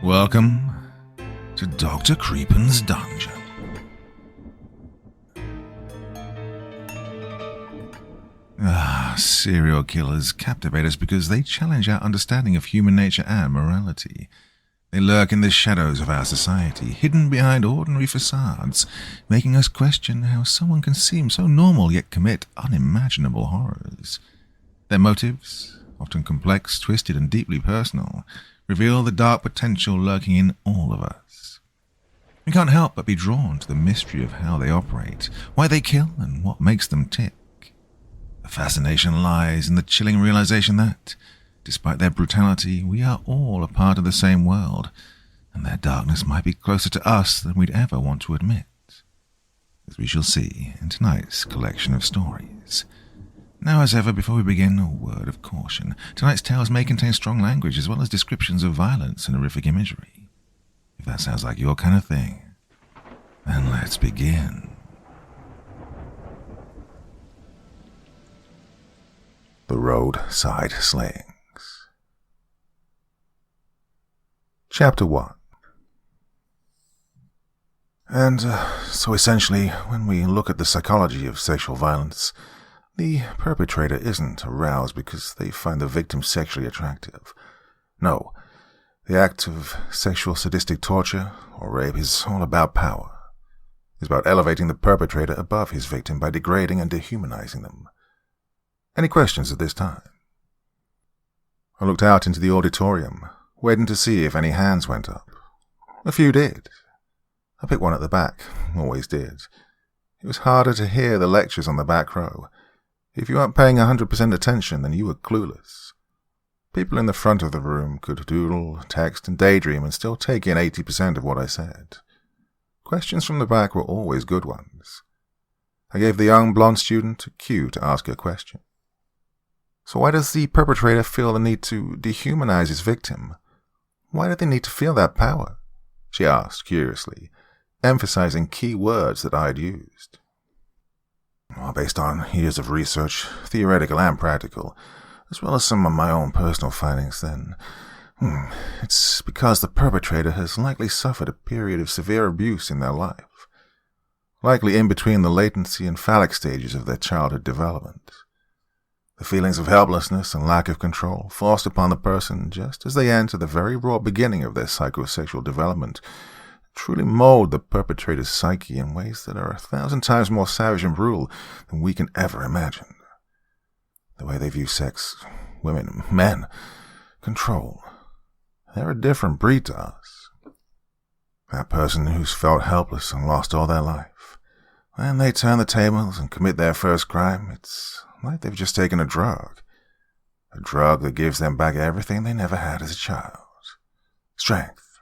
Welcome to Dr. Creepen's Dungeon. Serial killers captivate us because they challenge our understanding of human nature and morality. They lurk in the shadows of our society, hidden behind ordinary facades, making us question how someone can seem so normal yet commit unimaginable horrors. Their motives, often complex, twisted, and deeply personal, reveal the dark potential lurking in all of us. We can't help but be drawn to the mystery of how they operate, why they kill, and what makes them tick. The fascination lies in the chilling realization that, despite their brutality, we are all a part of the same world, and their darkness might be closer to us than we'd ever want to admit, as we shall see in tonight's collection of stories. Now, as ever, before we begin, a word of caution. Tonight's tales may contain strong language as well as descriptions of violence and horrific imagery. If that sounds like your kind of thing, then let's begin. The Roadside Slayings. Chapter 1. And so essentially, when we look at the psychology of sexual violence, the perpetrator isn't aroused because they find the victim sexually attractive. No, the act of sexual sadistic torture or rape is all about power. It's about elevating the perpetrator above his victim by degrading and dehumanizing them. Any questions at this time? I looked out into the auditorium, waiting to see if any hands went up. A few did. I picked one at the back, always did. It was harder to hear the lectures on the back row. If you weren't paying 100% attention, then you were clueless. People in the front of the room could doodle, text, and daydream and still take in 80% of what I said. Questions from the back were always good ones. I gave the young blonde student a cue to ask her question. So why does the perpetrator feel the need to dehumanize his victim? Why do they need to feel that power? She asked curiously, emphasizing key words that I had used. Well, based on years of research, theoretical and practical, as well as some of my own personal findings, then it's because the perpetrator has likely suffered a period of severe abuse in their life, likely in between the latency and phallic stages of their childhood development. The feelings of helplessness and lack of control forced upon the person just as they enter the very raw beginning of their psychosexual development truly mold the perpetrator's psyche in ways that are 1,000 times more savage and brutal than we can ever imagine. The way they view sex, women, men, control. They're a different breed to us. That person who's felt helpless and lost all their life, when they turn the tables and commit their first crime, it's like they've just taken a drug that gives them back everything they never had as a child. Strength,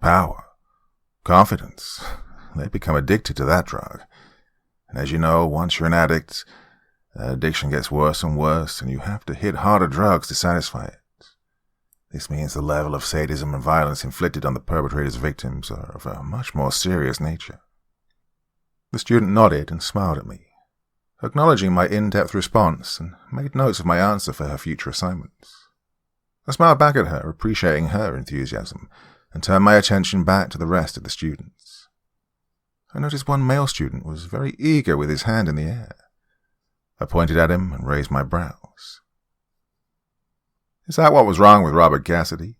power, confidence. They become addicted to that drug. And as you know, once you're an addict, that addiction gets worse and worse, and you have to hit harder drugs to satisfy it. This means the level of sadism and violence inflicted on the perpetrator's victims are of a much more serious nature. The student nodded and smiled at me, acknowledging my in-depth response, and made notes of my answer for her future assignments. I smiled back at her, appreciating her enthusiasm, and turned my attention back to the rest of the students. I noticed one male student was very eager with his hand in the air. I pointed at him and raised my brows. Is that what was wrong with Robert Cassidy?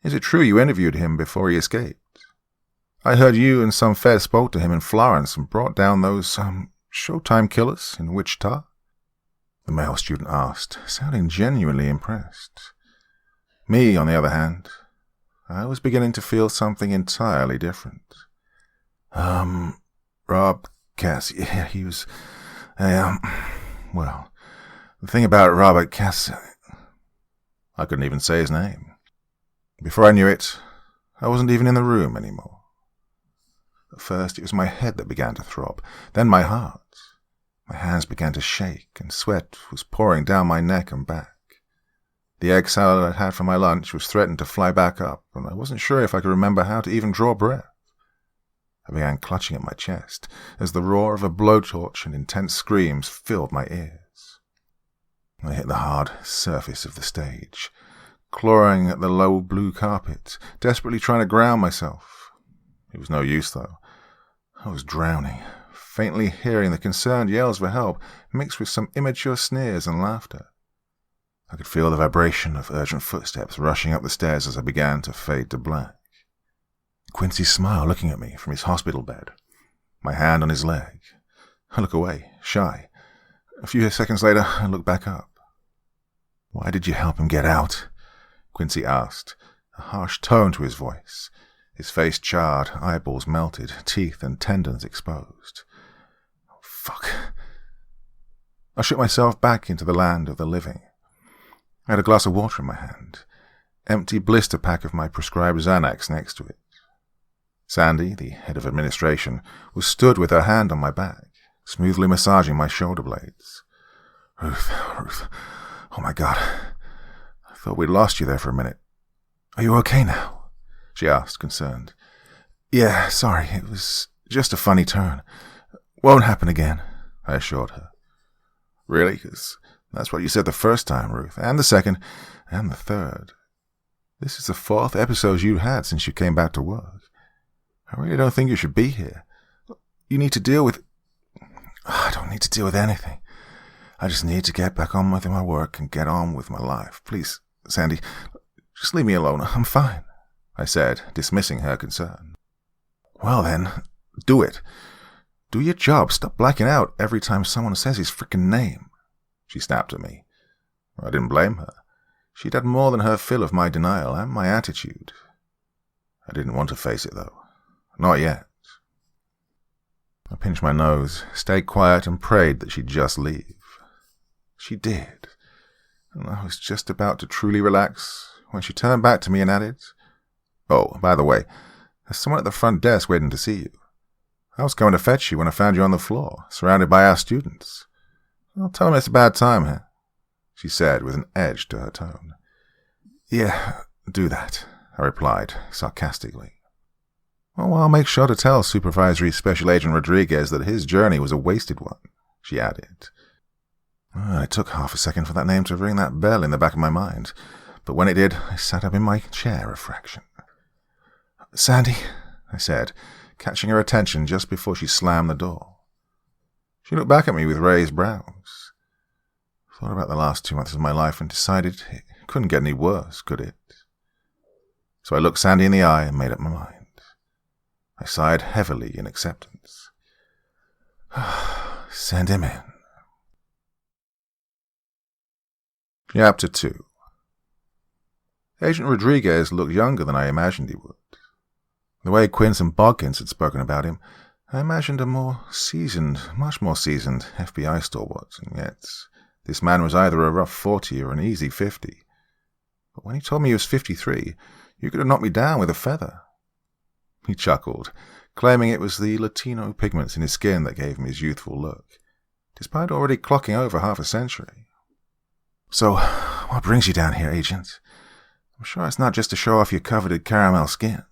Is it true you interviewed him before he escaped? I heard you and some fed spoke to him in Florence and brought down those, Showtime killers in Wichita? The male student asked, sounding genuinely impressed. Me, on the other hand, I was beginning to feel something entirely different. Rob Cassidy, he was, well, the thing about Robert Cassidy, I couldn't even say his name. Before I knew it, I wasn't even in the room anymore. At first, it was my head that began to throb, then my heart. My hands began to shake, and sweat was pouring down my neck and back. The egg salad I'd had for my lunch was threatened to fly back up, and I wasn't sure if I could remember how to even draw breath. I began clutching at my chest, as the roar of a blowtorch and intense screams filled my ears. I hit the hard surface of the stage, clawing at the low blue carpet, desperately trying to ground myself. It was no use, though. I was drowning, faintly hearing the concerned yells for help mixed with some immature sneers and laughter. I could feel the vibration of urgent footsteps rushing up the stairs as I began to fade to black. Quincy's smile looking at me from his hospital bed, my hand on his leg. I look away, shy. A few seconds later, I look back up. "Why did you help him get out?" Quincy asked, a harsh tone to his voice, his face charred, eyeballs melted, teeth and tendons exposed. Oh, fuck. I shook myself back into the land of the living. I had a glass of water in my hand, empty blister pack of my prescribed Xanax next to it. Sandy, the head of administration, was stood with her hand on my back, smoothly massaging my shoulder blades. Ruth, oh my God, I thought we'd lost you there for a minute. Are you okay now?" she asked, concerned. "Yeah, sorry, it was just a funny turn. Won't happen again," I assured her. "Really? 'Cause that's what you said the first time, Ruth, and the second, and the third. This is the 4th episode you had since you came back to work. I really don't think you should be here. You need to deal with..." "I don't need to deal with anything. I just need to get back on with my work and get on with my life. Please, Sandy, just leave me alone. I'm fine," I said, dismissing her concern. "Well then, do it. Do your job. Stop blacking out every time someone says his frickin' name," she snapped at me. I didn't blame her. She'd had more than her fill of my denial and my attitude. I didn't want to face it, though. Not yet. I pinched my nose, stayed quiet, and prayed that she'd just leave. She did, and I was just about to truly relax when she turned back to me and added, "Oh, by the way, there's someone at the front desk waiting to see you. I was going to fetch you when I found you on the floor, surrounded by our students. I'll tell them it's a bad time, huh?" she said with an edge to her tone. "Yeah, do that," I replied sarcastically. "Oh, I'll make sure to tell Supervisory Special Agent Rodriguez that his journey was a wasted one," she added. It took half a second for that name to ring that bell in the back of my mind, but when it did, I sat up in my chair a fraction. "Sandy," I said, catching her attention just before she slammed the door. She looked back at me with raised brows. I thought about the last 2 months of my life and decided it couldn't get any worse, could it? So I looked Sandy in the eye and made up my mind. I sighed heavily in acceptance. Send him in. Chapter 2. Agent Rodriguez looked younger than I imagined he would. The way Quince and Bodkins had spoken about him, I imagined a much more seasoned FBI stalwart, and yet this man was either a rough 40 or an easy 50. But when he told me he was 53, you could have knocked me down with a feather. He chuckled, claiming it was the Latino pigments in his skin that gave him his youthful look, despite already clocking over half a century. "So, what brings you down here, Agent? I'm sure it's not just to show off your coveted caramel skin,"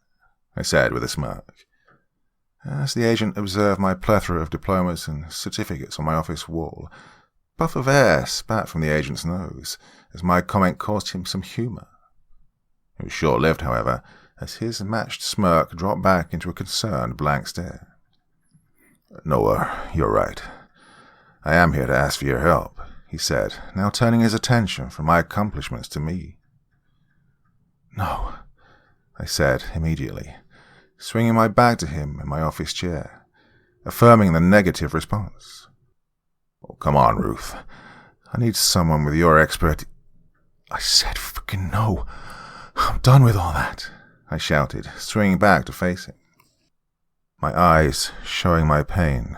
I said with a smirk. As the agent observed my plethora of diplomas and certificates on my office wall, a puff of air spat from the agent's nose as my comment caused him some humor. It was short-lived, however, as his matched smirk dropped back into a concerned blank stare. "Noah, you're right. I am here to ask for your help," he said, now turning his attention from my accomplishments to me. "No," I said immediately, swinging my back to him in my office chair, affirming the negative response. "Oh, come on, Ruth. I need someone with your expert—" "I said frickin' no. I'm done with all that," I shouted, swinging back to face him. My eyes showing my pain,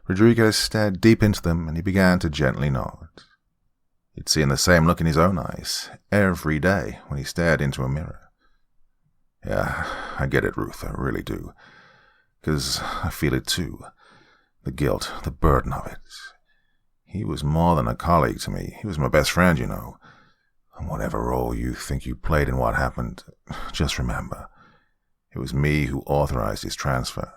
Rodriguez stared deep into them and he began to gently nod. He'd seen the same look in his own eyes every day when he stared into a mirror. "Yeah, I get it, Ruth, I really do. 'Cause I feel it too. The guilt, the burden of it. He was more than a colleague to me. He was my best friend, you know. And whatever role you think you played in what happened, just remember, it was me who authorized his transfer.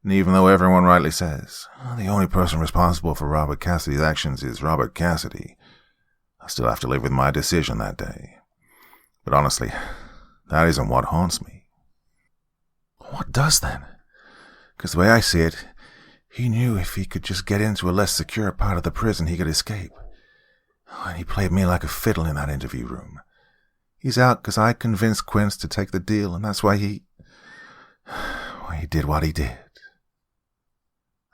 And even though everyone rightly says the only person responsible for Robert Cassidy's actions is Robert Cassidy, I still have to live with my decision that day. But honestly, that isn't what haunts me. What does then? Because the way I see it, he knew if he could just get into a less secure part of the prison, he could escape. And he played me like a fiddle in that interview room. He's out because I convinced Quince to take the deal, and that's why he did what he did.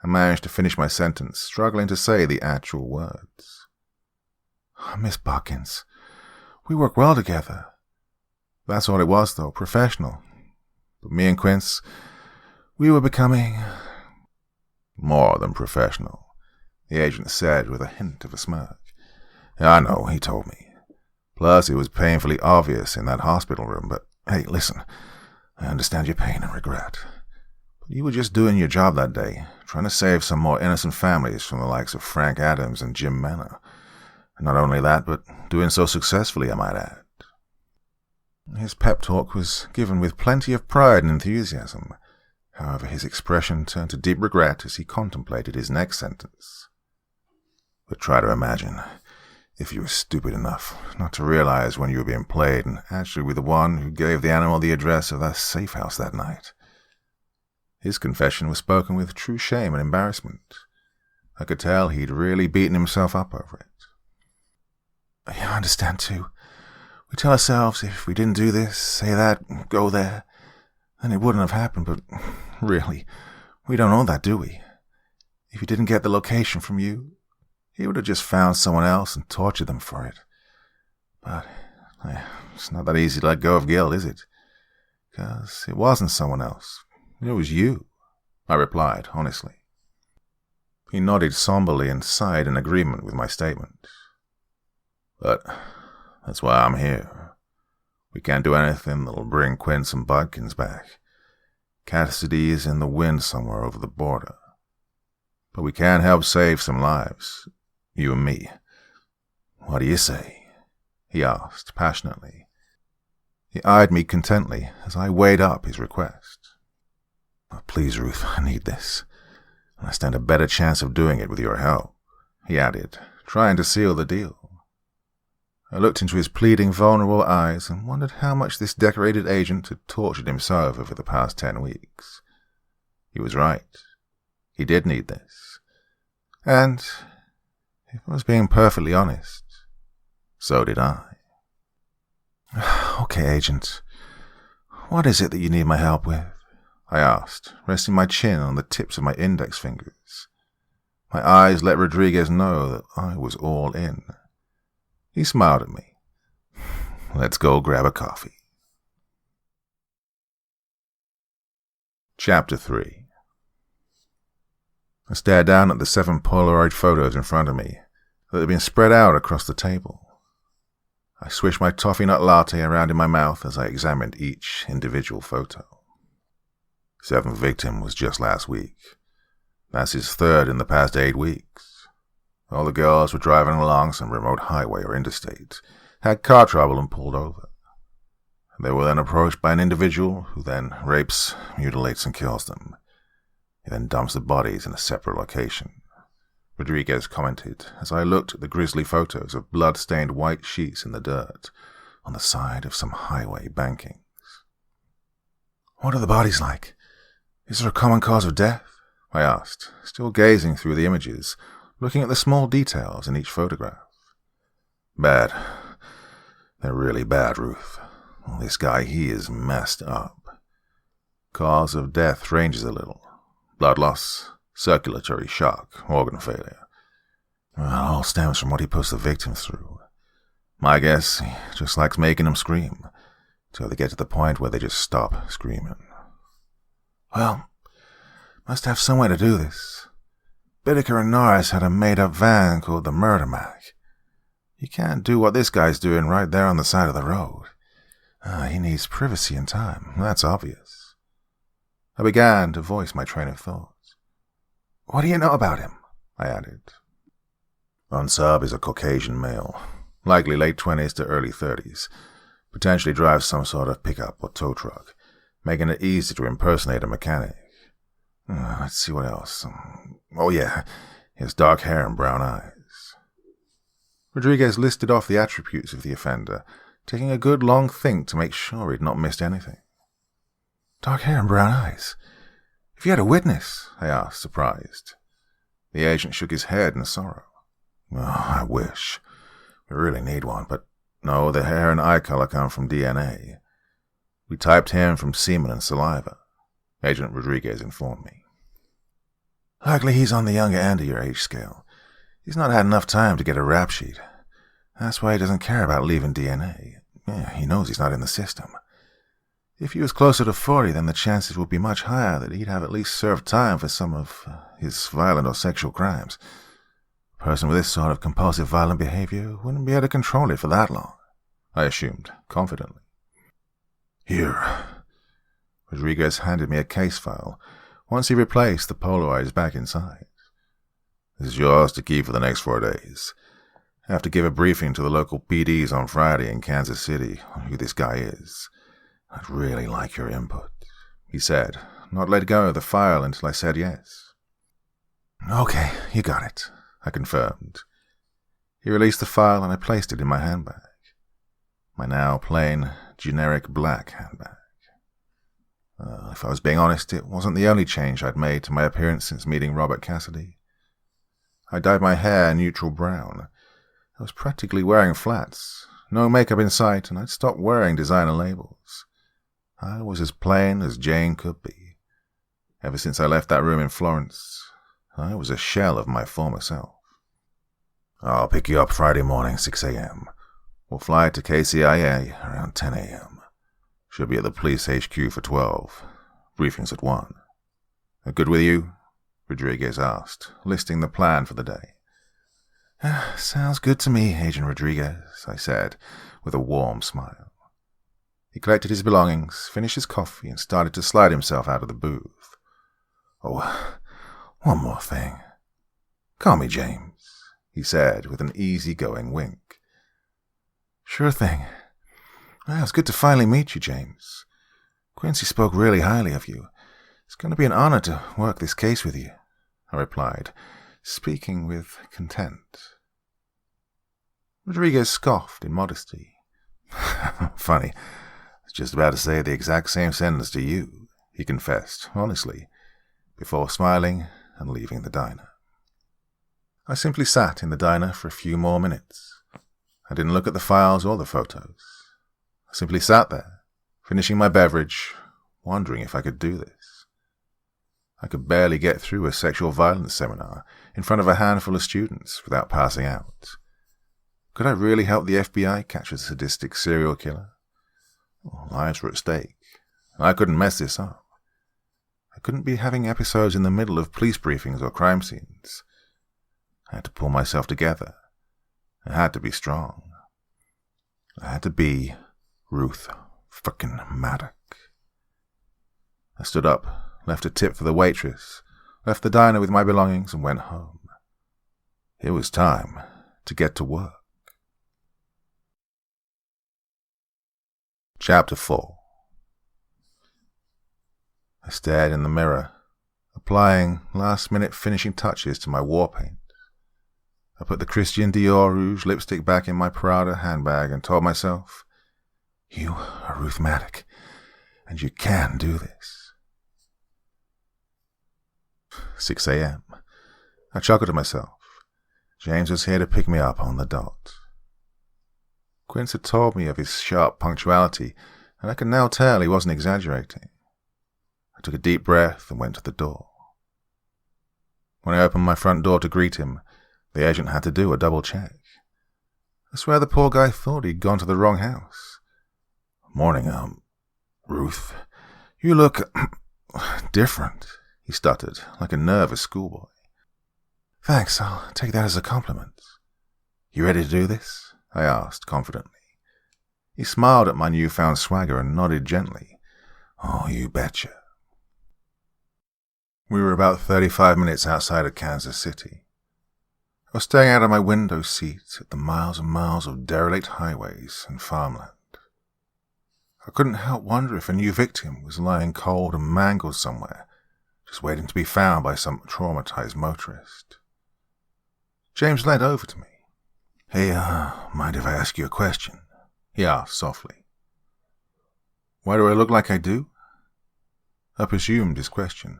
I managed to finish my sentence, struggling to say the actual words. Miss Botkins, we work well together. That's all it was, though, professional. But me and Quince, we were becoming more than professional, the agent said with a hint of a smirk. I know, he told me. Plus, it was painfully obvious in that hospital room, but hey, listen, I understand your pain and regret. But you were just doing your job that day, trying to save some more innocent families from the likes of Frank Adams and Jim Manor. And not only that, but doing so successfully, I might add. His pep talk was given with plenty of pride and enthusiasm. However, his expression turned to deep regret as he contemplated his next sentence. But try to imagine if you were stupid enough not to realize when you were being played and actually were the one who gave the animal the address of that safe house that night. His confession was spoken with true shame and embarrassment. I could tell he'd really beaten himself up over it. I understand, too. We tell ourselves if we didn't do this, say that, go there, then it wouldn't have happened, but really, we don't know that, do we? If he didn't get the location from you, he would have just found someone else and tortured them for it. But it's not that easy to let go of guilt, is it? Because it wasn't someone else. It was you, I replied honestly. He nodded somberly and sighed in agreement with my statement. But that's why I'm here. We can't do anything that'll bring Quince and Bodkins back. Cassidy is in the wind somewhere over the border. But we can help save some lives, you and me. What do you say? He asked passionately. He eyed me contently as I weighed up his request. Please, Ruth, I need this. And I stand a better chance of doing it with your help, he added, trying to seal the deal. I looked into his pleading, vulnerable eyes and wondered how much this decorated agent had tortured himself over the past 10 weeks. He was right. He did need this. And, if I was being perfectly honest, so did I. Okay, Agent. What is it that you need my help with? I asked, resting my chin on the tips of my index fingers. My eyes let Rodriguez know that I was all in. He smiled at me. Let's go grab a coffee. Chapter 3. I stared down at the 7 Polaroid photos in front of me that had been spread out across the table. I swished my toffee nut latte around in my mouth as I examined each individual photo. 7th victim was just last week. That's his 3rd in the past 8 weeks. All the girls were driving along some remote highway or interstate, had car trouble and pulled over. They were then approached by an individual who then rapes, mutilates, and kills them. He then dumps the bodies in a separate location. Rodriguez commented as I looked at the grisly photos of blood-stained white sheets in the dirt on the side of some highway bankings. What are the bodies like? Is there a common cause of death? I asked, still gazing through the images, looking at the small details in each photograph. Bad. They're really bad, Ruth. This guy, he is messed up. Cause of death ranges a little. Blood loss, circulatory shock, organ failure. Well, it all stems from what he puts the victims through. My guess, he just likes making them scream, till they get to the point where they just stop screaming. Well, must have some way to do this. Bittaker and Norris had a made-up van called the Murder Mac. You can't do what this guy's doing right there on the side of the road. He needs privacy and time, that's obvious. I began to voice my train of thought. What do you know about him? I added. Ansab is a Caucasian male, likely late 20s to early 30s, potentially drives some sort of pickup or tow truck, making it easy to impersonate a mechanic. Let's see what else. Oh yeah, he has dark hair and brown eyes. Rodriguez listed off the attributes of the offender, taking a good long think to make sure he'd not missed anything. Dark hair and brown eyes. If you had a witness, I asked, surprised. The agent shook his head in sorrow. Oh, I wish. We really need one, but no, the hair and eye color come from DNA. We typed him from semen and saliva, Agent Rodriguez informed me. Likely he's on the younger end of your age scale. He's not had enough time to get a rap sheet. That's why he doesn't care about leaving DNA. Yeah, he knows he's not in the system. If he was closer to 40, then the chances would be much higher that he'd have at least served time for some of his violent or sexual crimes. A person with this sort of compulsive violent behavior wouldn't be able to control it for that long, I assumed, confidently. Here. Rodriguez handed me a case file, once he replaced the Polaroids back inside. This is yours to keep for the next 4 days. I have to give a briefing to the local PDs on Friday in Kansas City on who this guy is. I'd really like your input, he said, not let go of the file until I said yes. Okay, you got it, I confirmed. He released the file and I placed it in my handbag. My now plain, generic black handbag. If I was being honest, it wasn't the only change I'd made to my appearance since meeting Robert Cassidy. I dyed my hair neutral brown. I was practically wearing flats, no makeup in sight, and I'd stopped wearing designer labels. I was as plain as Jane could be. Ever since I left that room in Florence, I was a shell of my former self. I'll pick you up Friday morning, 6 a.m. We'll fly to KCIA around 10 a.m. Should be at the police HQ for 12. Briefing's at 1. Good with you? Rodriguez asked, listing the plan for the day. Sounds good to me, Agent Rodriguez, I said, with a warm smile. He collected his belongings, finished his coffee, and started to slide himself out of the booth. Oh, one more thing. Call me James, he said with an easy-going wink. Sure thing. Well, it's good to finally meet you, James. Quincy spoke really highly of you. It's going to be an honor to work this case with you, I replied, speaking with content. Rodriguez scoffed in modesty. Funny. I was just about to say the exact same sentence to you, he confessed, honestly, before smiling and leaving the diner. I simply sat in the diner for a few more minutes. I didn't look at the files or the photos. I simply sat there, finishing my beverage, wondering if I could do this. I could barely get through a sexual violence seminar in front of a handful of students without passing out. Could I really help the FBI catch a sadistic serial killer? Lives were at stake. I couldn't mess this up. I couldn't be having episodes in the middle of police briefings or crime scenes. I had to pull myself together. I had to be strong. I had to be Ruth frickin' Maddock. I stood up, left a tip for the waitress, left the diner with my belongings, and went home. It was time to get to work. Chapter 4. I stared in the mirror, applying last-minute finishing touches to my war paint. I put the Christian Dior Rouge lipstick back in my Prada handbag and told myself, you are Ruth Maddock, and you can do this. 6 a.m. I chuckled to myself. James was here to pick me up on the dot. Quince had told me of his sharp punctuality, and I could now tell he wasn't exaggerating. I took a deep breath and went to the door. When I opened my front door to greet him, the agent had to do a double check. I swear the poor guy thought he'd gone to the wrong house. Morning, Ruth. You look different, he stuttered, like a nervous schoolboy. Thanks, I'll take that as a compliment. You ready to do this? I asked confidently. He smiled at my newfound swagger and nodded gently. Oh, you betcha. We were about 35 minutes outside of Kansas City. I was staring out of my window seat at the miles and miles of derelict highways and farmland. I couldn't help wonder if a new victim was lying cold and mangled somewhere, just waiting to be found by some traumatized motorist. James leaned over to me. Hey, mind if I ask you a question? he asked softly. Why do I look like I do? I presumed his question.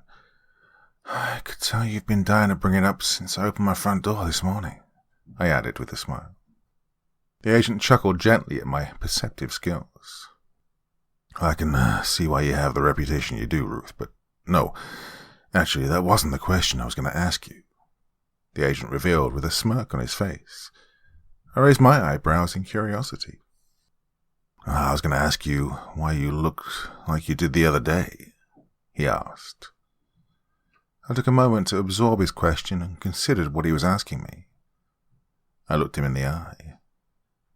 I could tell you've been dying to bring it up since I opened my front door this morning, I added with a smile. The agent chuckled gently at my perceptive skills. I can see why you have the reputation you do, Ruth, but no, actually, that wasn't the question I was going to ask you, the agent revealed with a smirk on his face. I raised my eyebrows in curiosity. I was going to ask you why you looked like you did the other day, he asked. I took a moment to absorb his question and considered what he was asking me. I looked him in the eye.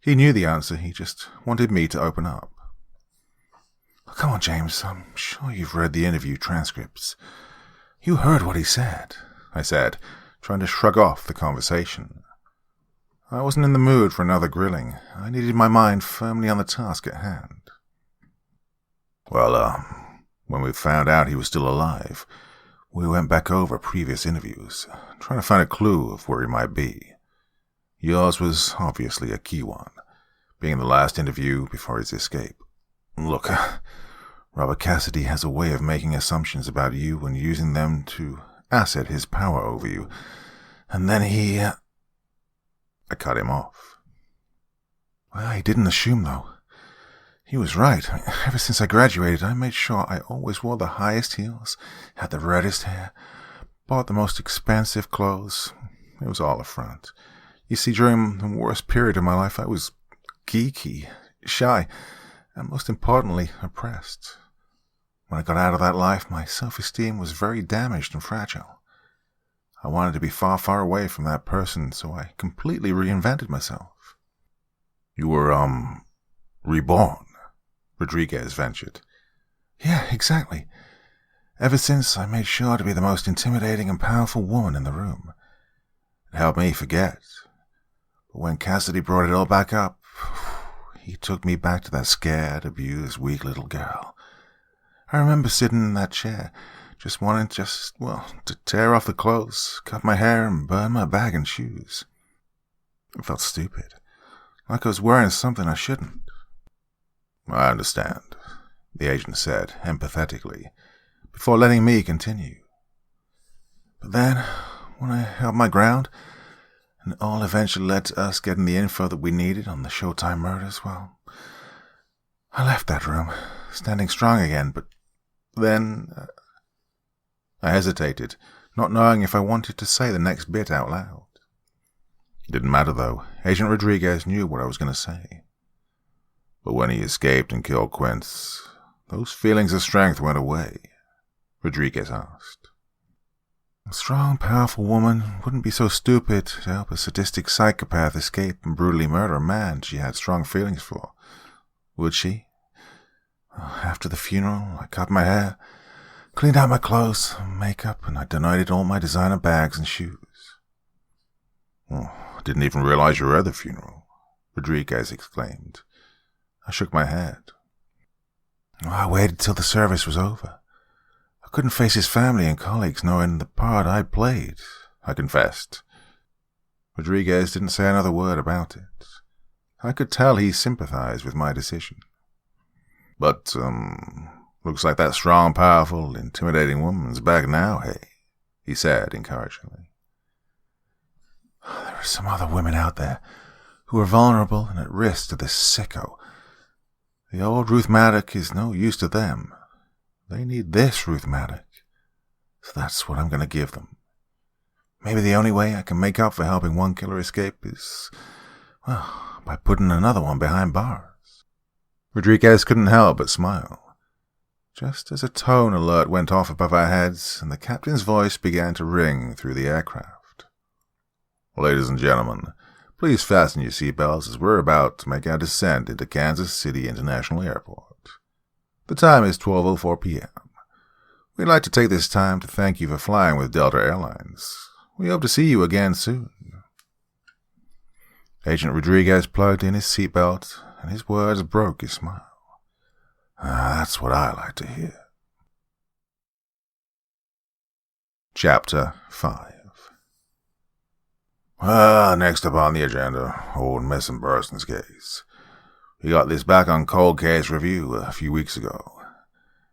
He knew the answer, he just wanted me to open up. Come on, James, I'm sure you've read the interview transcripts. You heard what he said, I said, trying to shrug off the conversation. I wasn't in the mood for another grilling. I needed my mind firmly on the task at hand. Well, when we found out he was still alive, we went back over previous interviews, trying to find a clue of where he might be. Yours was obviously a key one, being the last interview before his escape. Look, Robert Cassidy has a way of making assumptions about you and using them to asset his power over you, and then he... I cut him off. Well, he didn't assume, though. He was right. Ever since I graduated, I made sure I always wore the highest heels, had the reddest hair, bought the most expensive clothes. It was all a front. You see, during the worst period of my life, I was geeky, shy, and most importantly, oppressed. When I got out of that life, my self-esteem was very damaged and fragile. I wanted to be far, far away from that person, so I completely reinvented myself. You were, reborn, Rodriguez ventured. Yeah, exactly. Ever since, I made sure to be the most intimidating and powerful woman in the room. It helped me forget. But when Cassidy brought it all back up, he took me back to that scared, abused, weak little girl. I remember sitting in that chair, just wanting to tear off the clothes, cut my hair, and burn my bag and shoes. It felt stupid, like I was wearing something I shouldn't. I understand, the agent said, empathetically, before letting me continue. But then, when I held my ground, and it all eventually led to us getting the info that we needed on the Showtime murders, well, I left that room, standing strong again, but then... I hesitated, not knowing if I wanted to say the next bit out loud. It didn't matter, though. Agent Rodriguez knew what I was going to say. But when he escaped and killed Quince, those feelings of strength went away, Rodriguez asked. A strong, powerful woman wouldn't be so stupid to help a sadistic psychopath escape and brutally murder a man she had strong feelings for, would she? After the funeral, I cut my hair, cleaned out my clothes, makeup, and I donated all my designer bags and shoes. Oh, I didn't even realize you were at the funeral, Rodriguez exclaimed. I shook my head. I waited till the service was over. I couldn't face his family and colleagues knowing the part I'd played, I confessed. Rodriguez didn't say another word about it. I could tell he sympathized with my decision. But, looks like that strong, powerful, intimidating woman's back now, hey? He said encouragingly. There are some other women out there who are vulnerable and at risk to this sicko. The old Ruth Maddock is no use to them. They need this Ruth Maddock. So that's what I'm going to give them. Maybe the only way I can make up for helping one killer escape is, well, by putting another one behind bars. Rodriguez couldn't help but smile. Just as a tone alert went off above our heads and the captain's voice began to ring through the aircraft. Ladies and gentlemen, please fasten your seatbelts as we're about to make our descent into Kansas City International Airport. The time is 12:04 p.m. We'd like to take this time to thank you for flying with Delta Airlines. We hope to see you again soon. Agent Rodriguez plugged in his seatbelt, and his words broke his smile. That's what I like to hear. Chapter 5. Next up on the agenda, old missing persons case. We got this back on Cold Case Review a few weeks ago.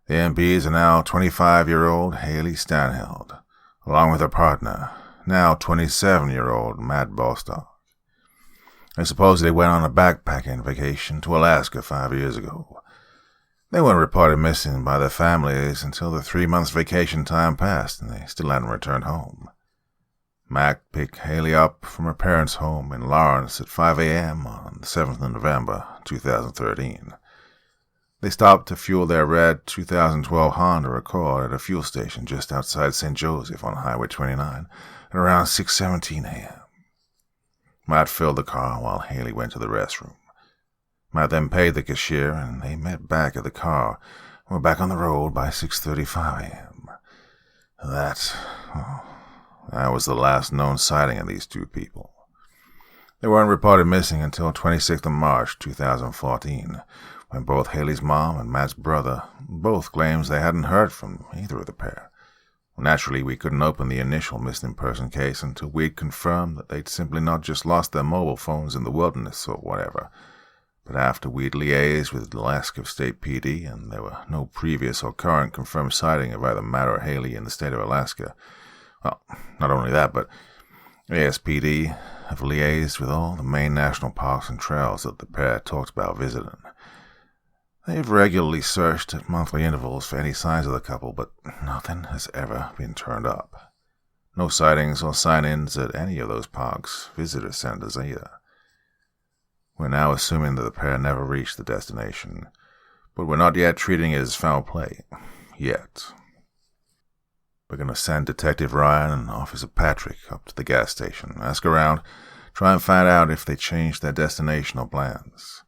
The MPs are now 25-year-old Haley Stanhild, along with her partner, now 27-year-old Matt Bostock. They supposedly went on a backpacking vacation to Alaska 5 years ago. They weren't reported missing by their families until the 3 months vacation time passed, and they still hadn't returned home. Mac picked Haley up from her parents' home in Lawrence at 5 a.m. on the 7th of November, 2013. They stopped to fuel their red 2012 Honda Accord at a fuel station just outside St. Joseph on Highway 29 at around 6:17 a.m. Matt filled the car while Haley went to the restroom. Matt then paid the cashier, and they met back at the car and were back on the road by 6:35 a.m. That was the last known sighting of these two people. They weren't reported missing until 26th of March 2014, when both Haley's mom and Matt's brother both claimed they hadn't heard from either of the pair. Naturally, we couldn't open the initial missing person case until we'd confirmed that they'd simply not just lost their mobile phones in the wilderness or whatever, but after we'd liaised with Alaska State PD and there were no previous or current confirmed sighting of either Matt or Haley in the state of Alaska. Well, not only that, but ASPD have liaised with all the main national parks and trails that the pair talked about visiting. They've regularly searched at monthly intervals for any signs of the couple, but nothing has ever been turned up. No sightings or sign-ins at any of those parks, visitor centers either. We're now assuming that the pair never reached the destination, but we're not yet treating it as foul play. Yet. We're going to send Detective Ryan and Officer Patrick up to the gas station, ask around, try and find out if they changed their destination or plans.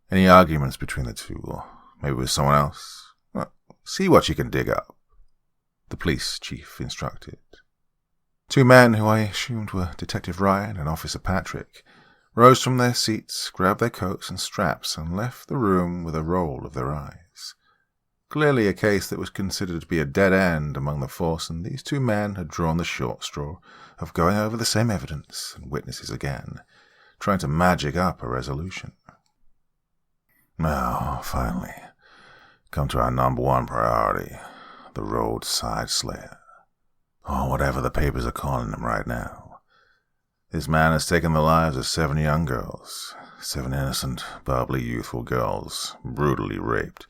Any arguments between the two, or maybe with someone else? Well, see what you can dig up, the police chief instructed. Two men, who I assumed were Detective Ryan and Officer Patrick, rose from their seats, grabbed their coats and straps, and left the room with a roll of their eyes. Clearly a case that was considered to be a dead end among the force, and these two men had drawn the short straw of going over the same evidence and witnesses again, trying to magic up a resolution. Now, finally, come to our number one priority, the roadside slayer, or whatever the papers are calling him right now. This man has taken the lives of 7 young girls, 7 innocent, bubbly, youthful girls, brutally raped,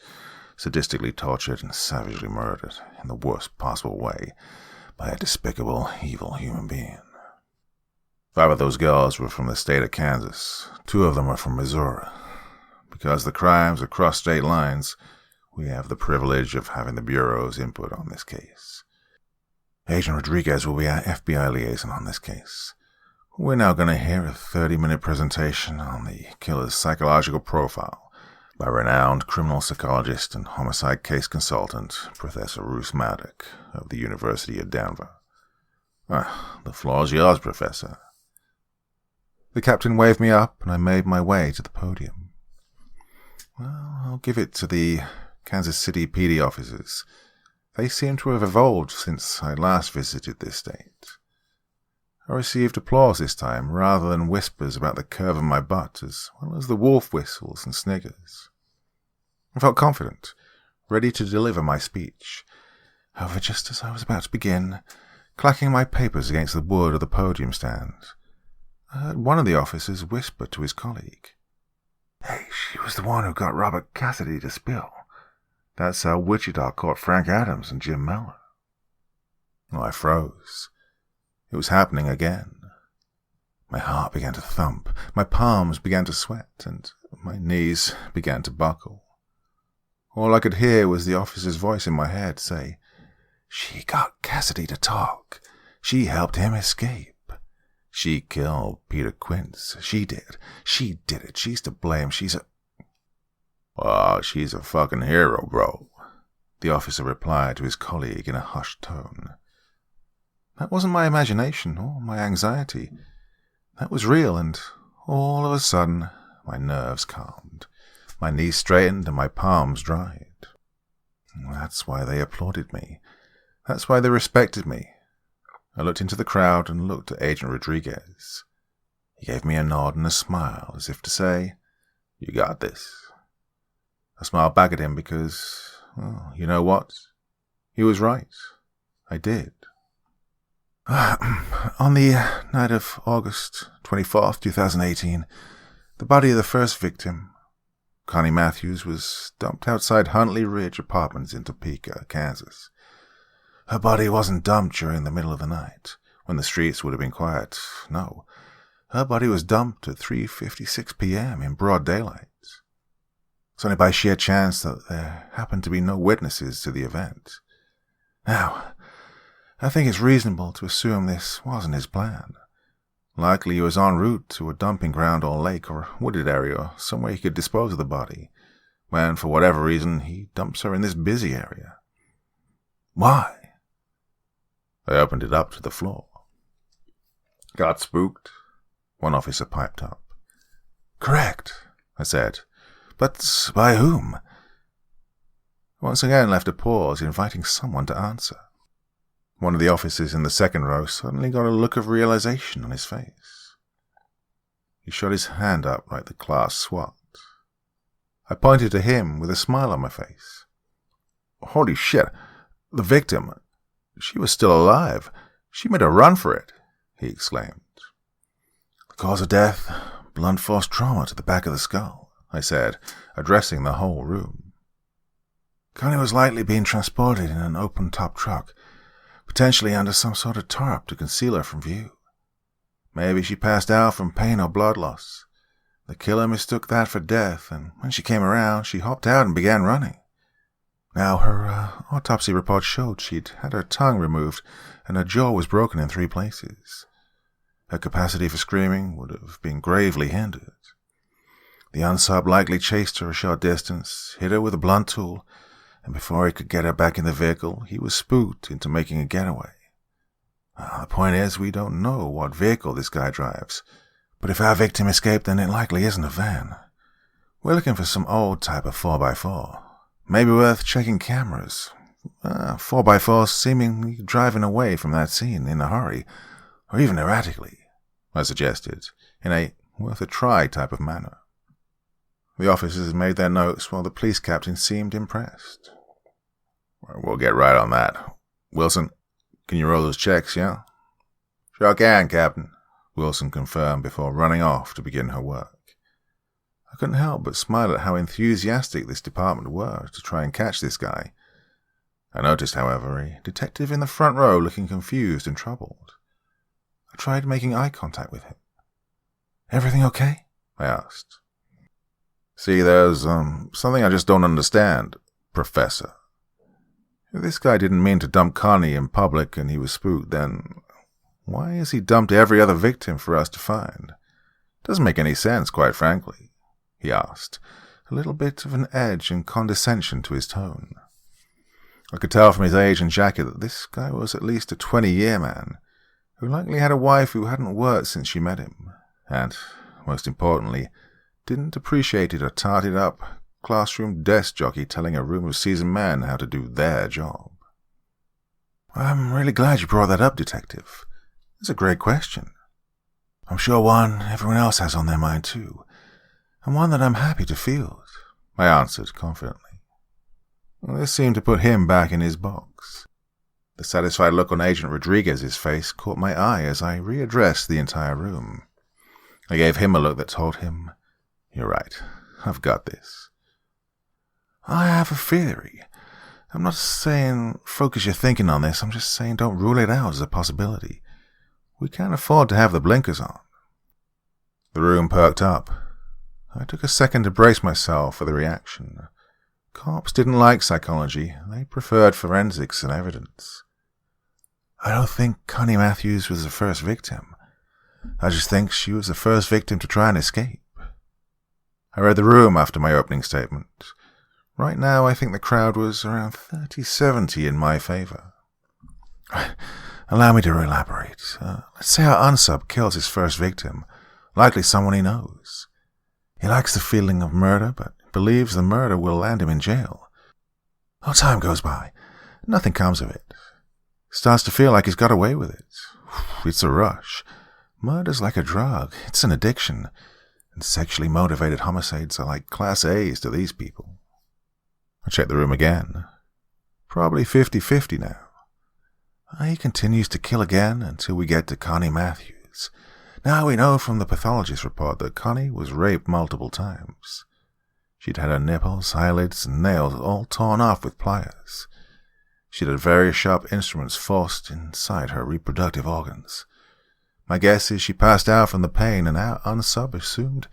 sadistically tortured and savagely murdered in the worst possible way by a despicable, evil human being. 5 of those girls were from the state of Kansas. 2 of them were from Missouri. Because the crimes are cross state lines, we have the privilege of having the Bureau's input on this case. Agent Rodriguez will be our FBI liaison on this case. We're now going to hear a 30-minute presentation on the killer's psychological profile by renowned criminal psychologist and homicide case consultant, Professor Ruth Maddock of the University of Denver. The floor's yours, Professor. The captain waved me up, and I made my way to the podium. Well, I'll give it to the Kansas City PD officers. They seem to have evolved since I last visited this state. I received applause this time, rather than whispers about the curve of my butt, as well as the wolf whistles and sniggers. I felt confident, ready to deliver my speech. However, just as I was about to begin, clacking my papers against the wood of the podium stand, I heard one of the officers whisper to his colleague, "Hey, she was the one who got Robert Cassidy to spill. That's how Wichita caught Frank Adams and Jim Mellor." Well, I froze. It was happening again. My heart began to thump, my palms began to sweat, and my knees began to buckle. All I could hear was the officer's voice in my head say, "She got Cassidy to talk. She helped him escape. She killed Peter Quince. She did. She did it. She's to blame. She's a—" "Well, she's a fucking hero, bro," the officer replied to his colleague in a hushed tone. That wasn't my imagination or my anxiety. That was real, and all of a sudden my nerves calmed, my knees straightened, and my palms dried. That's why they applauded me. That's why they respected me. I looked into the crowd and looked at Agent Rodriguez. He gave me a nod and a smile, as if to say, You got this. I smiled back at him because, well, you know what? He was right. I did. On the night of August 24th, 2018, the body of the first victim, Connie Matthews, was dumped outside Huntley Ridge Apartments in Topeka, Kansas. Her body wasn't dumped during the middle of the night, when the streets would have been quiet. No, her body was dumped at 3:56 p.m. in broad daylight. It's only by sheer chance that there happened to be no witnesses to the event. Now, I think it's reasonable to assume this wasn't his plan. Likely he was en route to a dumping ground or lake or wooded area or somewhere he could dispose of the body, when, for whatever reason, he dumps her in this busy area. Why? I opened it up to the floor. Got spooked? One officer piped up. Correct, I said. But by whom? Once again left a pause, inviting someone to answer. One of the officers in the second row suddenly got a look of realization on his face. He shot his hand up like the class SWAT. I pointed to him with a smile on my face. Holy shit, the victim, she was still alive. She made a run for it, he exclaimed. The cause of death, blunt force trauma to the back of the skull, I said, addressing the whole room. Connie was likely being transported in an open-top truck, potentially under some sort of tarp to conceal her from view. Maybe she passed out from pain or blood loss. The killer mistook that for death, and when she came around, she hopped out and began running. Now, her autopsy report showed she'd had her tongue removed and her jaw was broken in 3 places. Her capacity for screaming would have been gravely hindered. The unsub likely chased her a short distance, hit her with a blunt tool, and before he could get her back in the vehicle, he was spooked into making a getaway. The point is, we don't know what vehicle this guy drives, but if our victim escaped, then it likely isn't a van. We're looking for some old type of 4x4. Maybe worth checking cameras. 4x4 seemingly driving away from that scene in a hurry, or even erratically, I suggested, in a worth-a-try type of manner. The officers made their notes while the police captain seemed impressed. We'll get right on that. Wilson, can you roll those checks, yeah? Sure can, Captain, Wilson confirmed before running off to begin her work. I couldn't help but smile at how enthusiastic this department were to try and catch this guy. I noticed, however, a detective in the front row looking confused and troubled. I tried making eye contact with him. Everything okay? I asked. See, there's something I just don't understand, Professor. If this guy didn't mean to dump Connie in public and he was spooked, then why has he dumped every other victim for us to find? Doesn't make any sense, quite frankly, he asked, a little bit of an edge and condescension to his tone. I could tell from his age and jacket that this guy was at least a 20-year man, who likely had a wife who hadn't worked since she met him, and, most importantly, didn't appreciate it or tarted up classroom desk jockey telling a room of seasoned men how to do their job. I'm really glad you brought that up, Detective. It's a great question. I'm sure one everyone else has on their mind too, and one that I'm happy to field, I answered confidently. This seemed to put him back in his box. The satisfied look on Agent Rodriguez's face caught my eye as I readdressed the entire room. I gave him a look that told him, "You're right, I've got this." I have a theory. I'm not saying focus your thinking on this, I'm just saying don't rule it out as a possibility. We can't afford to have the blinkers on. The room perked up. I took a second to brace myself for the reaction. Cops didn't like psychology. They preferred forensics and evidence. I don't think Connie Matthews was the first victim. I just think she was the first victim to try and escape. I read the room after my opening statement. Right now, I think the crowd was around 30-70 in my favor. Allow me to elaborate. Let's say our unsub kills his first victim, likely someone he knows. He likes the feeling of murder, but believes the murder will land him in jail. No time goes by. Nothing comes of it. Starts to feel like he's got away with it. It's a rush. Murder's like a drug. It's an addiction. and sexually motivated homicides are like Class A's to these people. I checked the room again. Probably 50-50 now. He continues to kill again until we get to Connie Matthews. Now we know from the pathologist report that Connie was raped multiple times. She'd had her nipples, eyelids, and nails all torn off with pliers. She'd had various sharp instruments forced inside her reproductive organs. My guess is she passed out from the pain, and our unsub assumed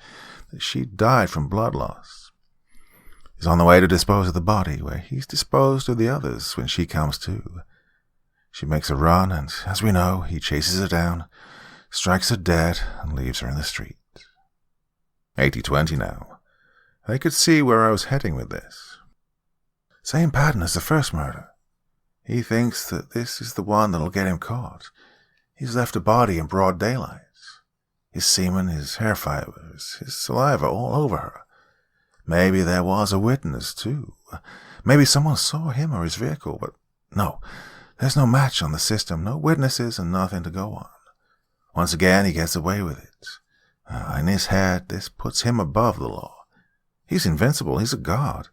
that she'd died from blood loss. He's on the way to dispose of the body, where he's disposed of the others when she comes to. She makes a run, and, as we know, he chases her down, strikes her dead, and leaves her in the street. 80-20 now. They could see where I was heading with this. Same pattern as the first murder. He thinks that this is the one that'll get him caught. He's left a body in broad daylight. His semen, his hair fibers, his saliva all over her. Maybe there was a witness, too. Maybe someone saw him or his vehicle, but no. There's no match on the system, no witnesses, and nothing to go on. Once again, he gets away with it. In his head, this puts him above the law. He's invincible. He's a god.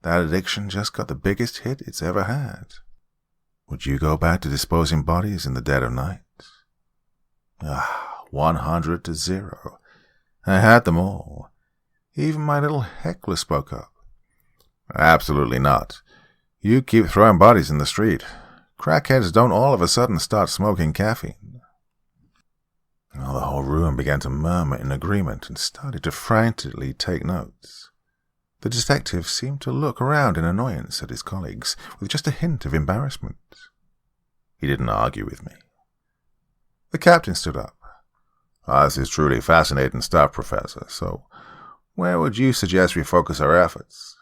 That addiction just got the biggest hit it's ever had. Would you go back to disposing bodies in the dead of night? 100-0. I had them all. Even my little heckler spoke up. Absolutely not. You keep throwing bodies in the street. Crackheads don't all of a sudden start smoking caffeine. Well, the whole room began to murmur in agreement and started to frantically take notes. The detective seemed to look around in annoyance at his colleagues with just a hint of embarrassment. He didn't argue with me. The captain stood up. This is truly fascinating stuff, Professor, so where would you suggest we focus our efforts?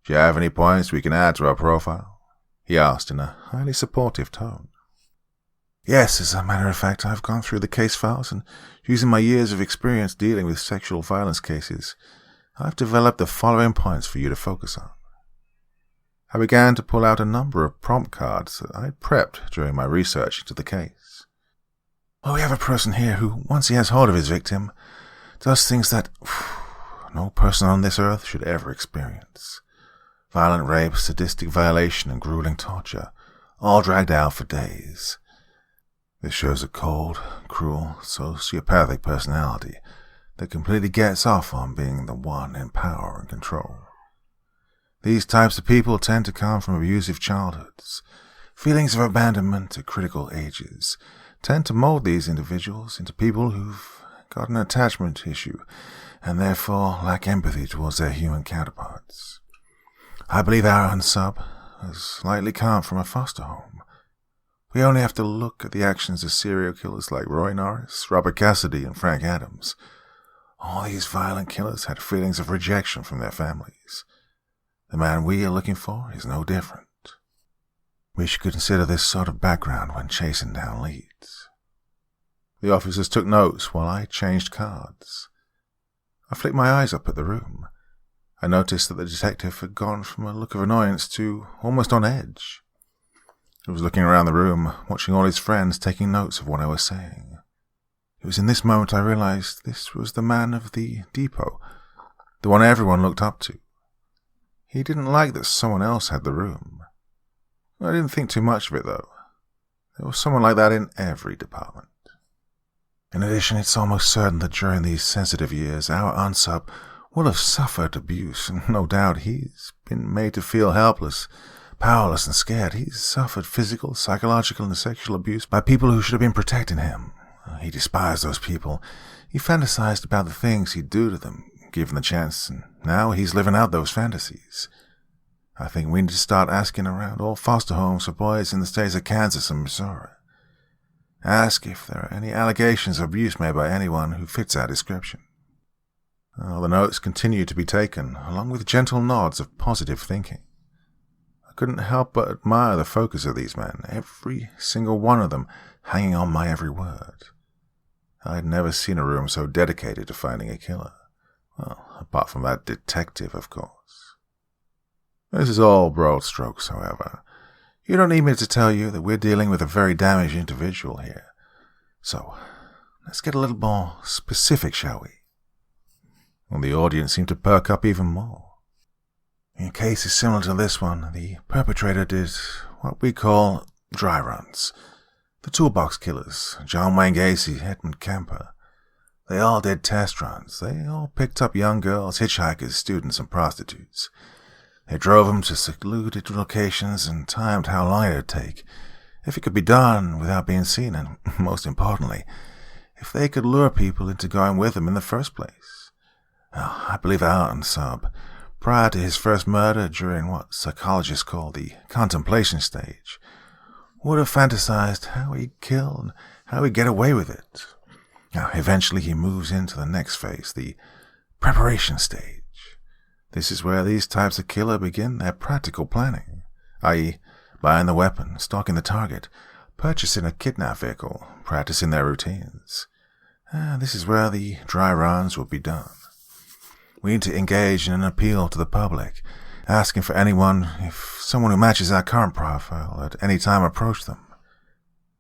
Do you have any points we can add to our profile? He asked in a highly supportive tone. Yes, as a matter of fact, I've gone through the case files, and using my years of experience dealing with sexual violence cases, I've developed the following points for you to focus on. I began to pull out a number of prompt cards that I'd prepped during my research into the case. Well, we have a person here who, once he has hold of his victim, does things that no person on this earth should ever experience. Violent rape, sadistic violation, and grueling torture, all dragged out for days. This shows a cold, cruel, sociopathic personality that completely gets off on being the one in power and control. These types of people tend to come from abusive childhoods. Feelings of abandonment at critical ages tend to mold these individuals into people who've got an attachment issue and therefore lack empathy towards their human counterparts. I believe our unsub has likely come from a foster home. We only have to look at the actions of serial killers like Roy Norris, Robert Cassidy, and Frank Adams. All these violent killers had feelings of rejection from their families. The man we are looking for is no different. We should consider this sort of background when chasing down leads. The officers took notes while I changed cards. I flicked my eyes up at the room. I noticed that the detective had gone from a look of annoyance to almost on edge. He was looking around the room, watching all his friends taking notes of what I was saying. It was in this moment I realized this was the man of the depot, the one everyone looked up to. He didn't like that someone else had the room. I didn't think too much of it, though. There was someone like that in every department. In addition, it's almost certain that during these sensitive years, our unsub will have suffered abuse, and no doubt he's been made to feel helpless, powerless, and scared. He's suffered physical, psychological, and sexual abuse by people who should have been protecting him. He despised those people. He fantasized about the things he'd do to them, given the chance, and now he's living out those fantasies. I think we need to start asking around all foster homes for boys in the states of Kansas and Missouri. Ask if there are any allegations of abuse made by anyone who fits our description. The notes continued to be taken, along with gentle nods of positive thinking. I couldn't help but admire the focus of these men, every single one of them hanging on my every word. I had never seen a room so dedicated to finding a killer. Well, apart from that detective, of course. This is all broad strokes, however. You don't need me to tell you that we're dealing with a very damaged individual here. So, let's get a little more specific, shall we? and the audience seemed to perk up even more. In cases similar to this one, the perpetrator did what we call dry runs. The toolbox killers, John Wayne Gacy, Edmund Kemper, they all did test runs. They all picked up young girls, hitchhikers, students, and prostitutes. They drove them to secluded locations and timed how long it would take, if it could be done without being seen, and, most importantly, if they could lure people into going with them in the first place. Now, I believe Alton Sub, prior to his first murder during what psychologists call the contemplation stage, would have fantasized how he'd kill and how he'd get away with it. Now, eventually he moves into the next phase, the preparation stage. This is where these types of killer begin their practical planning, i.e., buying the weapon, stalking the target, purchasing a kidnap vehicle, practicing their routines. This is where the dry runs will be done. We need to engage in an appeal to the public, asking for someone who matches our current profile at any time approach them.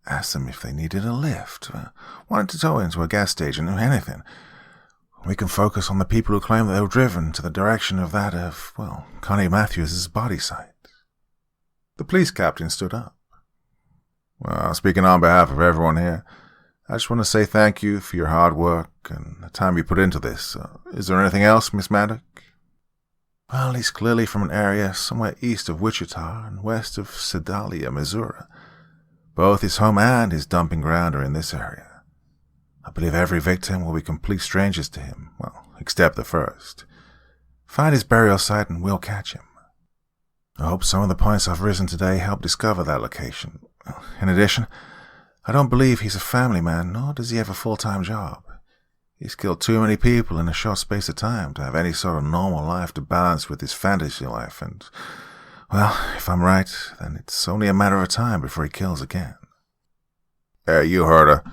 Ask them if they needed a lift, wanted to tow into a gas station, or anything. We can focus on the people who claim that they were driven to the direction of that of, Connie Matthews' body site. The police captain stood up. Well, speaking on behalf of everyone here, I just want to say thank you for your hard work and the time you put into this. Is there anything else, Miss Maddock? Well, he's clearly from an area somewhere east of Wichita and west of Sedalia, Missouri. Both his home and his dumping ground are in this area. I believe every victim will be complete strangers to him, except the first. Find his burial site and we'll catch him. I hope some of the points I've risen today help discover that location. In addition, I don't believe he's a family man, nor does he have a full-time job. He's killed too many people in a short space of time to have any sort of normal life to balance with his fantasy life, and, if I'm right, then it's only a matter of time before he kills again. Hey, you heard her.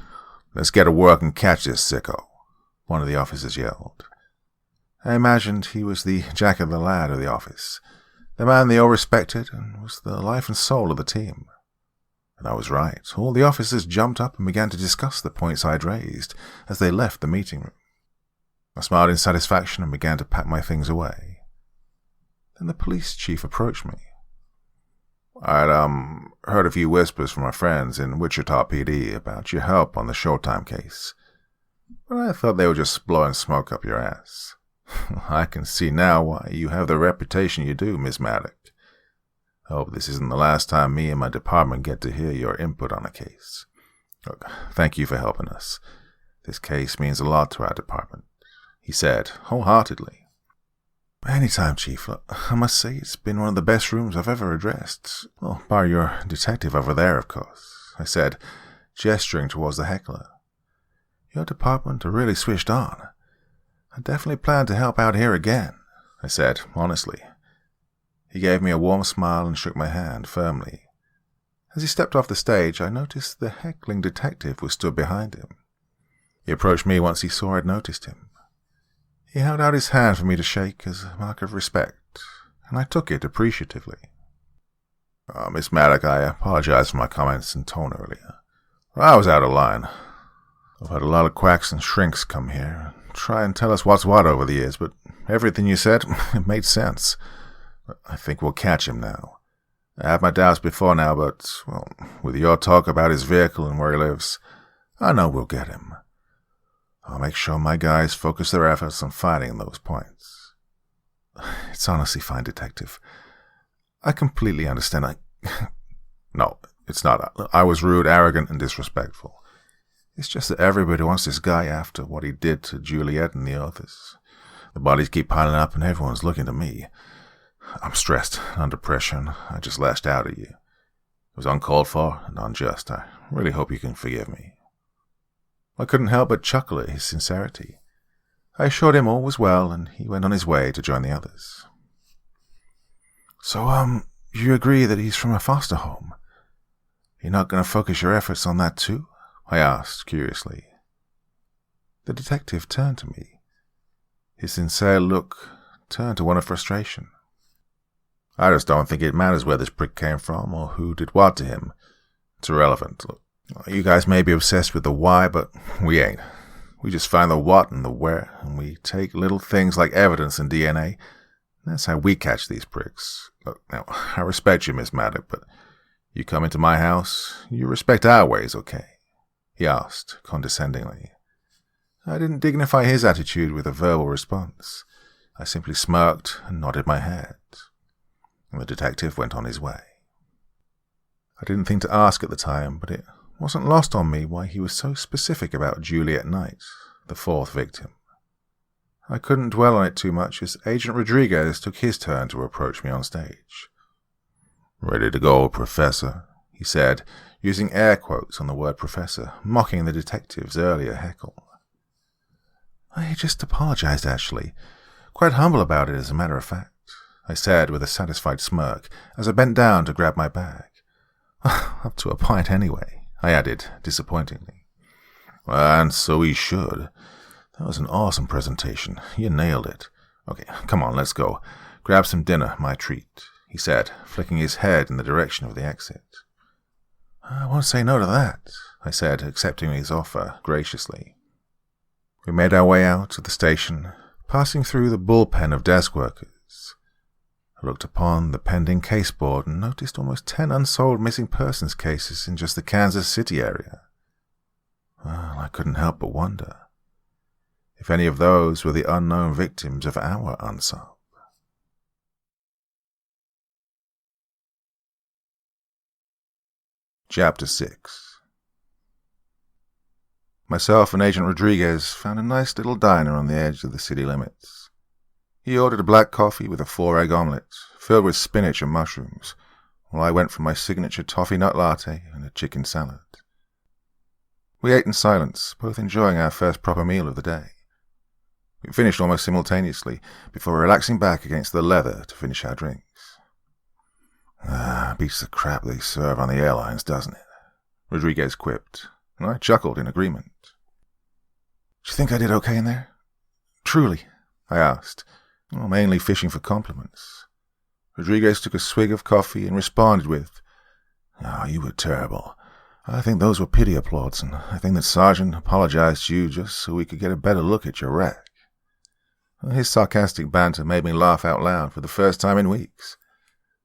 Let's get to work and catch this sicko, one of the officers yelled. I imagined he was the Jack of the Lad of the office, the man they all respected, and was the life and soul of the team. And I was right. All the officers jumped up and began to discuss the points I'd raised as they left the meeting room. I smiled in satisfaction and began to pack my things away. Then the police chief approached me. I'd heard a few whispers from my friends in Wichita PD about your help on the Showtime case, but I thought they were just blowing smoke up your ass. I can see now why you have the reputation you do, Miss Maddock. I hope this isn't the last time me and my department get to hear your input on a case. Look, thank you for helping us. This case means a lot to our department, he said, wholeheartedly. Anytime, Chief. I must say it's been one of the best rooms I've ever addressed. Bar your detective over there, of course, I said, gesturing towards the heckler. Your department are really switched on. I definitely plan to help out here again, I said, honestly. He gave me a warm smile and shook my hand firmly. As he stepped off the stage, I noticed the heckling detective was stood behind him. He approached me once he saw I'd noticed him. He held out his hand for me to shake as a mark of respect, and I took it appreciatively. Miss Maddock, I apologize for my comments and tone earlier. I was out of line. I've had a lot of quacks and shrinks come here and try and tell us what's what over the years, but everything you said, it made sense. I think we'll catch him now. I had my doubts before now, but, with your talk about his vehicle and where he lives, I know we'll get him. I'll make sure my guys focus their efforts on finding those points. It's honestly fine, Detective. I completely understand. No, it's not. I was rude, arrogant, and disrespectful. It's just that everybody wants this guy after what he did to Juliet and the others. The bodies keep piling up and everyone's looking to me. I'm stressed, under pressure, and I just lashed out at you. It was uncalled for and unjust. I really hope you can forgive me. I couldn't help but chuckle at his sincerity. I assured him all was well, and he went on his way to join the others. So, you agree that he's from a foster home? You're not going to focus your efforts on that too? I asked, curiously. The detective turned to me. His sincere look turned to one of frustration. I just don't think it matters where this prick came from or who did what to him. It's irrelevant. Look, you guys may be obsessed with the why, but we ain't. We just find the what and the where, and we take little things like evidence and DNA. That's how we catch these pricks. Look, now, I respect you, Miss Maddock, but you come into my house, you respect our ways, okay? He asked, condescendingly. I didn't dignify his attitude with a verbal response. I simply smirked and nodded my head. And the detective went on his way. I didn't think to ask at the time, but it wasn't lost on me why he was so specific about Juliet Knight, the fourth victim. I couldn't dwell on it too much as Agent Rodriguez took his turn to approach me on stage. "Ready to go, Professor," he said, using air quotes on the word professor, mocking the detective's earlier heckle. I just apologized, actually. Quite humble about it, as a matter of fact, I said with a satisfied smirk as I bent down to grab my bag. Up to a point anyway, I added, disappointingly. And so he should. That was an awesome presentation. You nailed it. Okay, come on, let's go. Grab some dinner, my treat, he said, flicking his head in the direction of the exit. I won't say no to that, I said, accepting his offer graciously. We made our way out to the station, passing through the bullpen of desk workers. I looked upon the pending case board and noticed almost 10 unsolved missing persons cases in just the Kansas City area. Well, I couldn't help but wonder if any of those were the unknown victims of our unsolved. Chapter 6. Myself and Agent Rodriguez found a nice little diner on the edge of the city limits. He ordered a black coffee with a 4-egg omelette, filled with spinach and mushrooms, while I went for my signature toffee nut latte and a chicken salad. We ate in silence, both enjoying our first proper meal of the day. We finished almost simultaneously, before relaxing back against the leather to finish our drinks. Beats the crap they serve on the airlines, doesn't it? Rodriguez quipped, and I chuckled in agreement. Do you think I did okay in there? Truly, I asked, mainly fishing for compliments. Rodriguez took a swig of coffee and responded with, You were terrible. I think those were pity applauds, and I think that Sergeant apologized to you just so we could get a better look at your wreck. His sarcastic banter made me laugh out loud for the first time in weeks.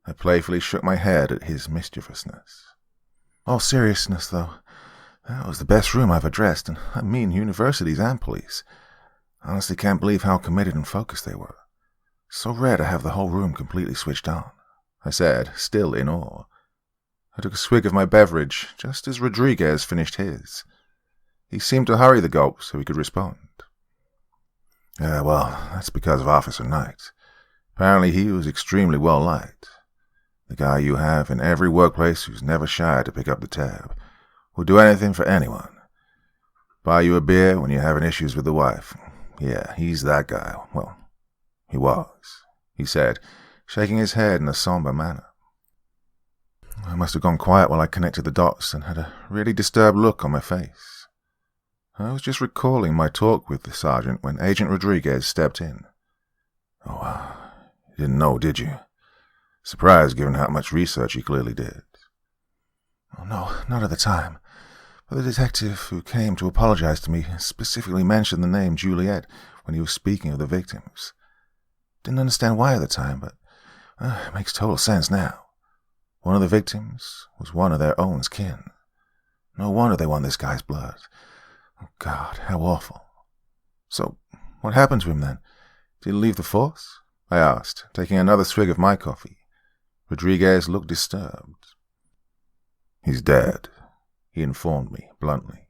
I playfully shook my head at his mischievousness. All seriousness, though, that was the best room I've addressed, and I mean universities and police. Honestly can't believe how committed and focused they were. So rare to have the whole room completely switched on, I said, still in awe. I took a swig of my beverage just as Rodriguez finished his. He seemed to hurry the gulp so he could respond. Well, that's because of Officer Knight. Apparently he was extremely well liked. The guy you have in every workplace who's never shy to pick up the tab. Will do anything for anyone. Buy you a beer when you're having issues with the wife. Yeah, he's that guy. Well, he was, he said, shaking his head in a somber manner. I must have gone quiet while I connected the dots and had a really disturbed look on my face. I was just recalling my talk with the sergeant when Agent Rodriguez stepped in. You didn't know, did you? Surprised given how much research you clearly did. Oh, no, not at the time. But the detective who came to apologize to me specifically mentioned the name Juliet when he was speaking of the victims. Didn't understand why at the time, but it makes total sense now. One of the victims was one of their own kin. No wonder they want this guy's blood. Oh, God, how awful. So, what happened to him then? Did he leave the force? I asked, taking another swig of my coffee. Rodriguez looked disturbed. He's dead, he informed me bluntly.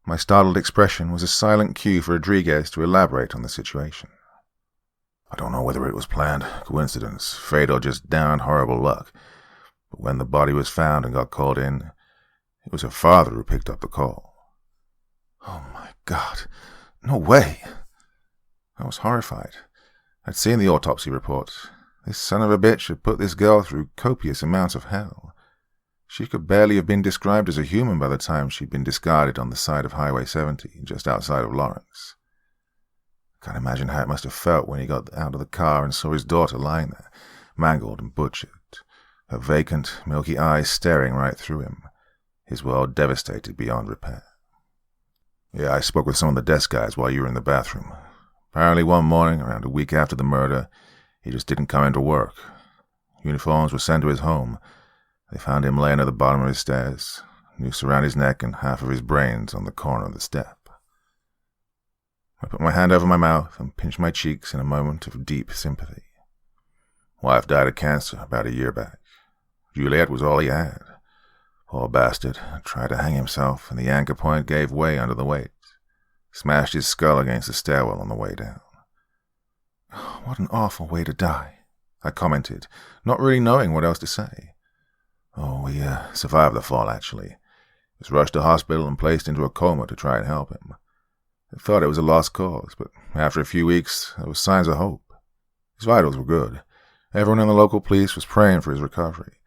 My startled expression was a silent cue for Rodriguez to elaborate on the situation. I don't know whether it was planned, coincidence, fate, or just down horrible luck, but when the body was found and got called in, it was her father who picked up the call. Oh my God, no way! I was horrified. I'd seen the autopsy report. This son of a bitch had put this girl through copious amounts of hell. She could barely have been described as a human by the time she'd been discarded on the side of Highway 70, just outside of Lawrence. I can't imagine how it must have felt when he got out of the car and saw his daughter lying there, mangled and butchered, her vacant, milky eyes staring right through him, his world devastated beyond repair. Yeah, I spoke with some of the desk guys while you were in the bathroom. Apparently one morning, around a week after the murder, he just didn't come into work. Uniforms were sent to his home. They found him laying at the bottom of his stairs, noose around his neck and half of his brains on the corner of the step. I put my hand over my mouth and pinched my cheeks in a moment of deep sympathy. Wife died of cancer about a year back. Juliet was all he had. Poor bastard tried to hang himself, and the anchor point gave way under the weight. Smashed his skull against the stairwell on the way down. "What an awful way to die," I commented, not really knowing what else to say. "Oh, we survived the fall, actually. He was rushed to hospital and placed into a coma to try and help him. They thought it was a lost cause, but after a few weeks, there were signs of hope. His vitals were good. Everyone in the local police was praying for his recovery.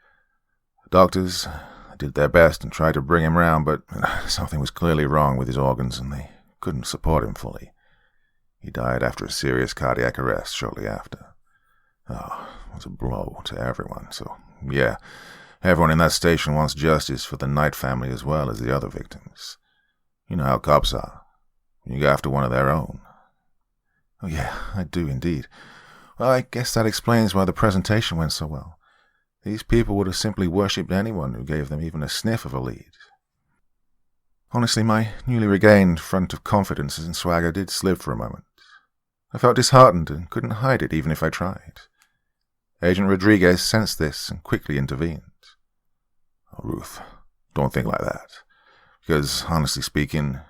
The doctors did their best and tried to bring him round, but something was clearly wrong with his organs, and they couldn't support him fully. He died after a serious cardiac arrest shortly after. Oh, it was a blow to everyone, so yeah, everyone in that station wants justice for the Knight family as well as the other victims. You know how cops are. You go after one of their own." "Oh yeah, I do indeed. Well, I guess that explains why the presentation went so well. These people would have simply worshipped anyone who gave them even a sniff of a lead." Honestly, my newly regained front of confidence and swagger did slip for a moment. I felt disheartened and couldn't hide it even if I tried. Agent Rodriguez sensed this and quickly intervened. "Oh, Ruth, don't think like that. Because, honestly speaking,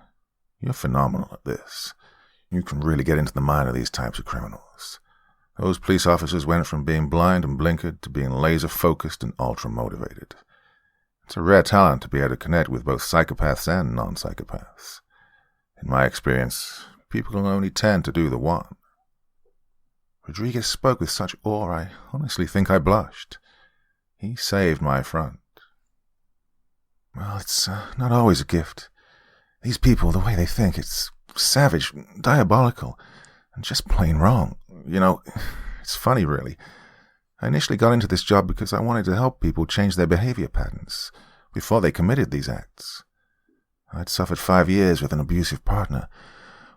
you're phenomenal at this. You can really get into the mind of these types of criminals. Those police officers went from being blind and blinkered to being laser-focused and ultra-motivated. It's a rare talent to be able to connect with both psychopaths and non-psychopaths. In my experience, people only tend to do the one." Rodriguez spoke with such awe, I honestly think I blushed. He saved my front. "Well, it's not always a gift. These people, the way they think, it's savage, diabolical, and just plain wrong. You know, it's funny, really. I initially got into this job because I wanted to help people change their behavior patterns before they committed these acts. I'd suffered 5 years with an abusive partner.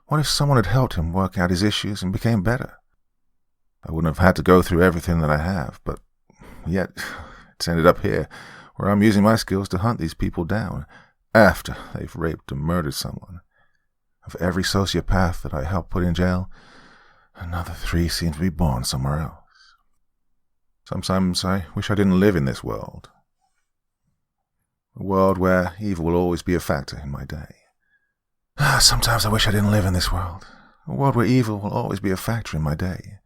What if someone had helped him work out his issues and became better? I wouldn't have had to go through everything that I have, but yet it's ended up here, where I'm using my skills to hunt these people down after they've raped and murdered someone. Of every sociopath that I helped put in jail, another 3 seem to be born somewhere else. Sometimes I wish I didn't live in this world. A world where evil will always be a factor in my day. Sometimes I wish I didn't live in this world. A world where evil will always be a factor in my day.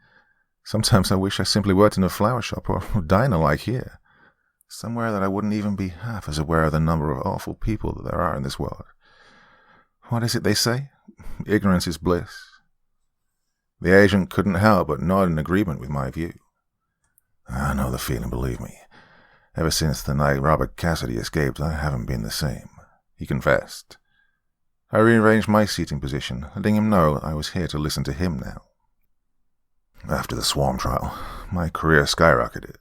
Sometimes I wish I simply worked in a flower shop or diner like here. Somewhere that I wouldn't even be half as aware of the number of awful people that there are in this world. What is it they say? Ignorance is bliss. The agent couldn't help but nod in agreement with my view. I know the feeling, believe me. Ever since the night Robert Cassidy escaped, I haven't been the same, he confessed. I rearranged my seating position, letting him know I was here to listen to him now. After the Swarm trial, my career skyrocketed.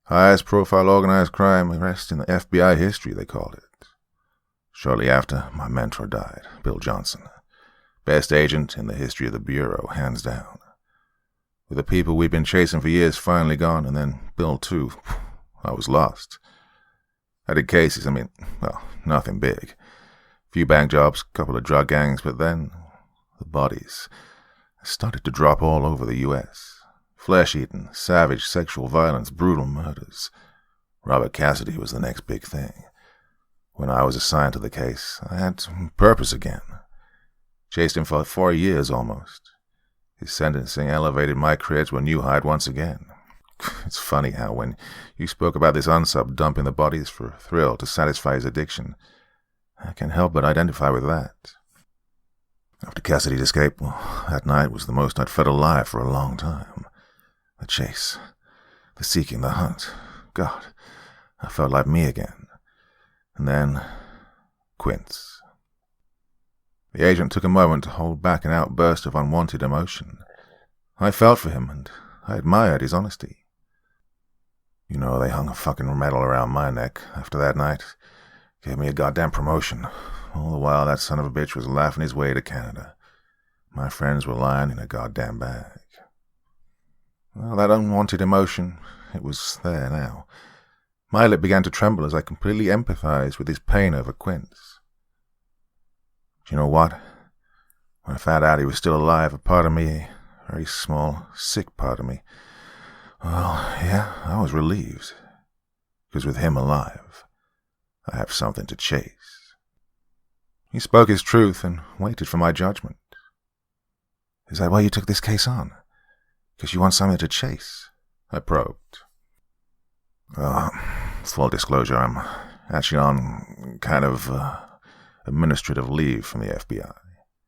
Highest profile organized crime arrest in the FBI history, they called it. Shortly after, my mentor died, Bill Johnson. Best agent in the history of the Bureau, hands down. With the people we'd been chasing for years finally gone, and then Bill too, I was lost. I did cases, nothing big. Few bank jobs, couple of drug gangs, but then the bodies started to drop all over the U.S. Flesh-eating, savage sexual violence, brutal murders. Robert Cassidy was the next big thing. When I was assigned to the case, I had some purpose again. Chased him for 4 years almost. His sentencing elevated my career to a new height once again. It's funny how when you spoke about this unsub dumping the bodies for a thrill to satisfy his addiction, I can't help but identify with that. After Cassidy's escape, that night was the most I'd felt alive for a long time. The chase, the seeking, the hunt. God, I felt like me again. And then, Quince. The agent took a moment to hold back an outburst of unwanted emotion. I felt for him, and I admired his honesty. You know, they hung a fucking medal around my neck after that night. Gave me a goddamn promotion. all the while that son of a bitch was laughing his way to Canada. My friends were lying in a goddamn bag. Well, that unwanted emotion, it was there now. My lip began to tremble as I completely empathized with his pain over Quince. Do you know what? When I found out he was still alive, a part of me, a very small, sick part of me, well, yeah, I was relieved. Because with him alive, I have something to chase. He spoke his truth and waited for my judgment. Is that why you took this case on? Because you want something to chase? I probed. Full disclosure, I'm actually on kind of administrative leave from the FBI,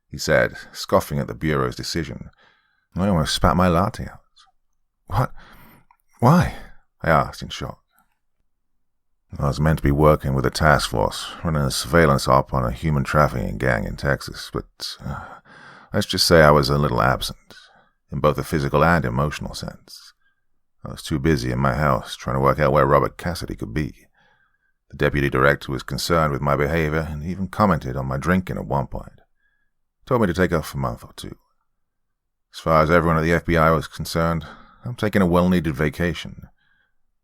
he said, scoffing at the Bureau's decision. I almost spat my latte out. What? Why? I asked in shock. I was meant to be working with a task force, running a surveillance op on a human trafficking gang in Texas, but let's just say I was a little absent, in both a physical and emotional sense. I was too busy in my house trying to work out where Robert Cassidy could be. The deputy director was concerned with my behavior and even commented on my drinking at one point. Told me to take off a month or two. As far as everyone at the FBI was concerned, I'm taking a well-needed vacation.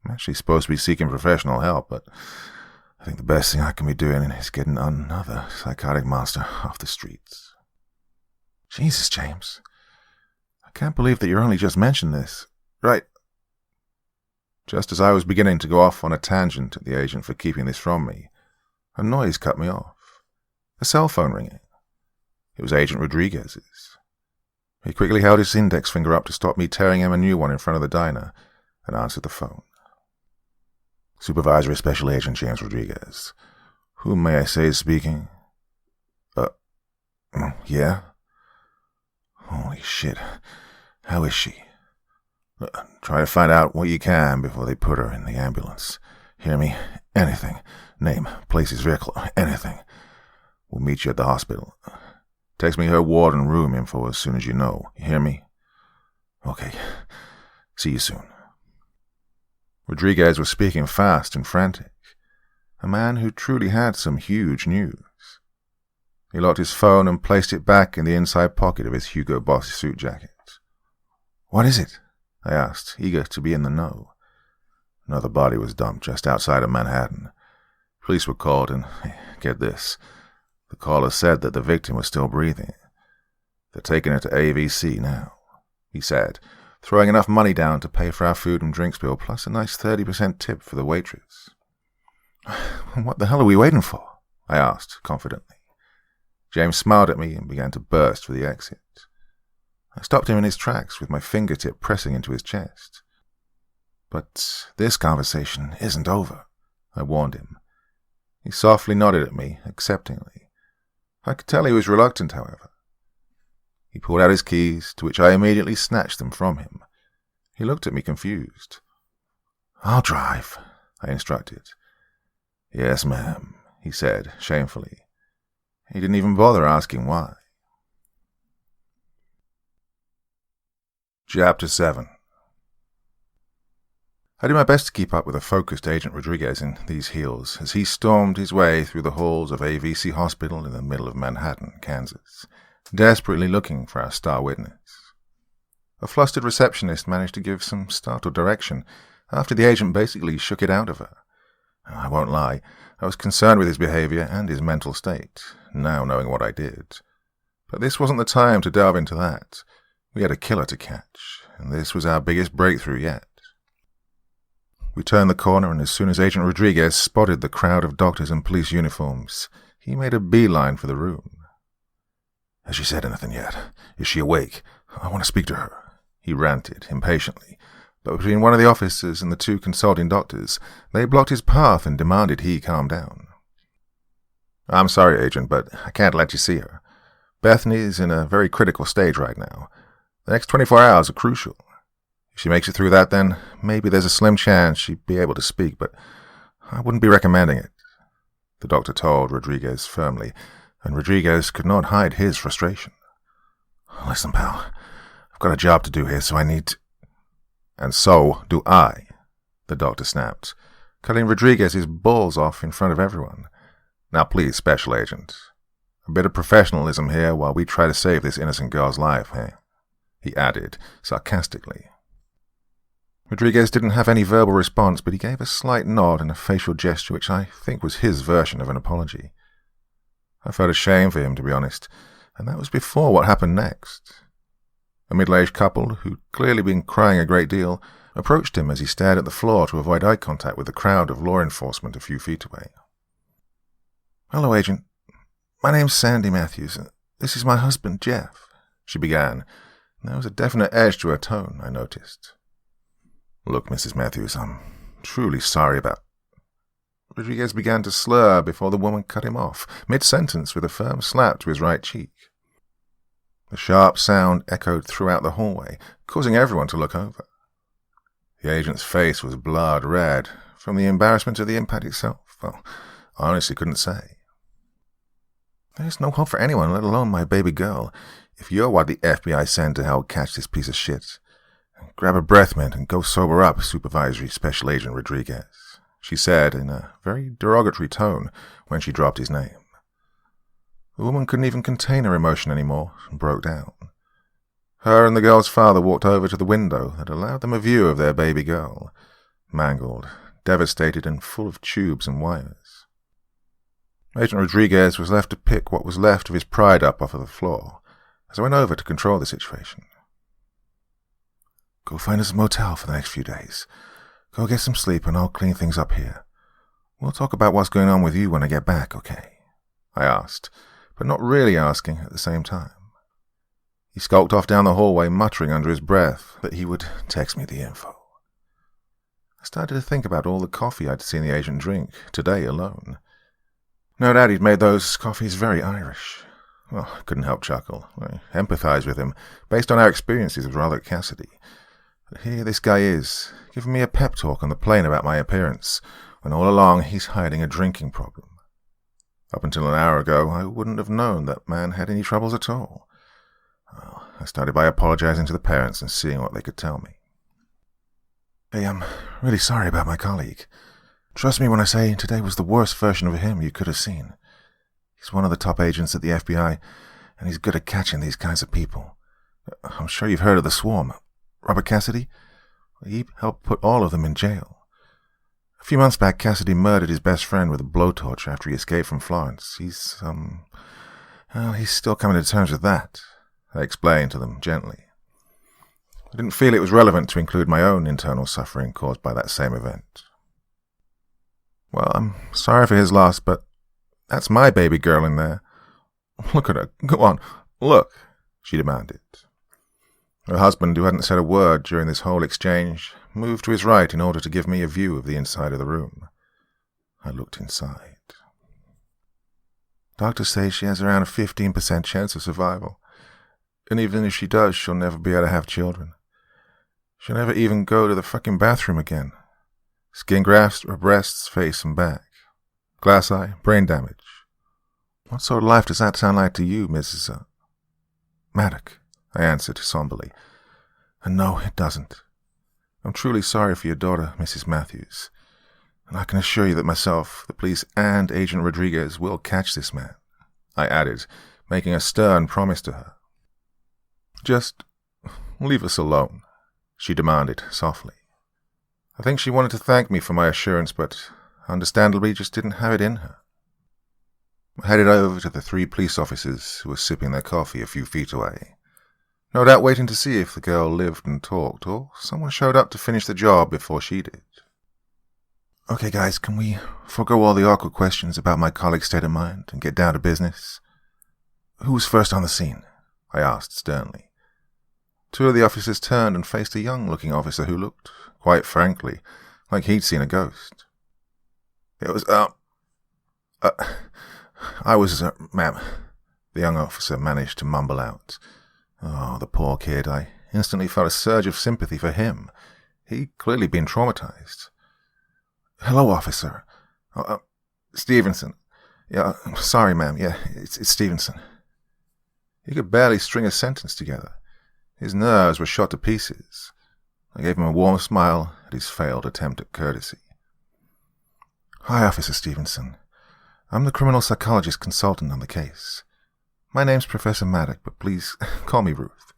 I'm actually supposed to be seeking professional help, but I think the best thing I can be doing is getting another psychotic monster off the streets. Jesus, James. I can't believe that you're only just mentioned this. Right. Just as I was beginning to go off on a tangent at the agent for keeping this from me, a noise cut me off. A cell phone ringing. It was Agent Rodriguez's. He quickly held his index finger up to stop me tearing him a new one in front of the diner and answered the phone. Supervisory Special Agent James Rodriguez. Whom may I say is speaking? Yeah? Holy shit. How is she? Try to find out what you can before they put her in the ambulance. Hear me? Anything. Name, places, vehicle, anything. We'll meet you at the hospital. Text me her ward and room info as soon as you know. You hear me? Okay. See you soon. Rodriguez was speaking fast and frantic. A man who truly had some huge news. He locked his phone and placed it back in the inside pocket of his Hugo Boss suit jacket. What is it? I asked, eager to be in the know. Another body was dumped just outside of Manhattan. Police were called and, get this, the caller said that the victim was still breathing. They're taking her to AVC now, he said, throwing enough money down to pay for our food and drinks bill plus a nice 30% tip for the waitress. What the hell are we waiting for? I asked, confidently. James smiled at me and began to burst for the exit. I stopped him in his tracks with my fingertip pressing into his chest. But this conversation isn't over, I warned him. He softly nodded at me, acceptingly. I could tell he was reluctant, however. He pulled out his keys, to which I immediately snatched them from him. He looked at me confused. I'll drive, I instructed. Yes, ma'am, he said, shamefully. He didn't even bother asking why. Chapter 7. I did my best to keep up with a focused Agent Rodriguez in these heels as he stormed his way through the halls of AVC Hospital in the middle of Manhattan, Kansas, desperately looking for our star witness. A flustered receptionist managed to give some startled direction after the agent basically shook it out of her. I won't lie, I was concerned with his behavior and his mental state, now knowing what I did. But this wasn't the time to delve into that. We had a killer to catch, and this was our biggest breakthrough yet. We turned the corner, and as soon as Agent Rodriguez spotted the crowd of doctors in police uniforms, he made a beeline for the room. Has she said anything yet? Is she awake? I want to speak to her, he ranted impatiently. But between one of the officers and the two consulting doctors, they blocked his path and demanded he calm down. I'm sorry, Agent, but I can't let you see her. Bethany's in a very critical stage right now. The next 24 hours are crucial. If she makes it through that, then maybe there's a slim chance she'd be able to speak, but I wouldn't be recommending it, the doctor told Rodriguez firmly, and Rodriguez could not hide his frustration. Listen, pal, I've got a job to do here, so I need to... And so do I, the doctor snapped, cutting Rodriguez's balls off in front of everyone. Now please, Special Agent. A bit of professionalism here while we try to save this innocent girl's life, eh? He added, sarcastically. Rodriguez didn't have any verbal response, but he gave a slight nod and a facial gesture which I think was his version of an apology. I felt ashamed for him, to be honest, and that was before what happened next. A middle-aged couple, who'd clearly been crying a great deal, approached him as he stared at the floor to avoid eye contact with the crowd of law enforcement a few feet away. "Hello, Agent. My name's Sandy Matthews. This is my husband, Jeff," she began. There was a definite edge to her tone, I noticed. "Look, Mrs. Matthews, I'm truly sorry about—" Rodriguez began to slur before the woman cut him off, mid-sentence with a firm slap to his right cheek. The sharp sound echoed throughout the hallway, causing everyone to look over. The agent's face was blood red. From the embarrassment of the impact itself, well, I honestly couldn't say. "There's no hope for anyone, let alone my baby girl. If you're what the FBI sent to help catch this piece of shit, grab a breath mint and go sober up, Supervisory Special Agent Rodriguez," she said in a very derogatory tone when she dropped his name. The woman couldn't even contain her emotion anymore and broke down. Her and the girl's father walked over to the window that allowed them a view of their baby girl, mangled, devastated, and full of tubes and wires. Agent Rodriguez was left to pick what was left of his pride up off of the floor as I went over to control the situation. "Go find us a motel for the next few days. Go get some sleep and I'll clean things up here. We'll talk about what's going on with you when I get back, okay?" I asked, but not really asking at the same time. He skulked off down the hallway, muttering under his breath that he would text me the info. I started to think about all the coffee I'd seen the agent drink, today alone. No doubt he'd made those coffees very Irish. Well, I couldn't help chuckle. I empathized with him, based on our experiences with Robert Cassidy. But here this guy is, giving me a pep talk on the plane about my appearance, when all along he's hiding a drinking problem. Up until an hour ago, I wouldn't have known that man had any troubles at all. Well, I started by apologizing to the parents and seeing what they could tell me. "Hey, I'm really sorry about my colleague. Trust me when I say today was the worst version of him you could have seen. He's one of the top agents at the FBI, and he's good at catching these kinds of people. I'm sure you've heard of the Swarm. Robert Cassidy? He helped put all of them in jail. A few months back, Cassidy murdered his best friend with a blowtorch after he escaped from Florence. He's still coming to terms with that," I explained to them gently. I didn't feel it was relevant to include my own internal suffering caused by that same event. "Well, I'm sorry for his loss, but that's my baby girl in there. Look at her. Go on, look," she demanded. Her husband, who hadn't said a word during this whole exchange, moved to his right in order to give me a view of the inside of the room. I looked inside. "Doctors say she has around a 15% chance of survival. And even if she does, she'll never be able to have children. She'll never even go to the fucking bathroom again. Skin grafts to her breasts, face, and back. Glass eye, brain damage. What sort of life does that sound like to you, Mrs. Maddock?" I answered somberly. "And no, it doesn't. I'm truly sorry for your daughter, Mrs. Matthews. And I can assure you that myself, the police, and Agent Rodriguez will catch this man," I added, making a stern promise to her. "Just leave us alone," she demanded softly. I think she wanted to thank me for my assurance, but understandably just didn't have it in her. I headed over to the 3 police officers who were sipping their coffee a few feet away, no doubt waiting to see if the girl lived and talked, or someone showed up to finish the job before she did. "Okay, guys, can we forego all the awkward questions about my colleague's state of mind and get down to business? Who was first on the scene?" I asked sternly. 2 of the officers turned and faced a young-looking officer who looked, quite frankly, like he'd seen a ghost. "It was, I was, ma'am," the young officer managed to mumble out. Oh, the poor kid. I instantly felt a surge of sympathy for him. He'd clearly been traumatized. "Hello, officer. Stevenson. Yeah, sorry, ma'am. Yeah, it's Stevenson." He could barely string a sentence together. His nerves were shot to pieces. I gave him a warm smile at his failed attempt at courtesy. "Hi, Officer Stevenson. I'm the criminal psychologist consultant on the case. My name's Professor Maddock, but please call me Ruth.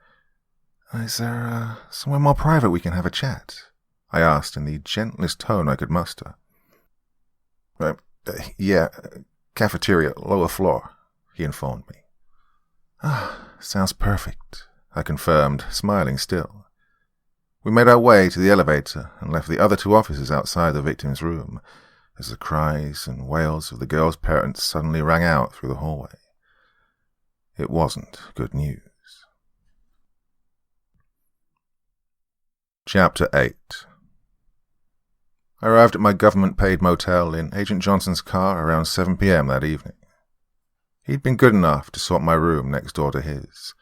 Is there somewhere more private we can have a chat? I asked in the gentlest tone I could muster. Yeah, cafeteria, lower floor, he informed me. Sounds perfect, I confirmed, smiling still. We made our way to the elevator and left the other two officers outside the victim's room as the cries and wails of the girl's parents suddenly rang out through the hallway. It wasn't good news. Chapter 8. I arrived at my government-paid motel in Agent Johnson's car around 7 p.m. that evening. He'd been good enough to sort my room next door to his.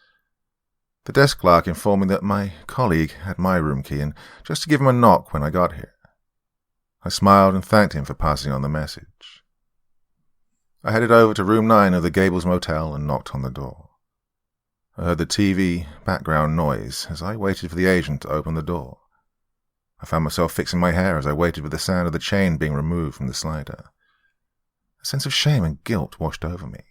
The desk clerk informed me that my colleague had my room key and just to give him a knock when I got here. I smiled and thanked him for passing on the message. I headed over to room 9 of the Gables Motel and knocked on the door. I heard the TV background noise as I waited for the agent to open the door. I found myself fixing my hair as I waited for the sound of the chain being removed from the slider. A sense of shame and guilt washed over me.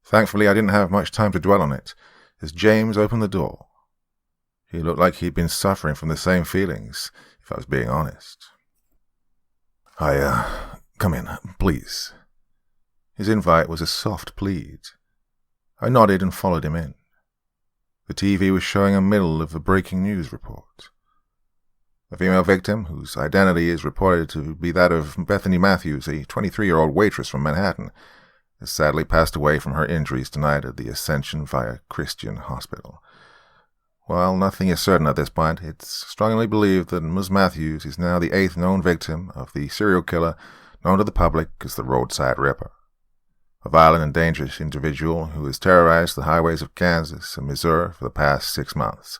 Thankfully, I didn't have much time to dwell on it as James opened the door. He looked like he'd been suffering from the same feelings, if I was being honest. Come in, please. His invite was a soft plead. I nodded and followed him in. The TV was showing a middle of a breaking news report. The female victim, whose identity is reported to be that of Bethany Matthews, a 23-year-old waitress from Manhattan, has sadly passed away from her injuries tonight at the Ascension via Christian Hospital. While nothing is certain at this point, it's strongly believed that Ms. Matthews is now the 8th known victim of the serial killer known to the public as the Roadside Ripper, a violent and dangerous individual who has terrorized the highways of Kansas and Missouri for the past 6 months,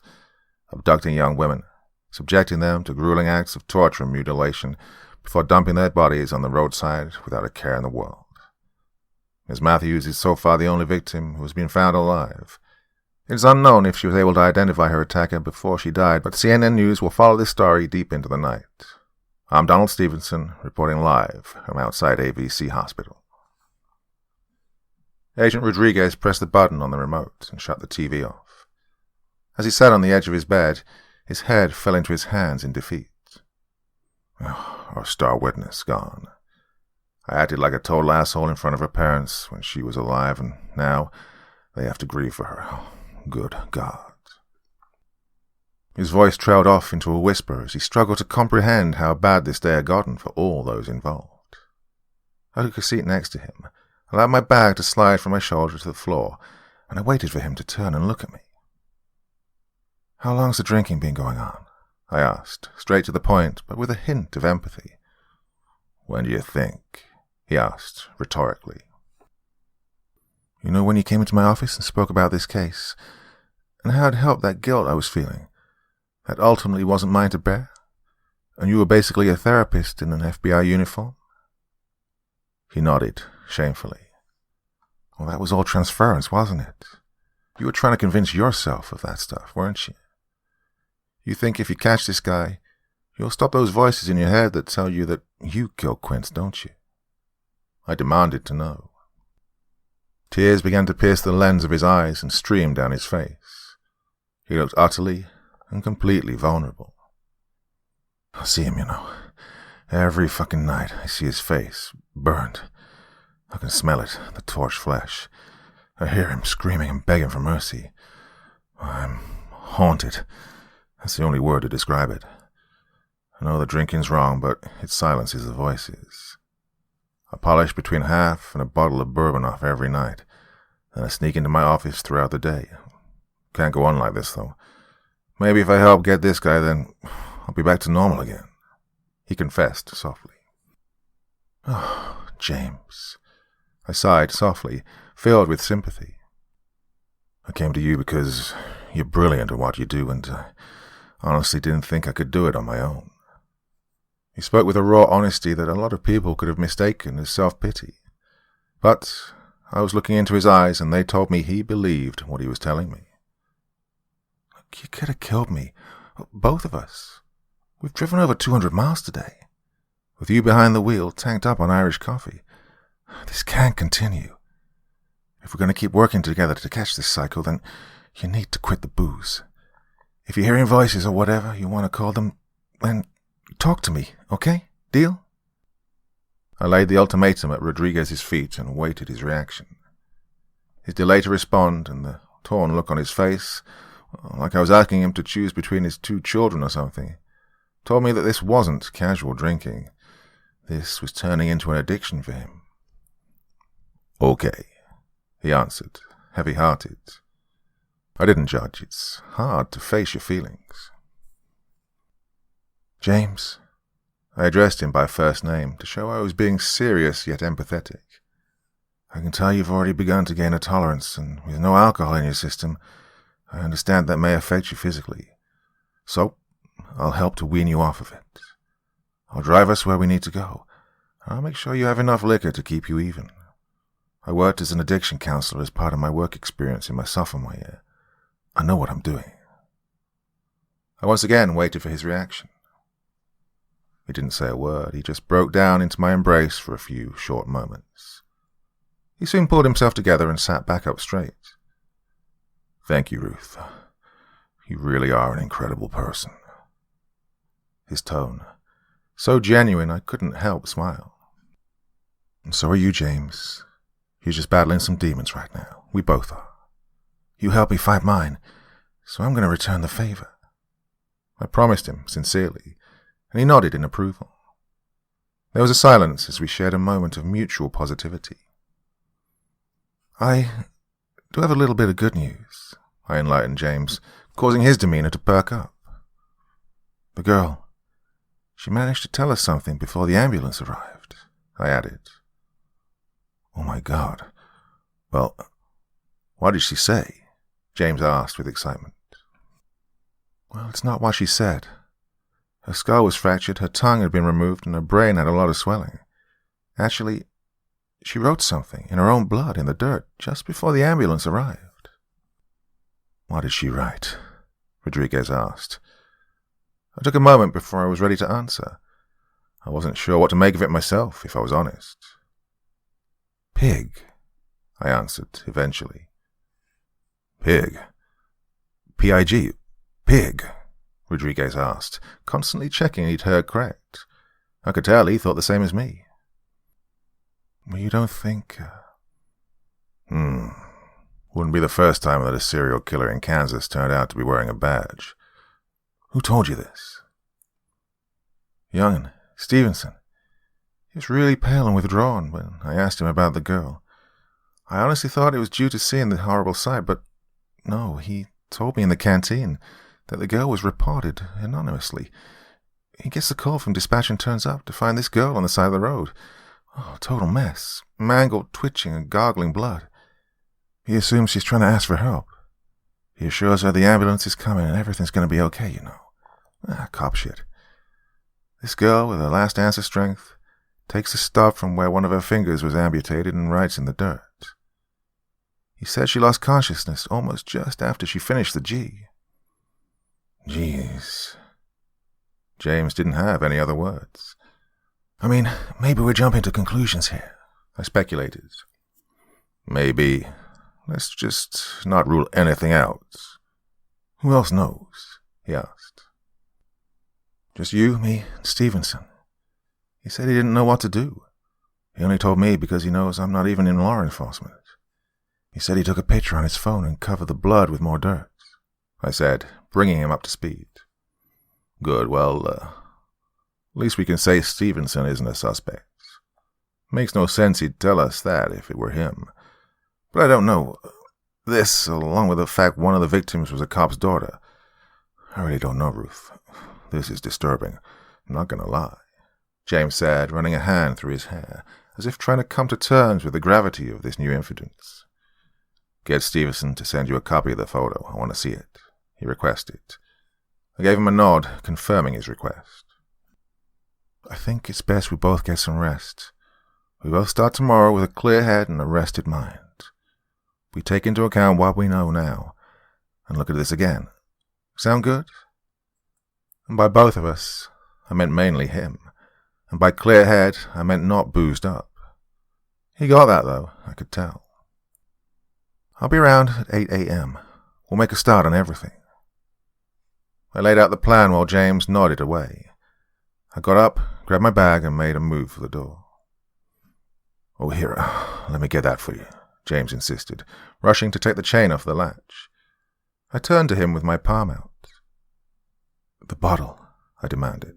abducting young women, subjecting them to grueling acts of torture and mutilation before dumping their bodies on the roadside without a care in the world. Ms. Matthews is so far the only victim who has been found alive. It is unknown if she was able to identify her attacker before she died, but CNN News will follow this story deep into the night. I'm Donald Stevenson, reporting live from outside AVC Hospital. Agent Rodriguez pressed the button on the remote and shut the TV off. As he sat on the edge of his bed, his head fell into his hands in defeat. Our star witness gone. I acted like a total asshole in front of her parents when she was alive, and now they have to grieve for her. Good God. His voice trailed off into a whisper as he struggled to comprehend how bad this day had gotten for all those involved. I took a seat next to him, allowed my bag to slide from my shoulder to the floor, and I waited for him to turn and look at me. How long's the drinking been going on? I asked, straight to the point, but with a hint of empathy. When do you think? He asked, rhetorically. You know when you came into my office and spoke about this case, and how it helped that guilt I was feeling, that ultimately wasn't mine to bear, and you were basically a therapist in an FBI uniform? He nodded, shamefully. Well, that was all transference, wasn't it? You were trying to convince yourself of that stuff, weren't you? You think if you catch this guy, you'll stop those voices in your head that tell you that you killed Quince, don't you? I demanded to know. Tears began to pierce the lens of his eyes and stream down his face. He looked utterly and completely vulnerable. I see him, Every fucking night I see his face, burned. I can smell it, the torched flesh. I hear him screaming and begging for mercy. I'm haunted. That's the only word to describe it. I know the drinking's wrong, but it silences the voices. I polish between half and a bottle of bourbon off every night, then I sneak into my office throughout the day. Can't go on like this, though. Maybe if I help get this guy, then I'll be back to normal again, he confessed softly. Oh, James. I sighed softly, filled with sympathy. I came to you because you're brilliant at what you do, and I honestly didn't think I could do it on my own. He spoke with a raw honesty that a lot of people could have mistaken as self-pity. But I was looking into his eyes, and they told me he believed what he was telling me. You could have killed me, both of us. We've driven over 200 miles today, with you behind the wheel, tanked up on Irish coffee. This can't continue. If we're going to keep working together to catch this cycle, then you need to quit the booze. If you're hearing voices or whatever you want to call them, then talk to me, okay? Deal? I laid the ultimatum at Rodriguez's feet and waited his reaction. His delay to respond and the torn look on his face, like I was asking him to choose between his 2 children or something, told me that this wasn't casual drinking. This was turning into an addiction for him. Okay, he answered, heavy-hearted. I didn't judge. It's hard to face your feelings. James, I addressed him by first name to show I was being serious yet empathetic. I can tell you've already begun to gain a tolerance, and with no alcohol in your system, I understand that may affect you physically. So, I'll help to wean you off of it. I'll drive us where we need to go. I'll make sure you have enough liquor to keep you even. I worked as an addiction counselor as part of my work experience in my sophomore year. I know what I'm doing. I once again waited for his reaction. He didn't say a word. He just broke down into my embrace for a few short moments. He soon pulled himself together and sat back up straight. Thank you, Ruth. You really are an incredible person. His tone, so genuine I couldn't help smile. And so are you, James. You're just battling some demons right now. We both are. You helped me fight mine, so I'm going to return the favor. I promised him, sincerely, and he nodded in approval. There was a silence as we shared a moment of mutual positivity. I do have a little bit of good news, I enlightened James, causing his demeanor to perk up. The girl, she managed to tell us something before the ambulance arrived, I added. Oh my God. Well, what did she say? James asked with excitement. Well, it's not what she said. Her skull was fractured, her tongue had been removed, and her brain had a lot of swelling. Actually, she wrote something in her own blood in the dirt just before the ambulance arrived. What did she write? Rodriguez asked. I took a moment before I was ready to answer. I wasn't sure what to make of it myself, if I was honest. Pig, I answered, eventually. Pig? P-I-G? Pig? Rodriguez asked, constantly checking he'd heard correct. I could tell he thought the same as me. Well, you don't think... Wouldn't be the first time that a serial killer in Kansas turned out to be wearing a badge. Who told you this? Young'un, Stevenson. He was really pale and withdrawn when I asked him about the girl. I honestly thought it was due to seeing the horrible sight, but no, he told me in the canteen that the girl was reported anonymously. He gets a call from dispatch and turns up to find this girl on the side of the road. Oh, total mess. Mangled, twitching, and gargling blood. He assumes she's trying to ask for help. He assures her the ambulance is coming and everything's going to be okay, you know. Cop shit. This girl, with her last ounce of strength, takes the stub from where one of her fingers was amputated and writes in the dirt. He said she lost consciousness almost just after she finished the G. Jeez. James didn't have any other words. I mean, maybe we're jumping to conclusions here, I speculated. Maybe. Let's just not rule anything out. Who else knows? He asked. Just you, me, and Stevenson. He said he didn't know what to do. He only told me because he knows I'm not even in law enforcement. He said he took a picture on his phone and covered the blood with more dirt, I said, bringing him up to speed. Good, well, at least we can say Stevenson isn't a suspect. Makes no sense he'd tell us that if it were him. But I don't know. This, along with the fact one of the victims was a cop's daughter. I really don't know, Ruth. This is disturbing. I'm not going to lie, James said, running a hand through his hair, as if trying to come to terms with the gravity of this new incident. Get Stevenson to send you a copy of the photo. I want to see it, he requested. I gave him a nod, confirming his request. I think it's best we both get some rest. We both start tomorrow with a clear head and a rested mind. We take into account what we know now, and look at this again. Sound good? And by both of us, I meant mainly him, and by clear head, I meant not boozed up. He got that, though, I could tell. I'll be around at 8 a.m. We'll make a start on everything. I laid out the plan while James nodded away. I got up, grabbed my bag, and made a move for the door. Oh, here, let me get that for you, James insisted, rushing to take the chain off the latch. I turned to him with my palm out. The bottle, I demanded.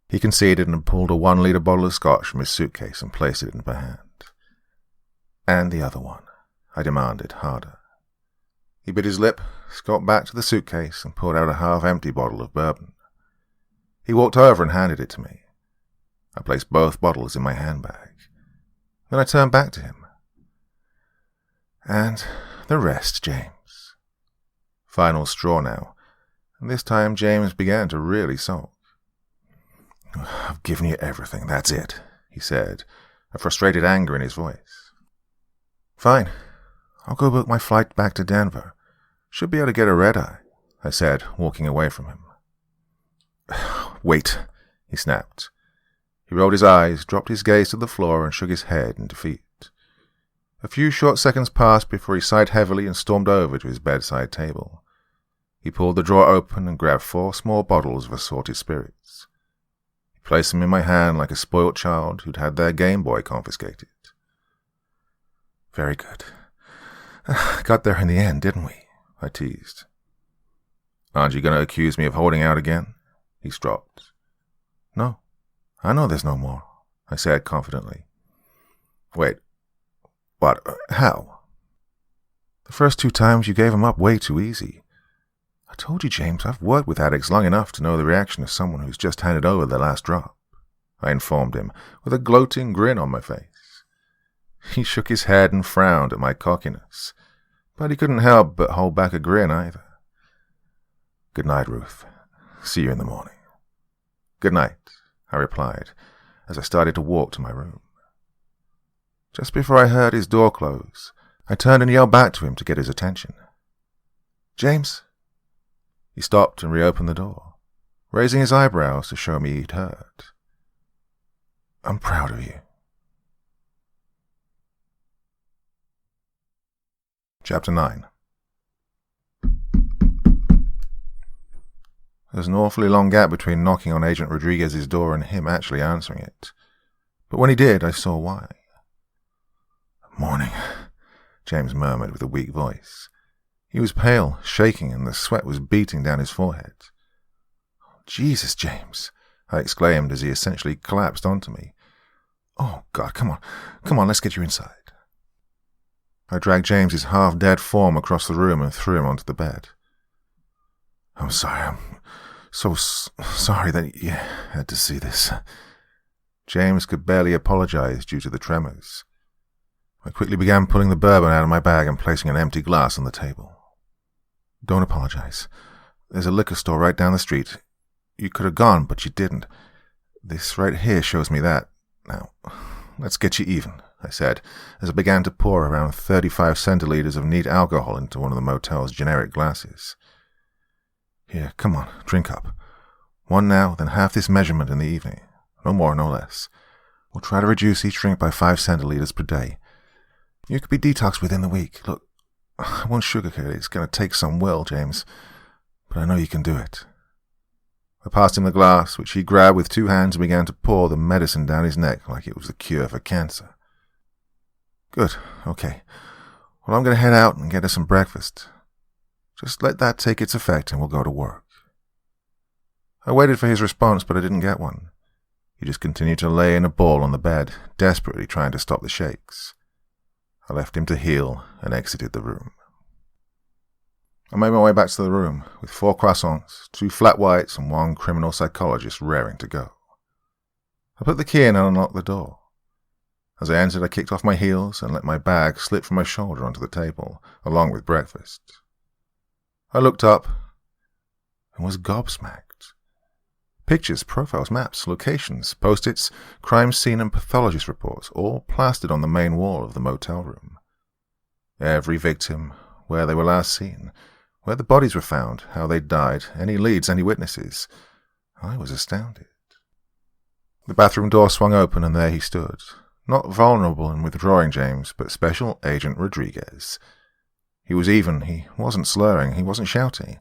He conceded and pulled a 1-liter bottle of scotch from his suitcase and placed it in my hand. And the other one, I demanded, harder. He bit his lip, skulked back to the suitcase, and pulled out a half-empty bottle of bourbon. He walked over and handed it to me. I placed both bottles in my handbag. Then I turned back to him. And the rest, James. Final straw now, and this time James began to really sulk. I've given you everything, that's it, he said, a frustrated anger in his voice. Fine, I'll go book my flight back to Denver. Should be able to get a red-eye, I said, walking away from him. Wait, he snapped. He rolled his eyes, dropped his gaze to the floor, and shook his head in defeat. A few short seconds passed before he sighed heavily and stormed over to his bedside table. He pulled the drawer open and grabbed 4 small bottles of assorted spirits. He placed them in my hand like a spoilt child who'd had their Game Boy confiscated. Very good. Got there in the end, didn't we? I teased. Aren't you going to accuse me of holding out again? He stropped. No, I know there's no more, I said confidently. Wait, what? How? The first 2 times you gave him up way too easy. I told you, James, I've worked with addicts long enough to know the reaction of someone who's just handed over their last drop, I informed him, with a gloating grin on my face. He shook his head and frowned at my cockiness, but he couldn't help but hold back a grin either. Good night, Ruth. See you in the morning. Good night, I replied, as I started to walk to my room. Just before I heard his door close, I turned and yelled back to him to get his attention. James? He stopped and reopened the door, raising his eyebrows to show me he'd heard. I'm proud of you. Chapter 9. There's an awfully long gap between knocking on Agent Rodriguez's door and him actually answering it. But when he did, I saw why. Morning, James murmured with a weak voice. He was pale, shaking, and the sweat was beating down his forehead. Jesus, James, I exclaimed as he essentially collapsed onto me. Oh, God, come on, let's get you inside. I dragged James's half-dead form across the room and threw him onto the bed. I'm sorry, I'm so sorry that you had to see this. James could barely apologize due to the tremors. I quickly began pulling the bourbon out of my bag and placing an empty glass on the table. Don't apologize. There's a liquor store right down the street. You could have gone, but you didn't. This right here shows me that. Now, let's get you even, I said, as I began to pour around 35 centiliters of neat alcohol into one of the motel's generic glasses. Here, come on, drink up. 1 now, then half this measurement in the evening. No more, no less. We'll try to reduce each drink by 5 centiliters per day. You could be detoxed within the week. Look, I won't sugarcoat it. It's going to take some will, James, but I know you can do it. I passed him the glass, which he grabbed with 2 hands and began to pour the medicine down his neck like it was the cure for cancer. Good, okay. Well, I'm going to head out and get us some breakfast. Just let that take its effect and we'll go to work. I waited for his response, but I didn't get one. He just continued to lay in a ball on the bed, desperately trying to stop the shakes. I left him to heal and exited the room. I made my way back to the room with 4 croissants, 2 flat whites, and 1 criminal psychologist raring to go. I put the key in and unlocked the door. As I entered, I kicked off my heels and let my bag slip from my shoulder onto the table, along with breakfast. I looked up and was gobsmacked. Pictures, profiles, maps, locations, post-its, crime scene and pathologist reports, all plastered on the main wall of the motel room. Every victim, where they were last seen, where the bodies were found, how they died, any leads, any witnesses. I was astounded. The bathroom door swung open and there he stood, Not vulnerable and withdrawing James, but Special Agent Rodriguez. He was even, he wasn't slurring, he wasn't shouting.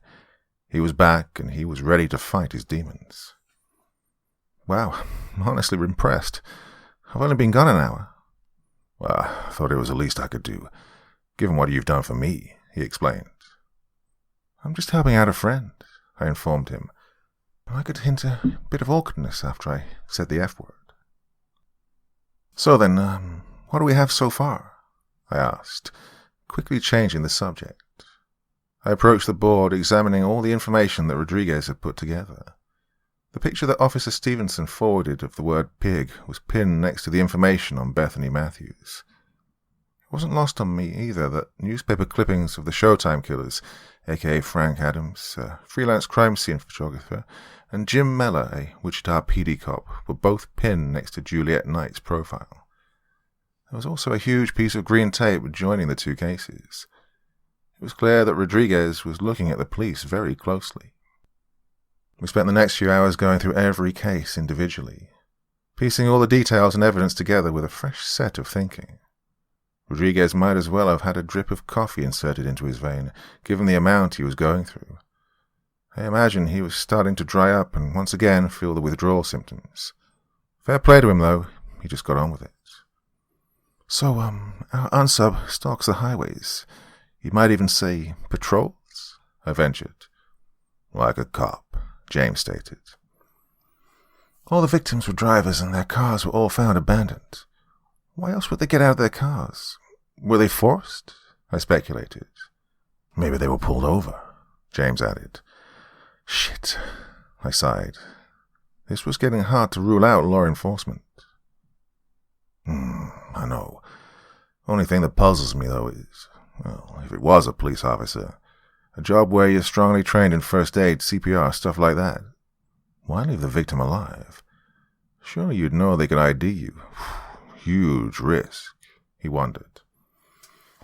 He was back, and he was ready to fight his demons. Wow, I'm honestly impressed. I've only been gone an hour. Well, I thought it was the least I could do, given what you've done for me, he explained. I'm just helping out a friend, I informed him. I could hint a bit of awkwardness after I said the F word. So then, what do we have so far? I asked, quickly changing the subject. I approached the board, examining all the information that Rodriguez had put together. The picture that Officer Stevenson forwarded of the word pig was pinned next to the information on Bethany Matthews. It wasn't lost on me either that newspaper clippings of the Showtime killers, a.k.a. Frank Adams, a freelance crime scene photographer, and Jim Mellor, a Wichita PD cop, were both pinned next to Juliet Knight's profile. There was also a huge piece of green tape joining the two cases. It was clear that Rodriguez was looking at the police very closely. We spent the next few hours going through every case individually, piecing all the details and evidence together with a fresh set of thinking. Rodriguez might as well have had a drip of coffee inserted into his vein, given the amount he was going through. I imagine he was starting to dry up and once again feel the withdrawal symptoms. Fair play to him, though. He just got on with it. So, our unsub stalks the highways. You might even say patrols, I ventured. Like a cop, James stated. All the victims were drivers and their cars were all found abandoned. Why else would they get out of their cars? Were they forced? I speculated. Maybe they were pulled over, James added. Shit, I sighed. This was getting hard to rule out law enforcement. I know. Only thing that puzzles me, though, is, well, if it was a police officer, a job where you're strongly trained in first aid, CPR, stuff like that, why leave the victim alive? Surely you'd know they could ID you. Huge risk, he wondered.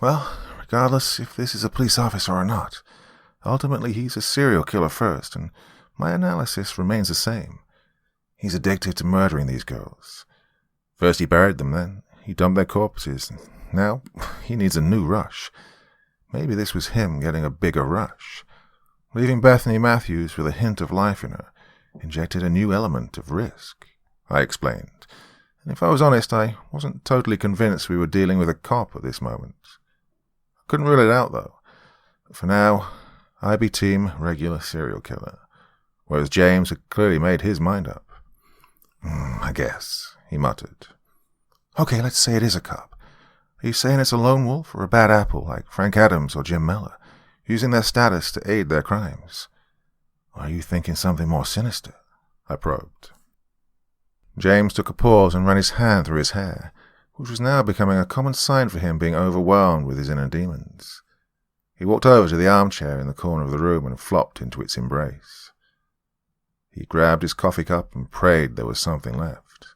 Well, regardless if this is a police officer or not, ultimately he's a serial killer first, and my analysis remains the same. He's addicted to murdering these girls. First he buried them, then he dumped their corpses. Now he needs a new rush. Maybe this was him getting a bigger rush. Leaving Bethany Matthews with a hint of life in her injected a new element of risk, I explained. And if I was honest, I wasn't totally convinced we were dealing with a cop at this moment. I couldn't rule it out, though. But for now, I'd be team regular serial killer, whereas James had clearly made his mind up. I guess, he muttered. Okay, let's say it is a cop. Are you saying it's a lone wolf or a bad apple like Frank Adams or Jim Mellor, using their status to aid their crimes? Or are you thinking something more sinister? I probed. James took a pause and ran his hand through his hair, which was now becoming a common sign for him being overwhelmed with his inner demons. He walked over to the armchair in the corner of the room and flopped into its embrace. He grabbed his coffee cup and prayed there was something left.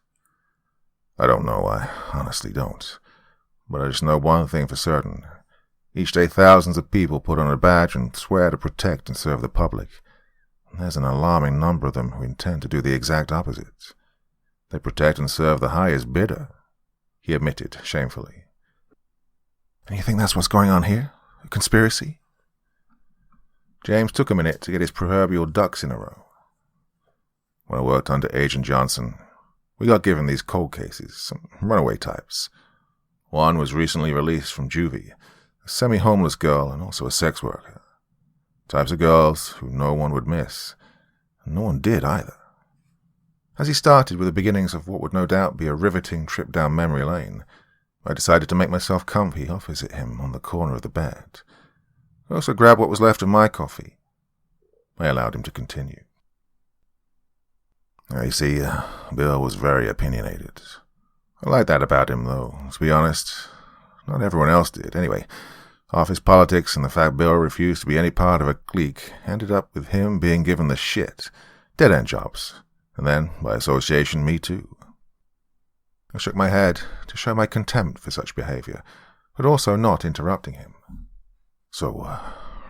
I don't know, I honestly don't. But I just know one thing for certain. Each day thousands of people put on a badge and swear to protect and serve the public. And there's an alarming number of them who intend to do the exact opposite. They protect and serve the highest bidder, he admitted shamefully. And you think that's what's going on here? A conspiracy? James took a minute to get his proverbial ducks in a row. When I worked under Agent Johnson, we got given these cold cases, some runaway types. One was recently released from juvie, a semi-homeless girl and also a sex worker. Types of girls who no one would miss, and no one did either. As he started with the beginnings of what would no doubt be a riveting trip down memory lane, I decided to make myself comfy opposite him on the corner of the bed. I also grabbed what was left of my coffee. I allowed him to continue. You see, Bill was very opinionated. I liked that about him, though, to be honest. Not everyone else did. Anyway, office politics and the fact Bill refused to be any part of a clique ended up with him being given the shit. Dead-end jobs. And then, by association, me too. I shook my head to show my contempt for such behavior, but also not interrupting him. So,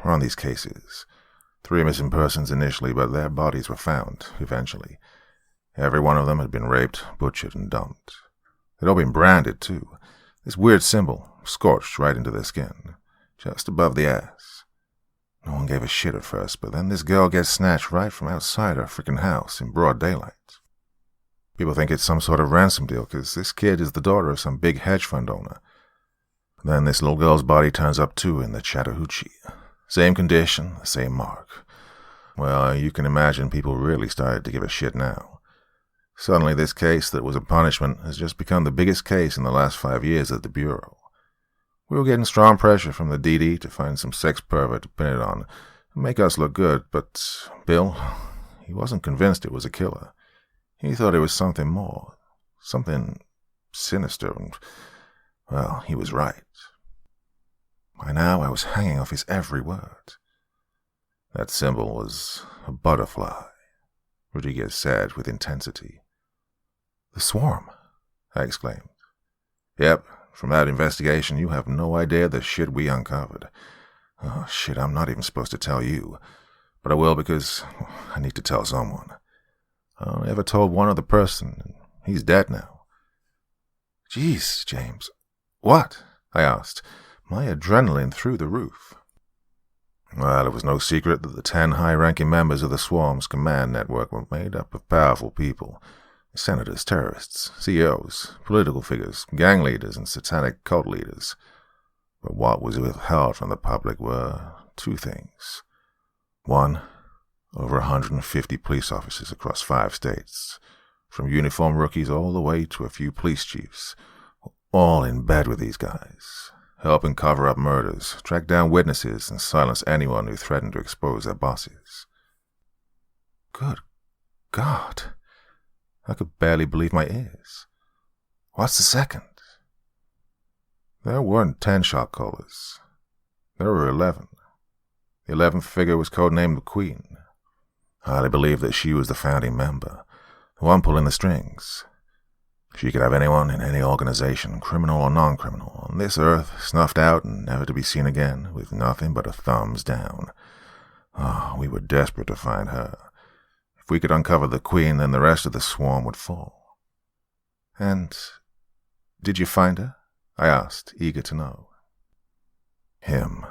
we're on these cases. 3 missing persons initially, but their bodies were found, eventually. Every one of them had been raped, butchered, and dumped. They'd all been branded, too. This weird symbol, scorched right into their skin, just above the ass. No one gave a shit at first, but then this girl gets snatched right from outside her frickin' house in broad daylight. People think it's some sort of ransom deal, 'cause this kid is the daughter of some big hedge fund owner. Then this little girl's body turns up too in the Chattahoochee. Same condition, same mark. Well, you can imagine people really started to give a shit now. Suddenly this case that was a punishment has just become the biggest case in the last 5 years at the Bureau. We were getting strong pressure from the DD to find some sex pervert to pin it on and make us look good, but Bill, he wasn't convinced it was a killer. He thought it was something more, something sinister, and, well, he was right. By now I was hanging off his every word. That symbol was a butterfly, Rodriguez said with intensity. The swarm, I exclaimed. Yep, from that investigation you have no idea the shit we uncovered. Oh, shit, I'm not even supposed to tell you, but I will because I need to tell someone. I only ever told one other person, and he's dead now. Jeez, James. What? I asked, my adrenaline through the roof. Well, it was no secret that the 10 high-ranking members of the Swarm's command network were made up of powerful people. Senators, terrorists, CEOs, political figures, gang leaders, and satanic cult leaders. But what was withheld from the public were 2 things. 1, over 150 police officers across 5 states, from uniformed rookies all the way to a few police chiefs, all in bed with these guys, helping cover up murders, track down witnesses, and silence anyone who threatened to expose their bosses. Good God. I could barely believe my ears. What's the second? There weren't 10 shot callers. There were 11. The 11th figure was codenamed the Queen. I highly believe that she was the founding member, the one pulling the strings. She could have anyone in any organization, criminal or non-criminal, on this earth, snuffed out and never to be seen again, with nothing but a thumbs down. Oh, we were desperate to find her. If we could uncover the Queen, then the rest of the swarm would fall. And did you find her? I asked, eager to know. Him.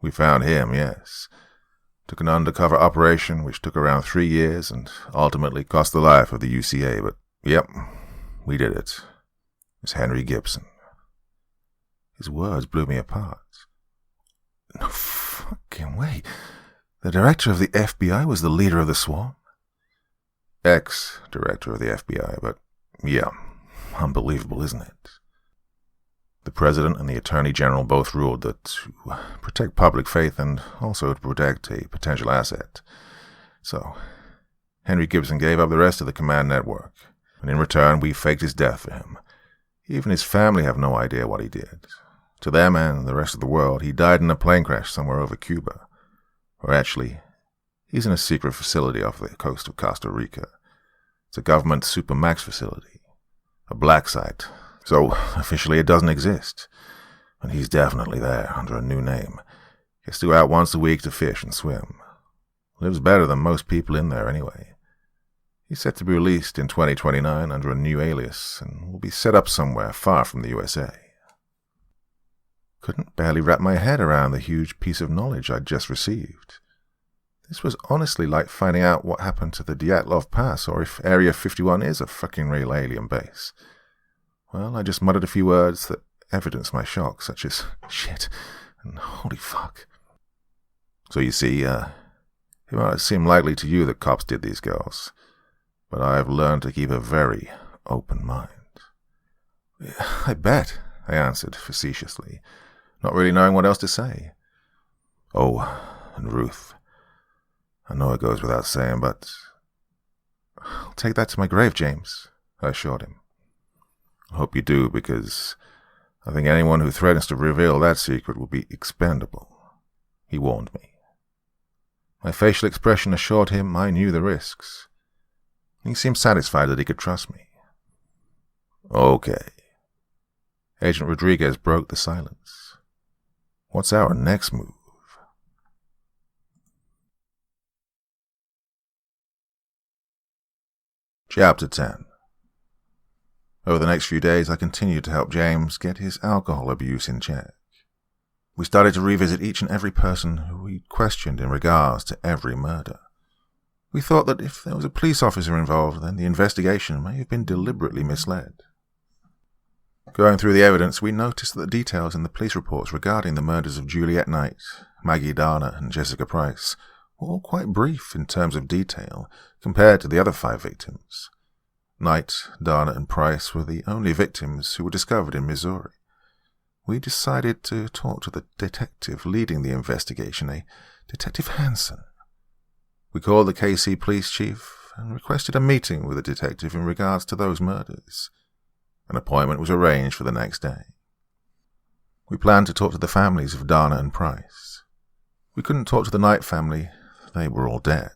We found him, yes. Took an undercover operation which took around 3 years and ultimately cost the life of the UCA, but yep, we did it. It was Henry Gibson. His words blew me apart. No fucking way. The director of the FBI was the leader of the swarm? Ex-director of the FBI, but yeah, unbelievable, isn't it? The President and the Attorney General both ruled that to protect public faith and also to protect a potential asset. So, Henry Gibson gave up the rest of the command network, and in return we faked his death for him. Even his family have no idea what he did. To them and the rest of the world, he died in a plane crash somewhere over Cuba. Or actually, he's in a secret facility off the coast of Costa Rica. It's a government supermax facility, a black site. So, officially it doesn't exist. But he's definitely there, under a new name. Gets to go out once a week to fish and swim. Lives better than most people in there anyway. He's set to be released in 2029 under a new alias, and will be set up somewhere far from the USA. Couldn't barely wrap my head around the huge piece of knowledge I'd just received. This was honestly like finding out what happened to the Dyatlov Pass, or if Area 51 is a fucking real alien base. Well, I just muttered a few words that evidenced my shock, such as shit and holy fuck. So you see, it might seem likely to you that cops did these girls, but I've learned to keep a very open mind. I bet, I answered facetiously, not really knowing what else to say. Oh, and Ruth. I know it goes without saying, but I'll take that to my grave, James, I assured him. I hope you do, because I think anyone who threatens to reveal that secret will be expendable, he warned me. My facial expression assured him I knew the risks. He seemed satisfied that he could trust me. Okay. Agent Rodriguez broke the silence. What's our next move? Chapter 10. Over the next few days, I continued to help James get his alcohol abuse in check. We started to revisit each and every person who we questioned in regards to every murder. We thought that if there was a police officer involved, then the investigation may have been deliberately misled. Going through the evidence, we noticed that the details in the police reports regarding the murders of Juliet Knight, Maggie Darner, and Jessica Price were all quite brief in terms of detail compared to the other 5 victims. Knight, Darner, and Price were the only victims who were discovered in Missouri. We decided to talk to the detective leading the investigation, a Detective Hansen. We called the KC police chief and requested a meeting with the detective in regards to those murders. An appointment was arranged for the next day. We planned to talk to the families of Darner and Price. We couldn't talk to the Knight family, they were all dead.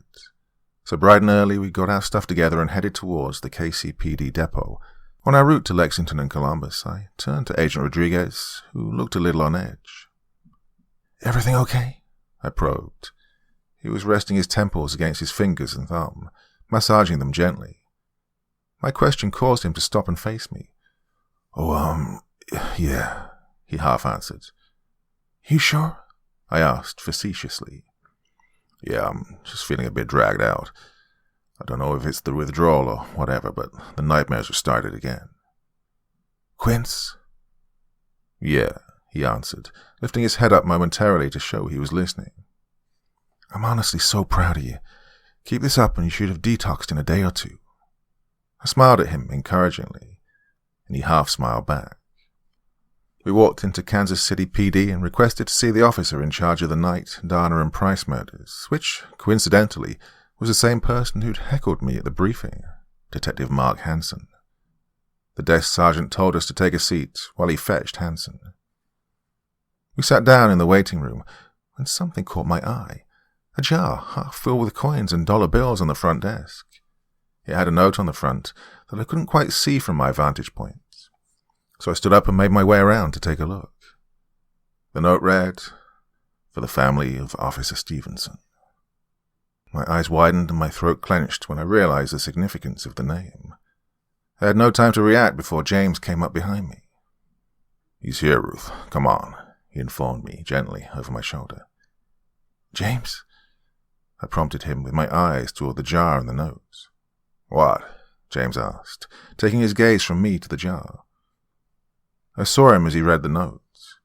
So bright and early we got our stuff together and headed towards the KCPD depot. On our route to Lexington and Columbus, I turned to Agent Rodriguez, who looked a little on edge. "Everything okay?" I probed. He was resting his temples against his fingers and thumb, massaging them gently. My question caused him to stop and face me. "Oh, yeah," he half answered. "You sure?" I asked facetiously. "Yeah, I'm just feeling a bit dragged out. I don't know if it's the withdrawal or whatever, but the nightmares have started again." "Quince?" "Yeah," he answered, lifting his head up momentarily to show he was listening. "I'm honestly so proud of you. Keep this up and you should have detoxed in a day or 2. I smiled at him encouragingly, and he half smiled back. We walked into Kansas City PD and requested to see the officer in charge of the Knight, Darner, and Price murders, which, coincidentally, was the same person who'd heckled me at the briefing, Detective Mark Hansen. The desk sergeant told us to take a seat while he fetched Hansen. We sat down in the waiting room when something caught my eye, a jar half filled with coins and dollar bills on the front desk. It had a note on the front that I couldn't quite see from my vantage point, so I stood up and made my way around to take a look. The note read, "For the family of Officer Stevenson." My eyes widened and my throat clenched when I realized the significance of the name. I had no time to react before James came up behind me. "He's here, Ruth. Come on," he informed me gently over my shoulder. "James?" I prompted him with my eyes toward the jar and the notes. "What?" James asked, taking his gaze from me to the jar. I saw him as he read the notes.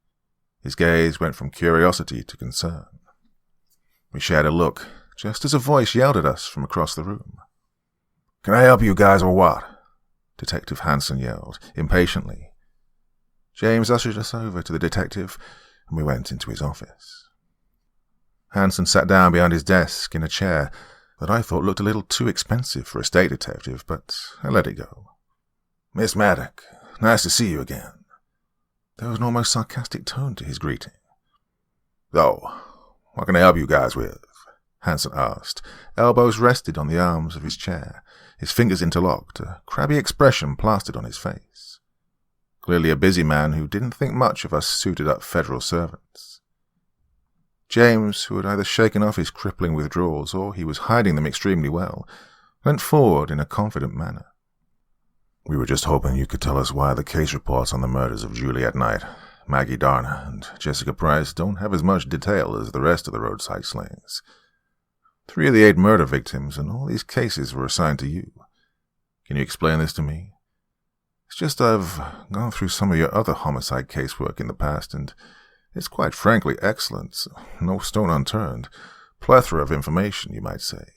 His gaze went from curiosity to concern. We shared a look, just as a voice yelled at us from across the room. "Can I help you guys or what?" Detective Hansen yelled, impatiently. James ushered us over to the detective, and we went into his office. Hansen sat down behind his desk in a chair that I thought looked a little too expensive for a state detective, but I let it go. "Miss Maddock, nice to see you again." There was an almost sarcastic tone to his greeting. "Oh, what can I help you guys with?" Hansen asked. Elbows rested on the arms of his chair, his fingers interlocked, a crabby expression plastered on his face. Clearly a busy man who didn't think much of us suited-up federal servants. James, who had either shaken off his crippling withdrawals or he was hiding them extremely well, leant forward in a confident manner. "We were just hoping you could tell us why the case reports on the murders of Juliet Knight, Maggie Darner, and Jessica Price don't have as much detail as the rest of the roadside slayings. 3 of the 8 murder victims in all these cases were assigned to you. Can you explain this to me? It's just I've gone through some of your other homicide casework in the past, and it's quite frankly excellent. No stone unturned. Plethora of information, you might say."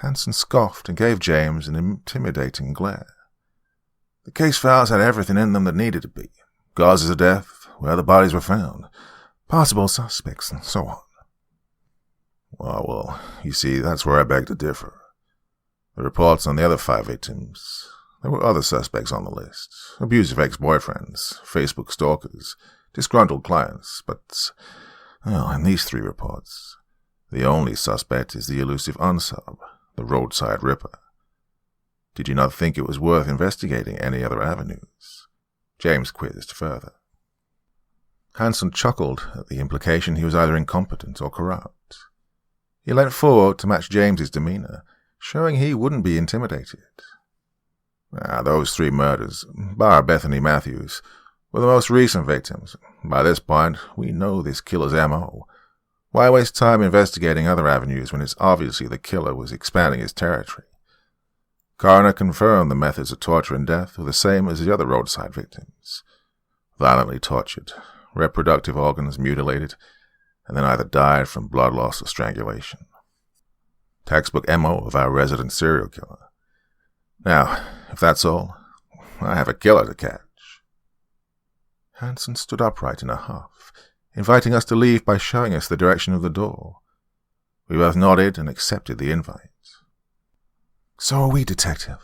Hansen scoffed and gave James an intimidating glare. "The case files had everything in them that needed to be. Causes of death, where the bodies were found, possible suspects, and so on." Well, you see, that's where I beg to differ. The reports on the other 5 victims, there were other suspects on the list. Abusive ex-boyfriends, Facebook stalkers, disgruntled clients, but, well, in these 3 reports, the only suspect is the elusive unsub, the roadside ripper. Did you not think it was worth investigating any other avenues? James quizzed further. Hansen chuckled at the implication he was either incompetent or corrupt. He leant forward to match James's demeanor, showing he wouldn't be intimidated. Those 3 murders, bar Bethany Matthews, were the most recent victims. By this point, we know this killer's M.O. Why waste time investigating other avenues when it's obviously the killer was expanding his territory? Coroner confirmed the methods of torture and death were the same as the other roadside victims. Violently tortured, reproductive organs mutilated, and then either died from blood loss or strangulation. Textbook M.O. of our resident serial killer. Now, if that's all, I have a killer to catch. Hansen stood upright in a huff, inviting us to leave by showing us the direction of the door. We both nodded and accepted the invite. So are we, Detective.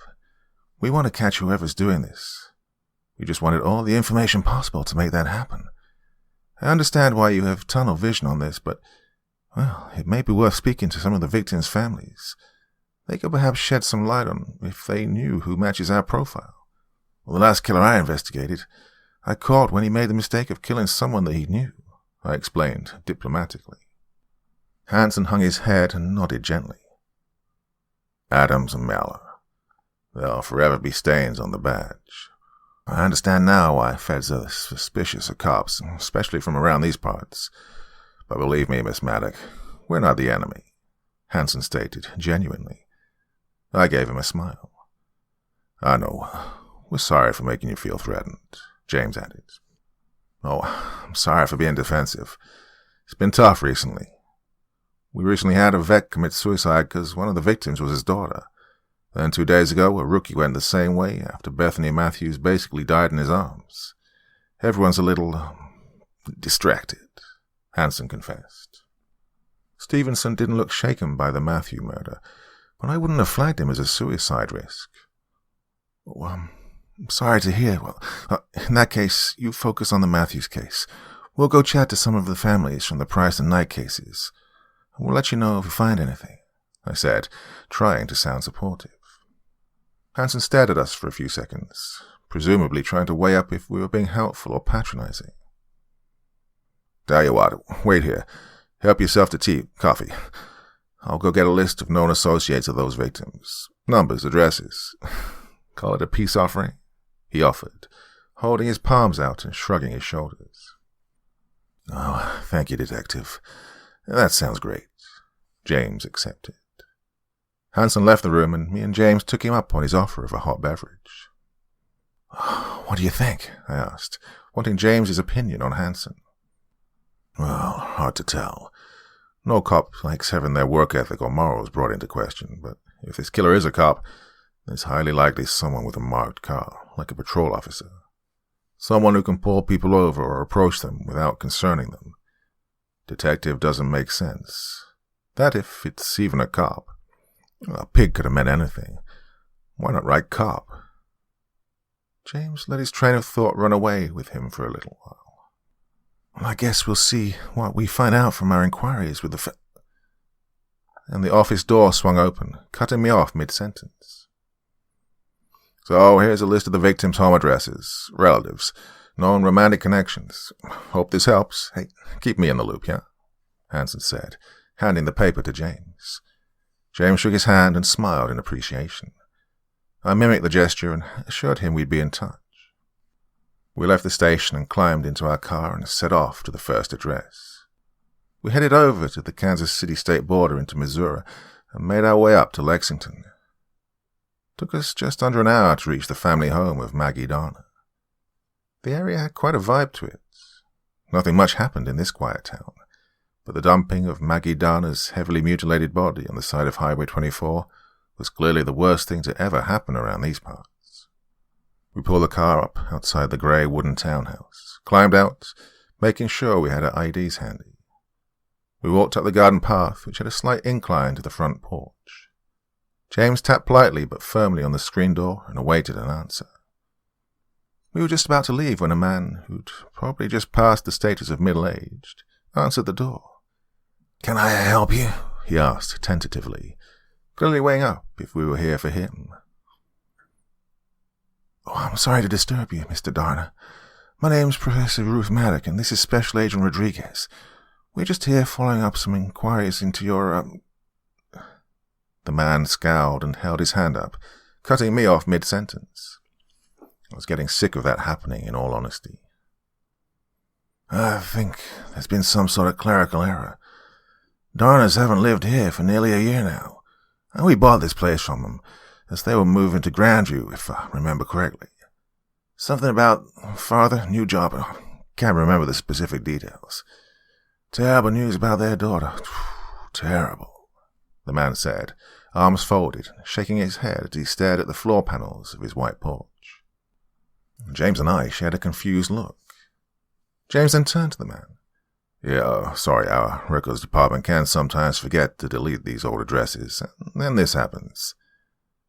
We want to catch whoever's doing this. We just wanted all the information possible to make that happen. I understand why you have tunnel vision on this, but, well, it may be worth speaking to some of the victims' families. They could perhaps shed some light on if they knew who matches our profile. Well, the last killer I investigated, I caught when he made the mistake of killing someone that he knew, I explained diplomatically. Hansen hung his head and nodded gently. Adams and Mellor. There'll forever be stains on the badge. I understand now why feds are suspicious of cops, especially from around these parts. But believe me, Miss Maddock, we're not the enemy, Hansen stated, genuinely. I gave him a smile. I know. We're sorry for making you feel threatened, James added. Oh, I'm sorry for being defensive. It's been tough recently. We recently had a vet commit suicide because one of the victims was his daughter. Then 2 days ago, a rookie went the same way after Bethany Matthews basically died in his arms. Everyone's a little distracted, Hansen confessed. Stevenson didn't look shaken by the Matthew murder, but I wouldn't have flagged him as a suicide risk. Oh, I'm sorry to hear. Well, in that case, you focus on the Matthews case. We'll go chat to some of the families from the Price and Knight cases. We'll let you know if we find anything, I said, trying to sound supportive. Hansen stared at us for a few seconds, presumably trying to weigh up if we were being helpful or patronizing. Tell you what, wait here. Help yourself to tea, coffee. I'll go get a list of known associates of those victims. Numbers, addresses. Call it a peace offering, he offered, holding his palms out and shrugging his shoulders. Oh, thank you, Detective. That sounds great. James accepted. Hansen left the room, and me and James took him up on his offer of a hot beverage. What do you think? I asked, wanting James's opinion on Hansen. Well, hard to tell. No cop likes having their work ethic or morals brought into question, but if this killer is a cop, it's highly likely someone with a marked car, like a patrol officer. Someone who can pull people over or approach them without concerning them. Detective doesn't make sense. That if it's even a cop. A pig could have meant anything. Why not write cop? James let his train of thought run away with him for a little while. Well, I guess we'll see what we find out from our inquiries with the And the office door swung open, cutting me off mid-sentence. So here's a list of the victims' home addresses, relatives, known romantic connections. Hope this helps. Hey, keep me in the loop, yeah? Hansen said, handing the paper to James. James shook his hand and smiled in appreciation. I mimicked the gesture and assured him we'd be in touch. We left the station and climbed into our car and set off to the first address. We headed over to the Kansas City state border into Missouri and made our way up to Lexington. It took us just under an hour to reach the family home of Maggie Darner. The area had quite a vibe to it. Nothing much happened in this quiet town, but the dumping of Maggie Darner's heavily mutilated body on the side of Highway 24 was clearly the worst thing to ever happen around these parts. We pulled the car up outside the grey wooden townhouse, climbed out, making sure we had our IDs handy. We walked up the garden path, which had a slight incline to the front porch. James tapped politely but firmly on the screen door and awaited an answer. We were just about to leave when a man, who'd probably just passed the status of middle-aged, answered the door. "Can I help you?" he asked tentatively, clearly weighing up if we were here for him. "Oh, I'm sorry to disturb you, Mr. Darner. My name's Professor Ruth Maddock, and this is Special Agent Rodriguez. We're just here following up some inquiries into your, The man scowled and held his hand up, cutting me off mid-sentence. I was getting sick of that happening, in all honesty. I think there's been some sort of clerical error. Darners haven't lived here for nearly a year now. And we bought this place from them, as they were moving to Grandview, if I remember correctly. Something about father, new job. I can't remember the specific details. Terrible news about their daughter. Terrible, the man said, arms folded, shaking his head as he stared at the floor panels of his white porch. James and I shared a confused look. James then turned to the man. Yeah, sorry, our records department can sometimes forget to delete these old addresses, and then this happens.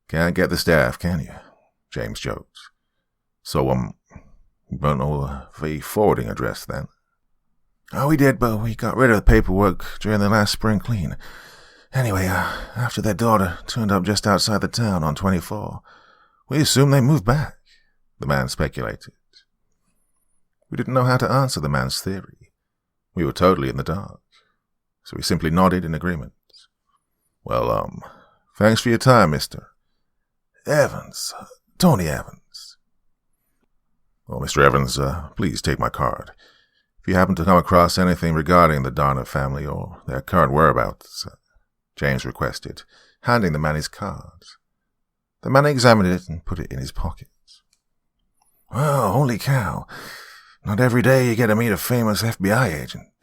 Can't get the staff, can you? James joked. So, you don't know the forwarding address then? Oh, we did, but we got rid of the paperwork during the last spring clean. Anyway, after their daughter turned up just outside the town on 24, we assumed they moved back, the man speculated. We didn't know how to answer the man's theory. We were totally in the dark, so we simply nodded in agreement. Well, thanks for your time, Mr. Evans. Tony Evans. Well, Mr. Evans, please take my card. If you happen to come across anything regarding the Darner family or their current whereabouts, James requested, handing the man his card. The man examined it and put it in his pocket. Well, holy cow. Not every day you get to meet a famous FBI agent,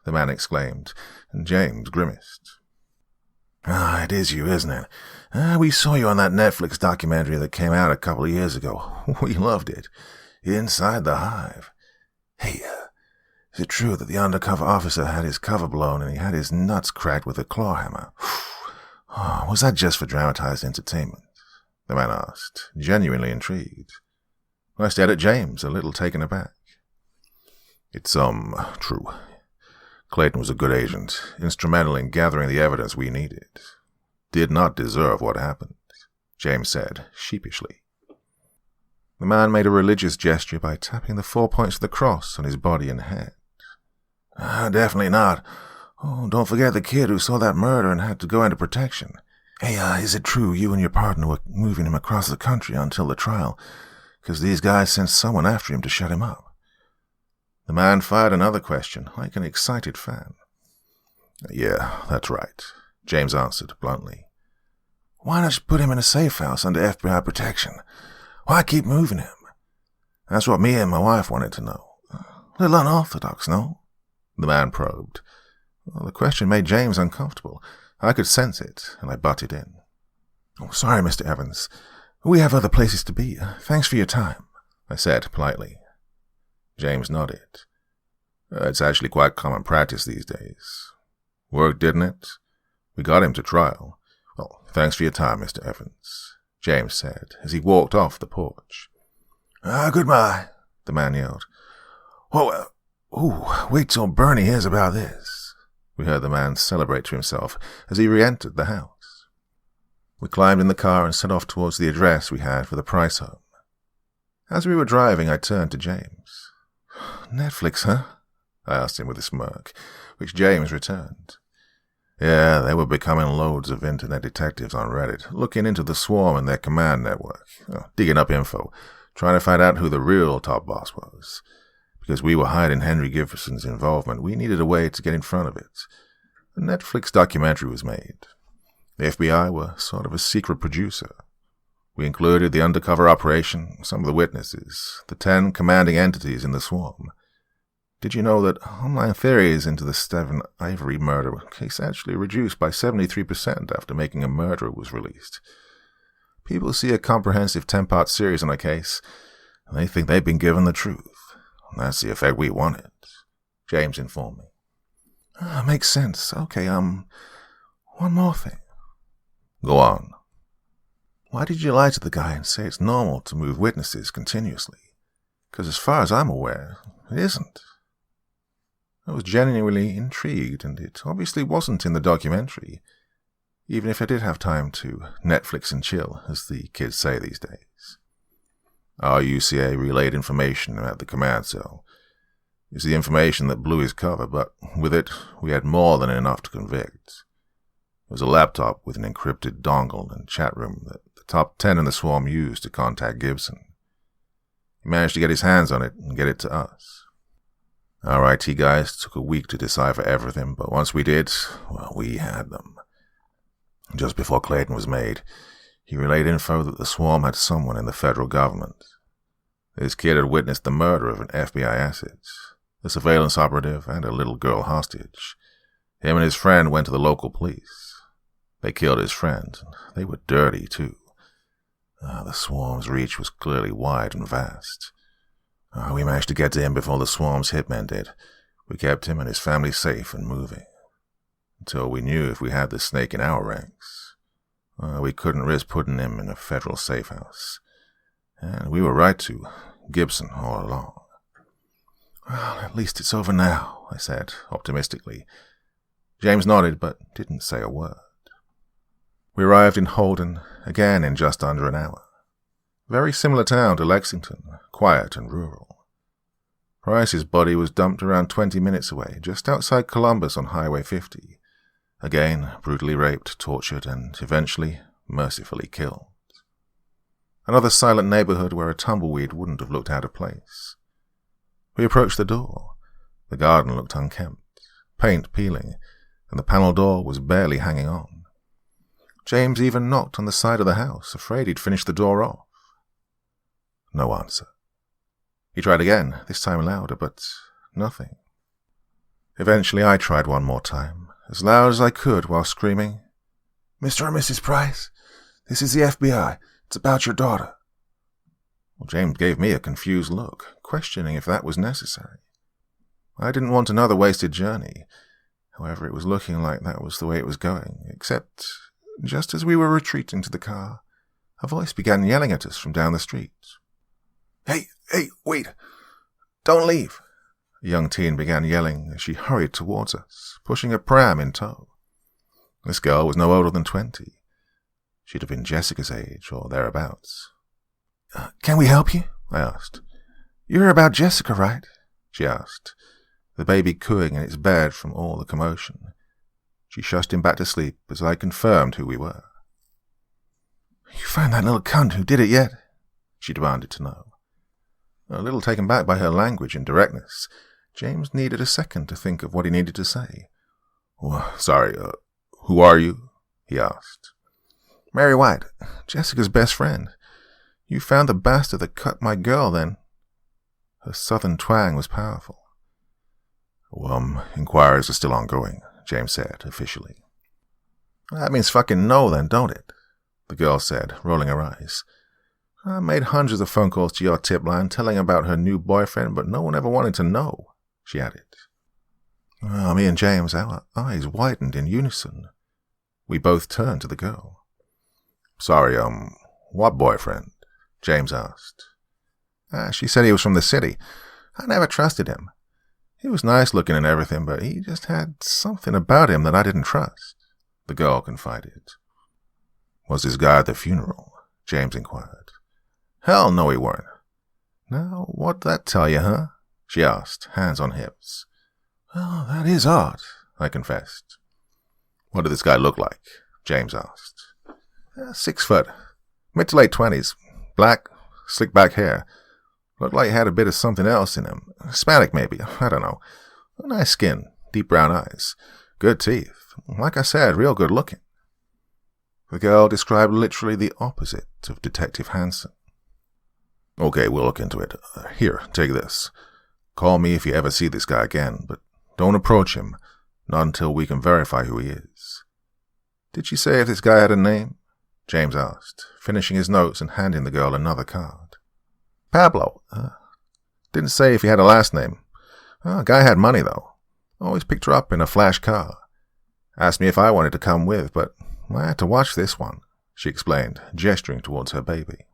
the man exclaimed, and James grimaced. It is you, isn't it? We saw you on that Netflix documentary that came out a couple of years ago. We loved it. Inside the Hive. Hey, is it true that the undercover officer had his cover blown and he had his nuts cracked with a claw hammer? Was that just for dramatized entertainment? The man asked, genuinely intrigued. I stared at James, a little taken aback. It's, true. Clayton was a good agent, instrumental in gathering the evidence we needed. Did not deserve what happened, James said, sheepishly. The man made a religious gesture by tapping the 4 points of the cross on his body and head. Definitely not. Oh, don't forget the kid who saw that murder and had to go into protection. Hey, is it true you and your partner were moving him across the country until the trial? Because these guys sent someone after him to shut him up. The man fired another question, like an excited fan. Yeah, that's right, James answered bluntly. Why not just put him in a safe house under FBI protection? Why keep moving him? That's what me and my wife wanted to know. A little unorthodox, no? The man probed. Well, the question made James uncomfortable. I could sense it, and I butted in. Oh, sorry, Mr. Evans. We have other places to be. Thanks for your time, I said politely. James nodded. It's actually quite common practice these days. Worked, didn't it? We got him to trial. Well, thanks for your time, Mr. Evans, James said as he walked off the porch. Goodbye, the man yelled. Wait till Bernie hears about this, we heard the man celebrate to himself as he re-entered the house. We climbed in the car and set off towards the address we had for the Price home. As we were driving, I turned to James. Netflix, huh? I asked him with a smirk, which James returned. Yeah, they were becoming loads of internet detectives on Reddit, looking into the swarm and their command network, digging up info, trying to find out who the real top boss was. Because we were hiding Henry Gifford's involvement, we needed a way to get in front of it. A Netflix documentary was made. The FBI were sort of a secret producer. We included the undercover operation, some of the witnesses, the 10 commanding entities in the swarm. Did you know that online theories into the Stephen Ivory murder case actually reduced by 73% after Making a Murderer was released? People see a comprehensive 10-part series on a case, and they think they've been given the truth. And that's the effect we wanted, James informed me. Makes sense. Okay, one more thing. Go on. Why did you lie to the guy and say it's normal to move witnesses continuously? Because as far as I'm aware, it isn't. I was genuinely intrigued, and it obviously wasn't in the documentary, even if I did have time to Netflix and chill, as the kids say these days. Our UCA relayed information at the command cell. It's the information that blew his cover, but with it, we had more than enough to convict. It was a laptop with an encrypted dongle and chat room that the top 10 in the swarm used to contact Gibson. He managed to get his hands on it and get it to us. Our IT guys took a week to decipher everything, but once we did, well, we had them. Just before Clayton was made, he relayed info that the swarm had someone in the federal government. This kid had witnessed the murder of an FBI asset, a surveillance operative, and a little girl hostage. Him and his friend went to the local police. They killed his friend, and they were dirty, too. The swarm's reach was clearly wide and vast. We managed to get to him before the swarm's hitmen did. We kept him and his family safe and moving. Until we knew if we had the snake in our ranks, we couldn't risk putting him in a federal safe house. And we were right to. Gibson all along. Well, at least it's over now, I said, optimistically. James nodded, but didn't say a word. We arrived in Holden, again in just under an hour. Very similar town to Lexington, quiet and rural. Price's body was dumped around 20 minutes away, just outside Columbus on Highway 50. Again, brutally raped, tortured, and eventually, mercifully killed. Another silent neighborhood where a tumbleweed wouldn't have looked out of place. We approached the door. The garden looked unkempt, paint peeling, and the panel door was barely hanging on. James even knocked on the side of the house, afraid he'd finish the door off. No answer. He tried again, this time louder, but nothing. Eventually I tried one more time, as loud as I could while screaming, "Mr. and Mrs. Price, this is the FBI. It's about your daughter." Well, James gave me a confused look, questioning if that was necessary. I didn't want another wasted journey. However, it was looking like that was the way it was going, except just as we were retreating to the car, a voice began yelling at us from down the street. Hey, wait! Don't leave!" A young teen began yelling as she hurried towards us, pushing a pram in tow. This girl was no older than 20. She'd have been Jessica's age, or thereabouts. Can we help you?" I asked. "You're about Jessica, right?" she asked, the baby cooing in its bed from all the commotion. She shushed him back to sleep as I confirmed who we were. "You found that little cunt who did it yet?" she demanded to know. A little taken back by her language and directness, James needed a second to think of what he needed to say. Sorry, who are you?" he asked. "Mary White, Jessica's best friend. You found the bastard that cut my girl, then." Her southern twang was powerful. Inquiries are still ongoing," James said, officially. "That means fucking no, then, don't it?" the girl said, rolling her eyes. "I made hundreds of phone calls to your tip line telling about her new boyfriend, but no one ever wanted to know," she added. Me and James, our eyes widened in unison. We both turned to the girl. "Sorry, what boyfriend?" James asked. She said he was from the city. I never trusted him. He was nice looking and everything, but he just had something about him that I didn't trust," the girl confided. "Was this guy at the funeral?" James inquired. "Hell no, he weren't." "Now, what'd that tell you, huh?" she asked, hands on hips. "Well, that is odd," I confessed. "What did this guy look like?" James asked. 6 foot, mid to late 20s, black, slick back hair. Looked like he had a bit of something else in him. Hispanic, maybe. I don't know. Nice skin, deep brown eyes, good teeth. Like I said, real good looking." The girl described literally the opposite of Detective Hansen. "Okay, we'll look into it. Here, take this. Call me if you ever see this guy again, but don't approach him, not until we can verify who he is." "Did she say if this guy had a name?" James asked, finishing his notes and handing the girl another card. "Pablo. Didn't say if he had a last name. Guy had money, though. Always picked her up in a flash car. Asked me if I wanted to come with, but I had to watch this one," she explained, gesturing towards her baby.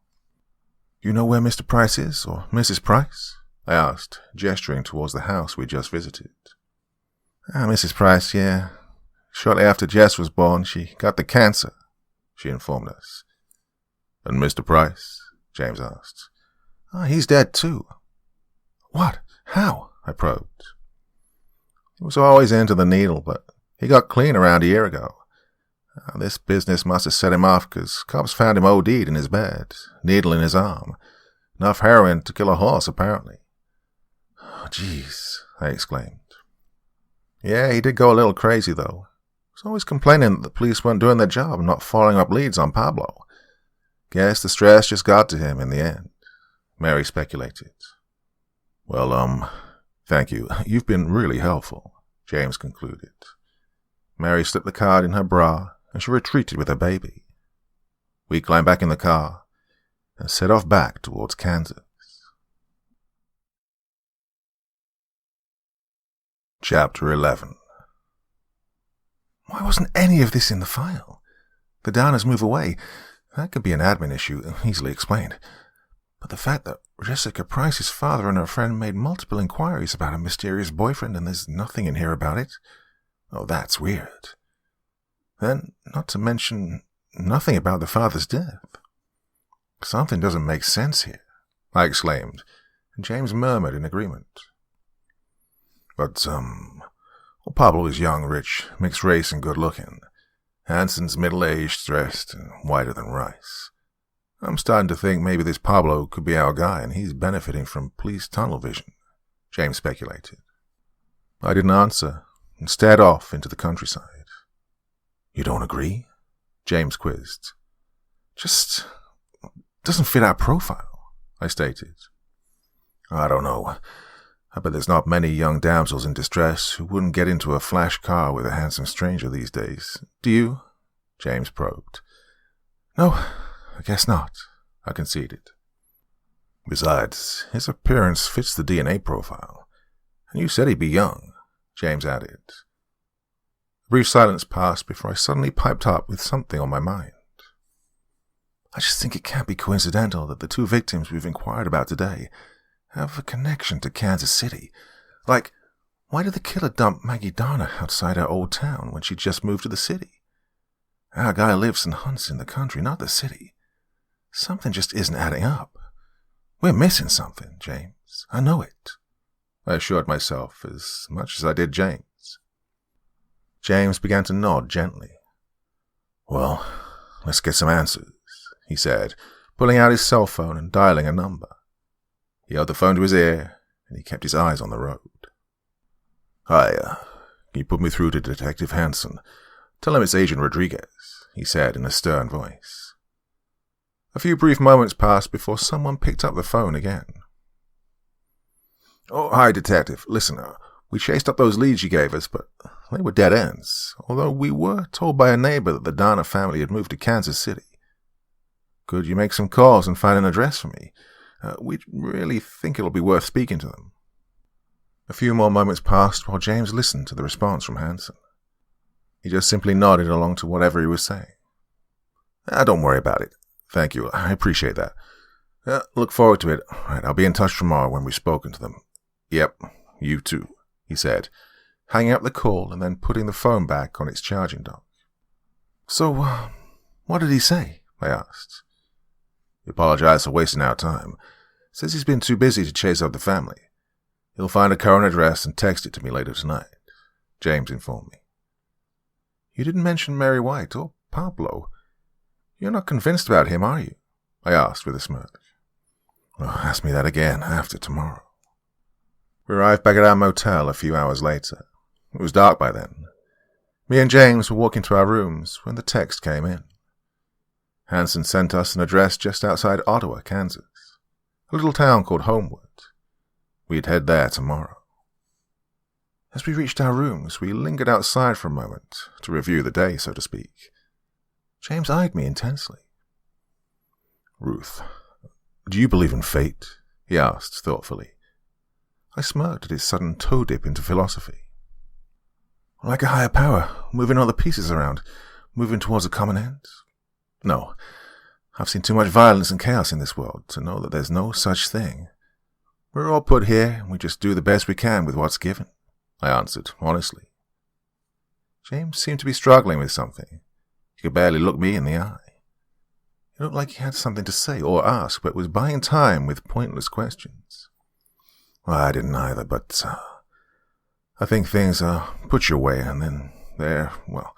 "You know where Mr. Price is, or Mrs. Price?" I asked, gesturing towards the house we just visited. "Mrs. Price, yeah. Shortly after Jess was born, she got the cancer," she informed us. "And Mr. Price?" James asked. "He's dead, too." "What? How?" I probed. "He was always into the needle, but he got clean around a year ago. This business must have set him off, 'cause cops found him OD'd in his bed, needle in his arm. Enough heroin to kill a horse, apparently. Oh, jeez, I exclaimed. Yeah, he did go a little crazy, though. He was always complaining that the police weren't doing their job and not following up leads on Pablo. Guess the stress just got to him in the end, Mary speculated. Well, thank you. You've been really helpful, James concluded. Mary slipped the card in her bra, and she retreated with her baby. We climbed back in the car and set off back towards Kansas. Chapter 11. Why wasn't any of this in the file? The Downers move away. That could be an admin issue, easily explained. But the fact that Jessica Price's father and her friend made multiple inquiries about a mysterious boyfriend and there's nothing in here about it, oh, that's weird. Then, not to mention, nothing about the father's death. Something doesn't make sense here, I exclaimed, and James murmured in agreement. But, Pablo is young, rich, mixed race, and good-looking. Hanson's middle-aged, stressed, and whiter than rice. I'm starting to think maybe this Pablo could be our guy, and he's benefiting from police tunnel vision, James speculated. I didn't answer, and stared off into the countryside. You don't agree? James quizzed. Just doesn't fit our profile, I stated. I don't know. I bet there's not many young damsels in distress who wouldn't get into a flash car with a handsome stranger these days. Do you? James probed. No, I guess not, I conceded. Besides, his appearance fits the DNA profile. And you said he'd be young, James added. A brief silence passed before I suddenly piped up with something on my mind. I just think it can't be coincidental that the two victims we've inquired about today have a connection to Kansas City. Like, why did the killer dump Maggie Donna outside our old town when she just moved to the city? Our guy lives and hunts in the country, not the city. Something just isn't adding up. We're missing something, James. I know it, I assured myself as much as I did James. James began to nod gently. Well, let's get some answers, he said, pulling out his cell phone and dialing a number. He held the phone to his ear, and he kept his eyes on the road. Hi, can you put me through to Detective Hanson? Tell him it's Agent Rodriguez, he said in a stern voice. A few brief moments passed before someone picked up the phone again. Oh, hi, Detective. Listen, we chased up those leads you gave us, but they were dead ends, although we were told by a neighbor that the Donna family had moved to Kansas City. Could you make some calls and find an address for me? We really think it'll be worth speaking to them. A few more moments passed while James listened to the response from Hanson. He just simply nodded along to whatever he was saying. Don't worry about it. Thank you. I appreciate that. Look forward to it. All right, I'll be in touch tomorrow when we've spoken to them. Yep, you too, he said, hanging up the call and then putting the phone back on its charging dock. So, what did he say? I asked. He apologized for wasting our time. Says he's been too busy to chase up the family. He'll find a current address and text it to me later tonight, James informed me. You didn't mention Mary White or Pablo. You're not convinced about him, are you? I asked with a smirk. Well, ask me that again after tomorrow. We arrived back at our motel a few hours later. It was dark by then. Me and James were walking to our rooms when the text came in. Hanson sent us an address just outside Ottawa, Kansas, a little town called Homewood. We'd head there tomorrow. As we reached our rooms, we lingered outside for a moment to review the day, so to speak. James eyed me intensely. Ruth, do you believe in fate? He asked thoughtfully. I smirked at his sudden toe dip into philosophy. Like a higher power, moving all the pieces around, moving towards a common end? No, I've seen too much violence and chaos in this world to know that there's no such thing. We're all put here, and we just do the best we can with what's given, I answered, honestly. James seemed to be struggling with something. He could barely look me in the eye. He looked like he had something to say or ask, but was buying time with pointless questions. Well, I didn't either, but I think things are put your way, and then they're, well,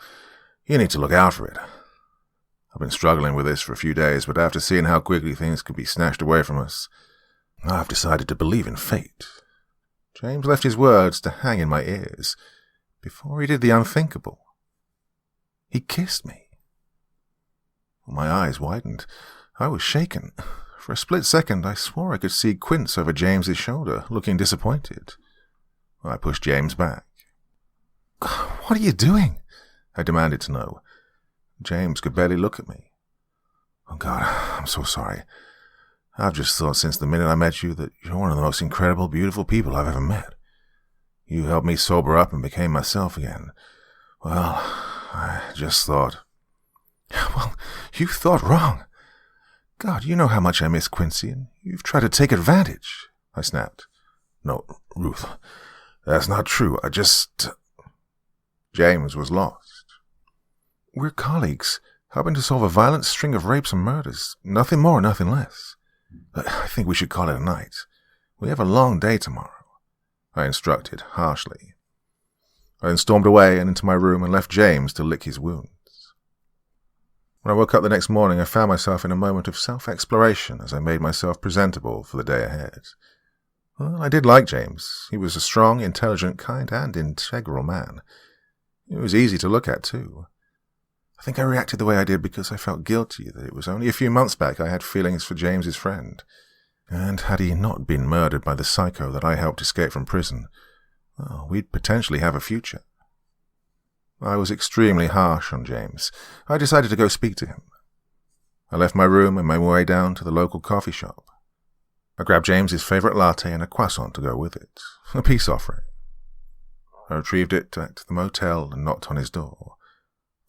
You need to look out for it. I've been struggling with this for a few days, but after seeing how quickly things can be snatched away from us, I've decided to believe in fate." James left his words to hang in my ears before he did the unthinkable. He kissed me. My eyes widened. I was shaken. For a split second, I swore I could see Quince over James's shoulder, looking disappointed. I pushed James back. "What are you doing?" I demanded to know. James could barely look at me. "Oh, God, I'm so sorry. I've just thought since the minute I met you that you're one of the most incredible, beautiful people I've ever met. You helped me sober up and became myself again. Well, I just thought..." "Well, you thought wrong. God, you know how much I miss Quincy, and you've tried to take advantage," I snapped. "No, Ruth, that's not true. I just..." James was lost. "We're colleagues, helping to solve a violent string of rapes and murders. Nothing more, nothing less. I think we should call it a night. We have a long day tomorrow," I instructed harshly. I then stormed away and into my room and left James to lick his wounds. When I woke up the next morning, I found myself in a moment of self-exploration as I made myself presentable for the day ahead. Well, I did like James. He was a strong, intelligent, kind, and integral man. He was easy to look at, too. I think I reacted the way I did because I felt guilty that it was only a few months back I had feelings for James's friend. And had he not been murdered by the psycho that I helped escape from prison, well, we'd potentially have a future. I was extremely harsh on James. I decided to go speak to him. I left my room and made my way down to the local coffee shop. I grabbed James's favorite latte and a croissant to go with it, a peace offering. I retrieved it at the motel and knocked on his door,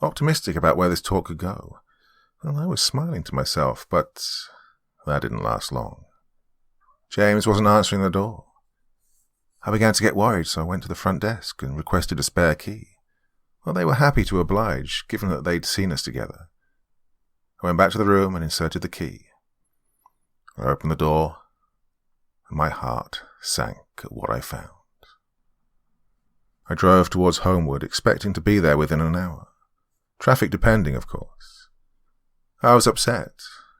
optimistic about where this talk could go. Well, I was smiling to myself, but that didn't last long. James wasn't answering the door. I began to get worried, so I went to the front desk and requested a spare key. Well, they were happy to oblige, given that they'd seen us together. I went back to the room and inserted the key. I opened the door, and my heart sank at what I found. I drove towards Homewood, expecting to be there within an hour. Traffic depending, of course. I was upset,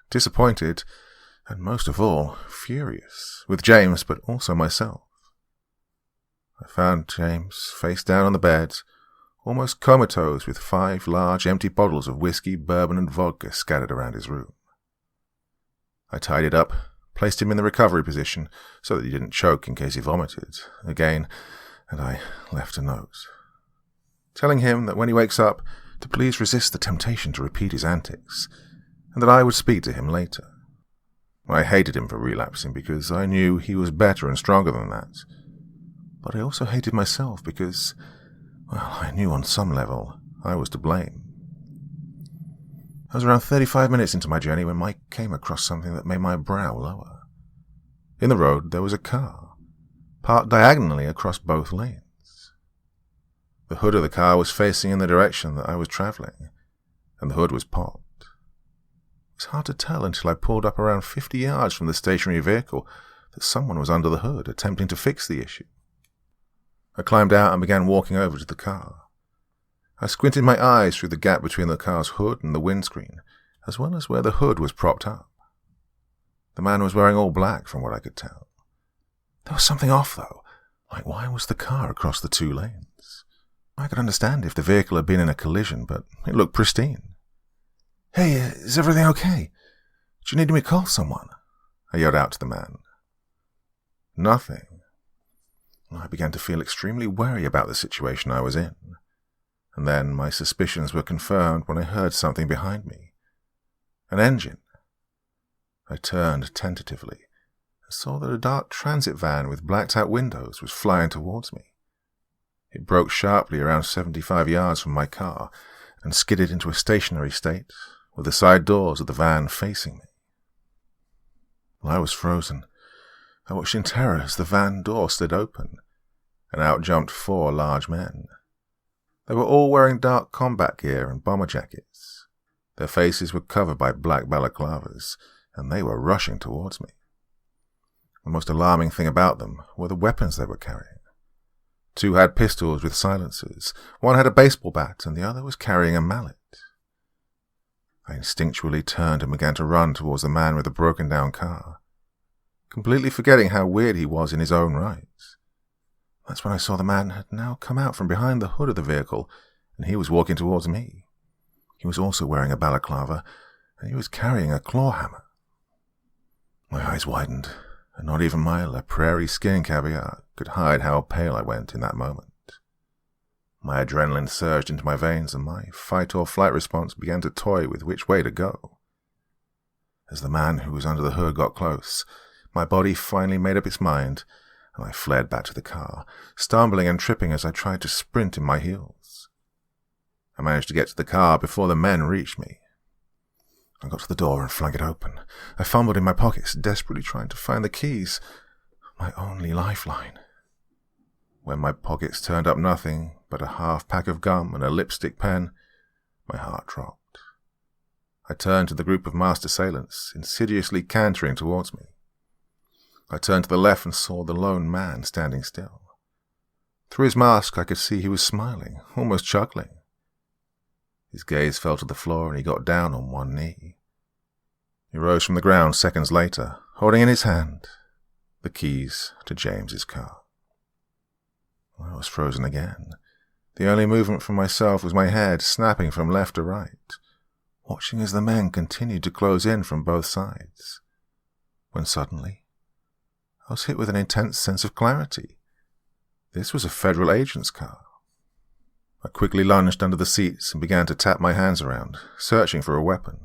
disappointed, and most of all, furious, with James, but also myself. I found James face down on the bed, almost comatose, with 5 large empty bottles of whiskey, bourbon, and vodka scattered around his room. I tidied up, placed him in the recovery position so that he didn't choke in case he vomited again, and I left a note, telling him that when he wakes up, to please resist the temptation to repeat his antics, and that I would speak to him later. I hated him for relapsing because I knew he was better and stronger than that, but I also hated myself because, well, I knew on some level I was to blame. I was around 35 minutes into my journey when Mike came across something that made my brow lower. In the road there was a car, parked diagonally across both lanes. The hood of the car was facing in the direction that I was travelling, and the hood was popped. It was hard to tell until I pulled up around 50 yards from the stationary vehicle that someone was under the hood attempting to fix the issue. I climbed out and began walking over to the car. I squinted my eyes through the gap between the car's hood and the windscreen, as well as where the hood was propped up. The man was wearing all black from what I could tell. There was something off, though. Like, why was the car across the 2 lanes? I could understand if the vehicle had been in a collision, but it looked pristine. "Hey, is everything okay? Do you need me to call someone?" I yelled out to the man. Nothing. I began to feel extremely wary about the situation I was in. And then my suspicions were confirmed when I heard something behind me. An engine. I turned tentatively and saw that a dark transit van with blacked-out windows was flying towards me. It broke sharply around 75 yards from my car and skidded into a stationary state, with the side doors of the van facing me. I was frozen. I watched in terror as the van door slid open, and out jumped 4 large men. They were all wearing dark combat gear and bomber jackets. Their faces were covered by black balaclavas, and they were rushing towards me. The most alarming thing about them were the weapons they were carrying. Two had pistols with silencers. One had a baseball bat, and the other was carrying a mallet. I instinctually turned and began to run towards the man with the broken-down car, completely forgetting how weird he was in his own right. That's when I saw the man had now come out from behind the hood of the vehicle, and he was walking towards me. He was also wearing a balaclava, and he was carrying a claw hammer. My eyes widened, and not even my La Prairie skin caviar could hide how pale I went in that moment. My adrenaline surged into my veins, and my fight-or-flight response began to toy with which way to go. As the man who was under the hood got close, my body finally made up its mind, and I fled back to the car, stumbling and tripping as I tried to sprint in my heels. I managed to get to the car before the men reached me. I got to the door and flung it open. I fumbled in my pockets, desperately trying to find the keys, my only lifeline. When my pockets turned up nothing but a half-pack of gum and a lipstick pen, my heart dropped. I turned to the group of masked assailants, insidiously cantering towards me. I turned to the left and saw the lone man standing still. Through his mask I could see he was smiling, almost chuckling. His gaze fell to the floor and he got down on one knee. He rose from the ground seconds later, holding in his hand the keys to James's car. I was frozen again. The only movement from myself was my head snapping from left to right, watching as the men continued to close in from both sides. When suddenly, I was hit with an intense sense of clarity. This was a federal agent's car. I quickly lunged under the seats and began to tap my hands around, searching for a weapon.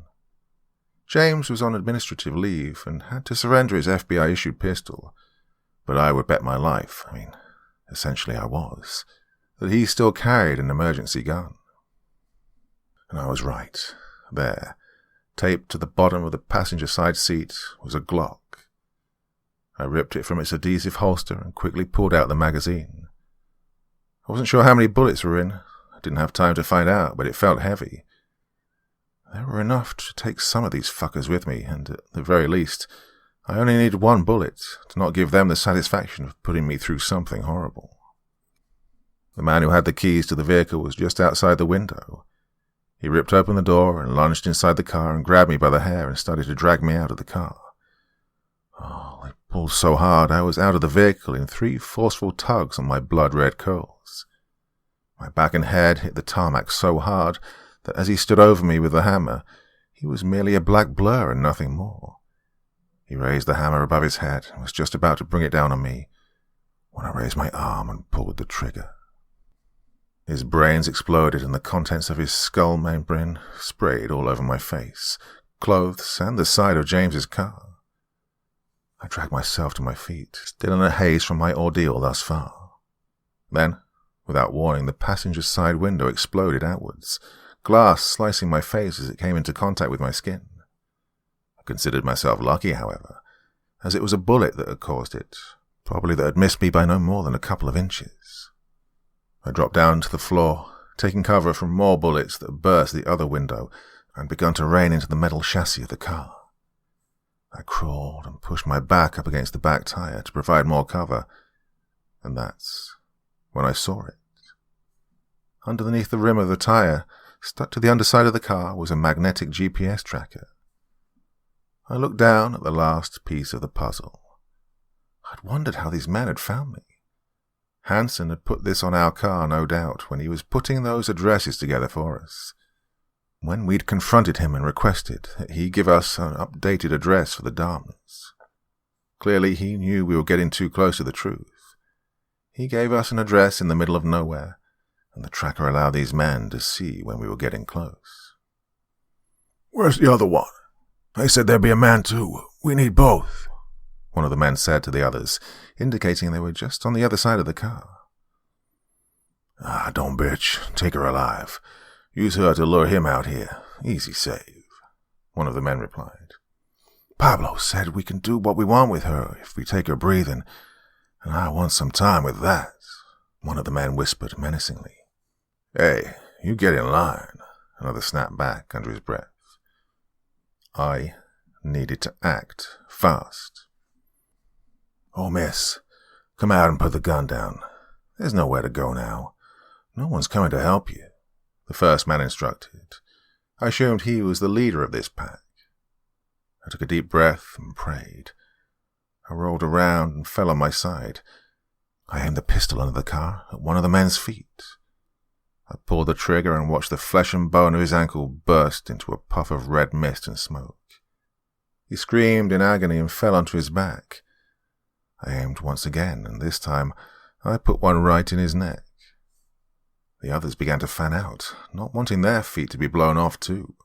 James was on administrative leave and had to surrender his FBI-issued pistol, but I would bet my life, essentially I was, that he still carried an emergency gun. And I was right. There, taped to the bottom of the passenger side seat, was a Glock. I ripped it from its adhesive holster and quickly pulled out the magazine. I wasn't sure how many bullets were in. I didn't have time to find out, but it felt heavy. There were enough to take some of these fuckers with me, and at the very least, I only needed one bullet to not give them the satisfaction of putting me through something horrible. The man who had the keys to the vehicle was just outside the window. He ripped open the door and lunged inside the car and grabbed me by the hair and started to drag me out of the car. Oh, I pulled so hard I was out of the vehicle in 3 forceful tugs on my blood-red curls. My back and head hit the tarmac so hard that as he stood over me with the hammer, he was merely a black blur and nothing more. He raised the hammer above his head and was just about to bring it down on me when I raised my arm and pulled the trigger. His brains exploded and the contents of his skull membrane sprayed all over my face, clothes, and the side of James's car. I dragged myself to my feet, still in a haze from my ordeal thus far. Then, without warning, the passenger side window exploded outwards, glass slicing my face as it came into contact with my skin. I considered myself lucky, however, as it was a bullet that had caused it, probably that had missed me by no more than a couple of inches. I dropped down to the floor, taking cover from more bullets that burst the other window and begun to rain into the metal chassis of the car. I crawled and pushed my back up against the back tire to provide more cover, and that's when I saw it. Underneath the rim of the tire, stuck to the underside of the car, was a magnetic GPS tracker. I looked down at the last piece of the puzzle. I'd wondered how these men had found me. Hansen had put this on our car, no doubt, when he was putting those addresses together for us. When we'd confronted him and requested that he give us an updated address for the Darmans. Clearly he knew we were getting too close to the truth. He gave us an address in the middle of nowhere, and the tracker allowed these men to see when we were getting close. "Where's the other one? They said there'd be a man too. We need both," one of the men said to the others, indicating they were just on the other side of the car. "Don't bitch. Take her alive. Use her to lure him out here. Easy save," one of the men replied. "Pablo said we can do what we want with her if we take her breathing, and I want some time with that," one of the men whispered menacingly. "Hey, you get in line," another snapped back under his breath. I needed to act fast. "Oh, miss, come out and put the gun down. There's nowhere to go now. No one's coming to help you, the first man instructed. I assumed he was the leader of this pack. I took a deep breath and prayed. I rolled around and fell on my side. I aimed the pistol under the car at one of the men's feet. I pulled the trigger and watched the flesh and bone of his ankle burst into a puff of red mist and smoke. He screamed in agony and fell onto his back. I aimed once again, and this time I put one right in his neck. The others began to fan out, not wanting their feet to be blown off too.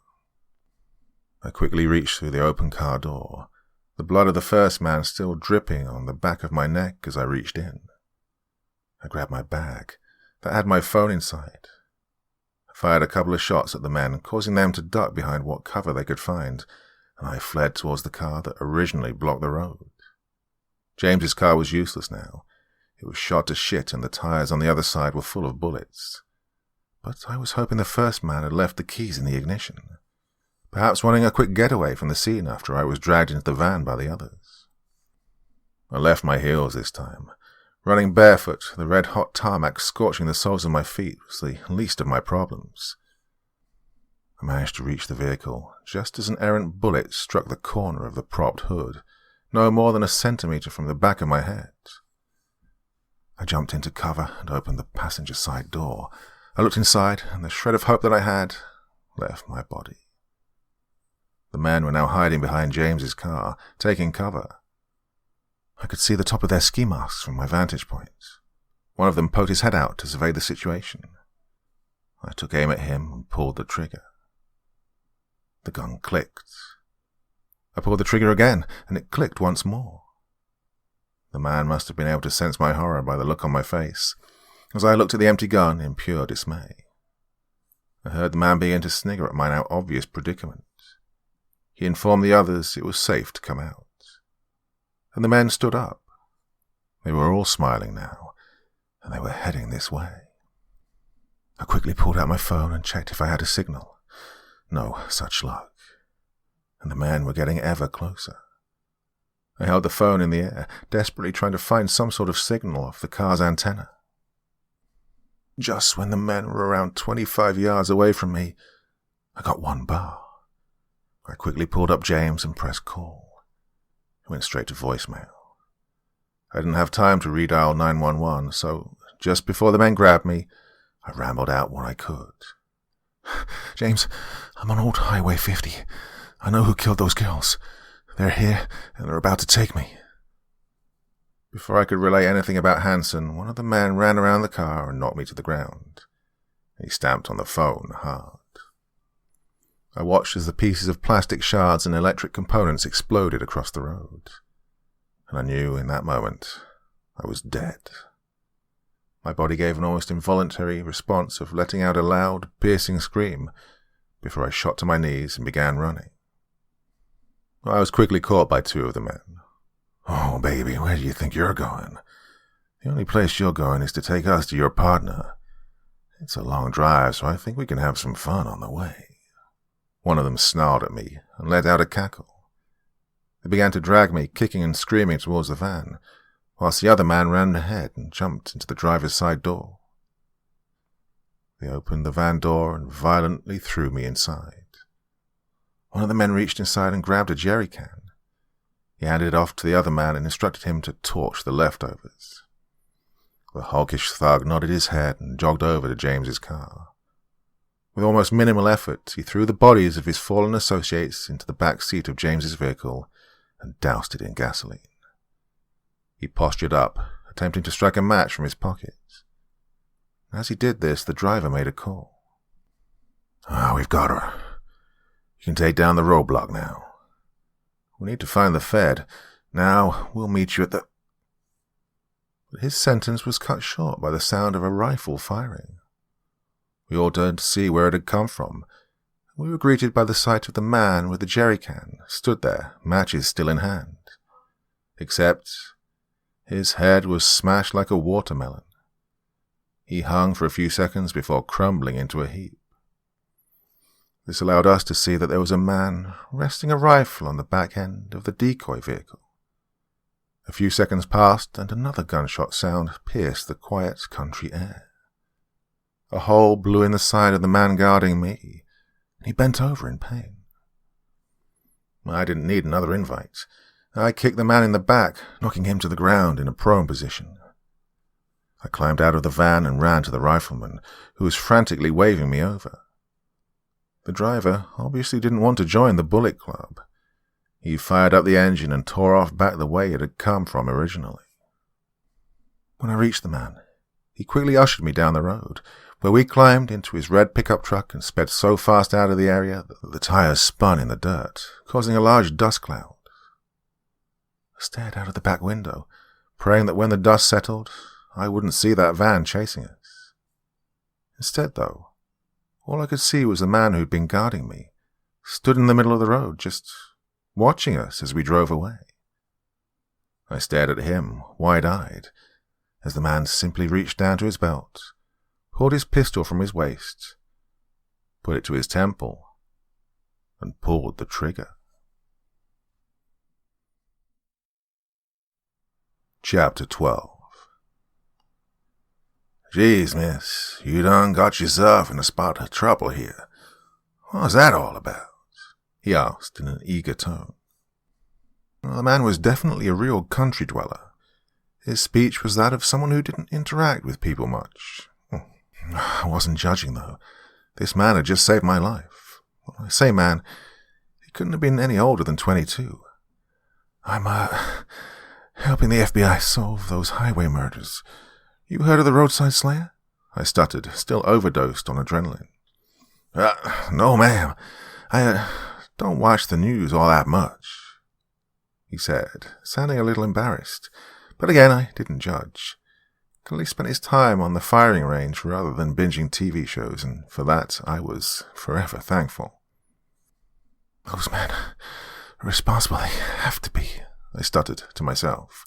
I quickly reached through the open car door, the blood of the first man still dripping on the back of my neck as I reached in. I grabbed my bag that had my phone inside. I fired a couple of shots at the men, causing them to duck behind what cover they could find, and I fled towards the car that originally blocked the road. James's car was useless now. It was shot to shit and the tires on the other side were full of bullets. But I was hoping the first man had left the keys in the ignition, perhaps wanting a quick getaway from the scene after I was dragged into the van by the others. I left my heels this time. Running barefoot, the red-hot tarmac scorching the soles of my feet was the least of my problems. I managed to reach the vehicle just as an errant bullet struck the corner of the propped hood, no more than a centimetre from the back of my head. I jumped into cover and opened the passenger side door. I looked inside, and the shred of hope that I had left my body. The men were now hiding behind James's car, taking cover. I could see the top of their ski masks from my vantage point. One of them poked his head out to survey the situation. I took aim at him and pulled the trigger. The gun clicked. I pulled the trigger again, and it clicked once more. The man must have been able to sense my horror by the look on my face, as I looked at the empty gun in pure dismay. I heard the man begin to snigger at my now obvious predicament. He informed the others it was safe to come out. And the men stood up. They were all smiling now, and they were heading this way. I quickly pulled out my phone and checked if I had a signal. No such luck. And the men were getting ever closer. I held the phone in the air, desperately trying to find some sort of signal off the car's antenna. Just when the men were around 25 yards away from me, I got one bar. I quickly pulled up James and pressed call. It went straight to voicemail. I didn't have time to redial 911, so just before the men grabbed me, I rambled out what I could. James, I'm on Old Highway 50. I know who killed those girls. They're here, and they're about to take me. Before I could relay anything about Hanson, one of the men ran around the car and knocked me to the ground. He stamped on the phone hard. I watched as the pieces of plastic shards and electric components exploded across the road. And I knew in that moment I was dead. My body gave an almost involuntary response of letting out a loud, piercing scream before I shot to my knees and began running. I was quickly caught by two of the men. "Oh, baby, where do you think you're going? The only place you're going is to take us to your partner. It's a long drive, so I think we can have some fun on the way." One of them snarled at me and let out a cackle. They began to drag me, kicking and screaming towards the van, whilst the other man ran ahead and jumped into the driver's side door. They opened the van door and violently threw me inside. One of the men reached inside and grabbed a jerry can. He handed it off to the other man and instructed him to torch the leftovers. The hulkish thug nodded his head and jogged over to James's car. With almost minimal effort, he threw the bodies of his fallen associates into the back seat of James's vehicle and doused it in gasoline. He postured up, attempting to strike a match from his pocket. As he did this, the driver made a call. We've got her. You can take down the roadblock now. We need to find the Fed. Now, we'll meet you at the... But his sentence was cut short by the sound of a rifle firing. We all turned to see where it had come from. We were greeted by the sight of the man with the jerry can, stood there, matches still in hand. Except his head was smashed like a watermelon. He hung for a few seconds before crumbling into a heap. This allowed us to see that there was a man resting a rifle on the back end of the decoy vehicle. A few seconds passed, and another gunshot sound pierced the quiet country air. A hole blew in the side of the man guarding me, and he bent over in pain. I didn't need another invite. I kicked the man in the back, knocking him to the ground in a prone position. I climbed out of the van and ran to the rifleman, who was frantically waving me over. The driver obviously didn't want to join the Bullet Club. He fired up the engine and tore off back the way it had come from originally. When I reached the man, he quickly ushered me down the road, where we climbed into his red pickup truck and sped so fast out of the area that the tires spun in the dirt, causing a large dust cloud. I stared out of the back window, praying that when the dust settled, I wouldn't see that van chasing us. Instead, though, all I could see was the man who'd been guarding me, stood in the middle of the road, just watching us as we drove away. I stared at him, wide-eyed, as the man simply reached down to his belt, pulled his pistol from his waist, put it to his temple, and pulled the trigger. Chapter 12. "Geez, miss, you done got yourself in a spot of trouble here. What's that all about?" he asked in an eager tone. Well, the man was definitely a real country dweller. His speech was that of someone who didn't interact with people much. I wasn't judging, though. This man had just saved my life. Well, I say man, he couldn't have been any older than 22. I'm, helping the FBI solve those highway murders. You heard of the roadside slayer?" I stuttered, still overdosed on adrenaline. No, ma'am. I don't watch the news all that much," he said, sounding a little embarrassed. But again, I didn't judge. He spent his time on the firing range rather than binging TV shows, and for that I was forever thankful. "Those men are responsible. They have to be," I stuttered to myself.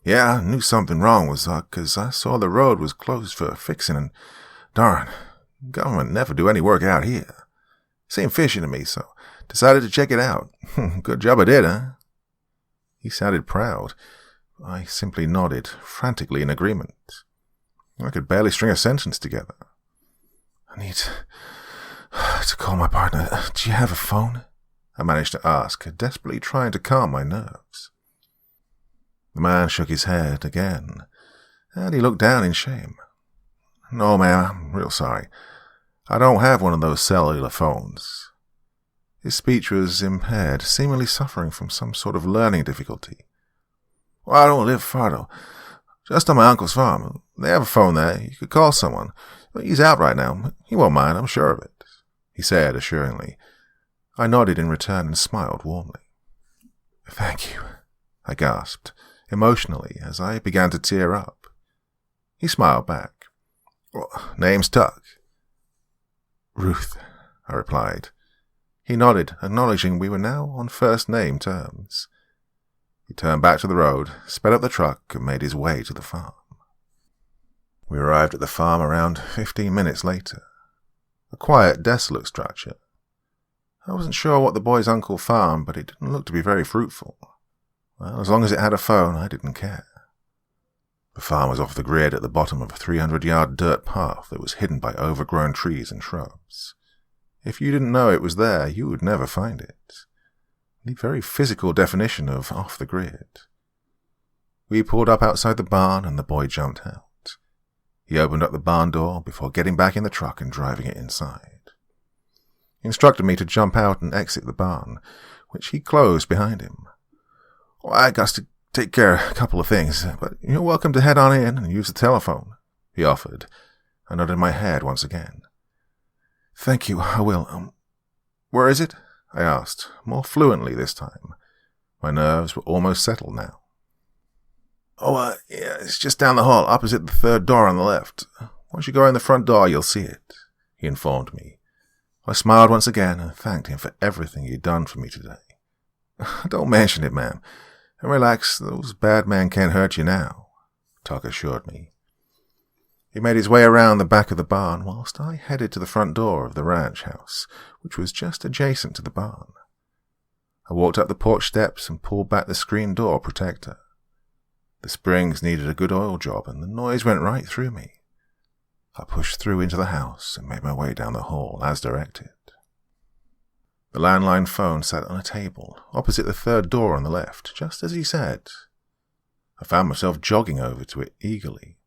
"Yeah, I knew something wrong was up, 'cause I saw the road was closed for fixing, and darn, government never do any work out here. Seemed fishy to me, so decided to check it out. Good job I did, huh?" He sounded proud. I simply nodded, frantically in agreement. I could barely string a sentence together. "I need to call my partner. Do you have a phone?" I managed to ask, desperately trying to calm my nerves. The man shook his head again, and he looked down in shame. "No, ma'am, I'm real sorry. I don't have one of those cellular phones." His speech was impaired, seemingly suffering from some sort of learning difficulty. "Well, I don't live far, though. Just on my uncle's farm. They have a phone there. You could call someone. He's out right now. He won't mind, I'm sure of it," he said assuringly. I nodded in return and smiled warmly. "Thank you," I gasped, emotionally, as I began to tear up. He smiled back. "Well, name's Tuck." "Ruth," I replied. He nodded, acknowledging we were now on first-name terms. He turned back to the road, sped up the truck, and made his way to the farm. We arrived at the farm around 15 minutes later. A quiet, desolate structure. I wasn't sure what the boy's uncle farmed, but it didn't look to be very fruitful. Well, as long as it had a phone, I didn't care. The farm was off the grid at the bottom of a 300-yard dirt path that was hidden by overgrown trees and shrubs. If you didn't know it was there, you would never find it. The very physical definition of off the grid. We pulled up outside the barn and the boy jumped out. He opened up the barn door before getting back in the truck and driving it inside. He instructed me to jump out and exit the barn, which he closed behind him. "Well, I got to take care of a couple of things, but you're welcome to head on in and use the telephone," he offered. I nodded my head once again. "Thank you, I will. Where is it?" I asked, more fluently this time. My nerves were almost settled now. "Oh, yeah, it's just down the hall, opposite the third door on the left. Once you go in the front door, you'll see it," he informed me. I smiled once again and thanked him for everything he'd done for me today. "Don't mention it, ma'am. And relax, those bad men can't hurt you now," Tuck assured me. He made his way around the back of the barn whilst I headed to the front door of the ranch house, which was just adjacent to the barn. I walked up the porch steps and pulled back the screen door protector. The springs needed a good oil job, and the noise went right through me. I pushed through into the house and made my way down the hall as directed. The landline phone sat on a table opposite the third door on the left, just as he said. I found myself jogging over to it eagerly.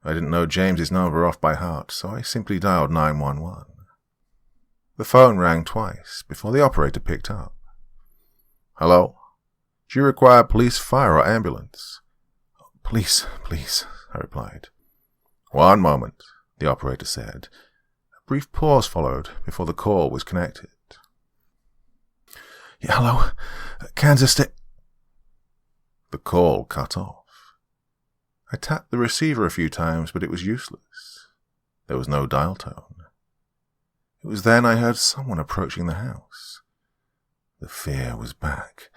I didn't know James's number off by heart, so I simply dialed 911. The phone rang twice before the operator picked up. "Hello? Do you require police, fire, or ambulance?" Police, please," I replied. "One moment," the operator said. A brief pause followed before the call was connected. "Yeah, hello? Kansas State..." The call cut off. I tapped the receiver a few times, but it was useless. There was no dial tone. It was then I heard someone approaching the house. The fear was back.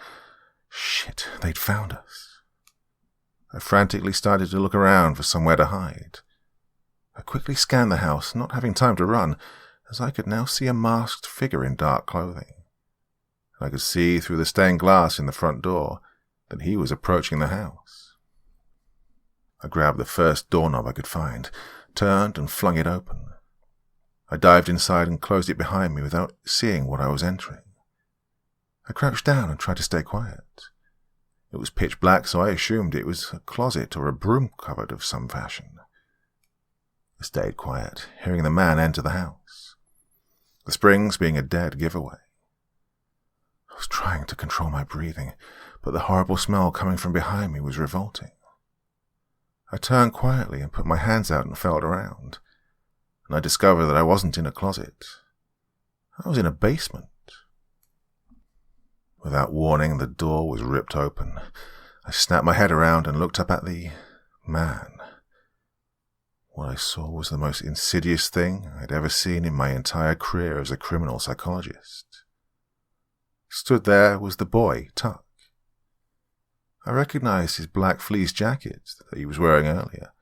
Shit, they'd found us. I frantically started to look around for somewhere to hide. I quickly scanned the house, not having time to run, as I could now see a masked figure in dark clothing. I could see through the stained glass in the front door that he was approaching the house. I grabbed the first doorknob I could find, turned and flung it open. I dived inside and closed it behind me without seeing what I was entering. I crouched down and tried to stay quiet. It was pitch black, so I assumed it was a closet or a broom cupboard of some fashion. I stayed quiet, hearing the man enter the house, the springs being a dead giveaway. I was trying to control my breathing, but the horrible smell coming from behind me was revolting. I turned quietly and put my hands out and felt around, and I discovered that I wasn't in a closet. I was in a basement. Without warning, the door was ripped open. I snapped my head around and looked up at the man. What I saw was the most insidious thing I'd ever seen in my entire career as a criminal psychologist. Stood there was the boy, Tuck. I recognized his black fleece jacket that he was wearing earlier,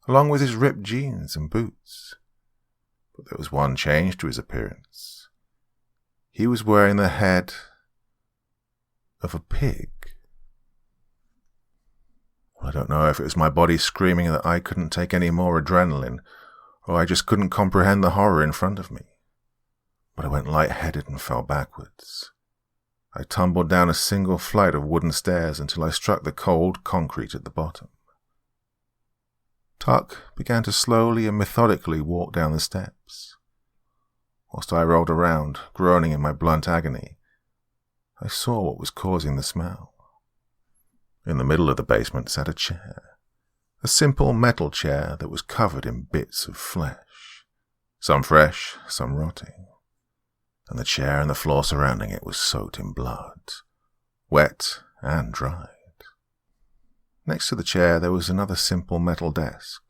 along with his ripped jeans and boots. But there was one change to his appearance. He was wearing the head of a pig. Well, I don't know if it was my body screaming that I couldn't take any more adrenaline, or I just couldn't comprehend the horror in front of me. But I went light-headed and fell backwards. I tumbled down a single flight of wooden stairs until I struck the cold concrete at the bottom. Tuck began to slowly and methodically walk down the steps. Whilst I rolled around, groaning in my blunt agony, I saw what was causing the smell. In the middle of the basement sat a chair, a simple metal chair that was covered in bits of flesh, some fresh, some rotting, and the chair and the floor surrounding it was soaked in blood, wet and dried. Next to the chair there was another simple metal desk.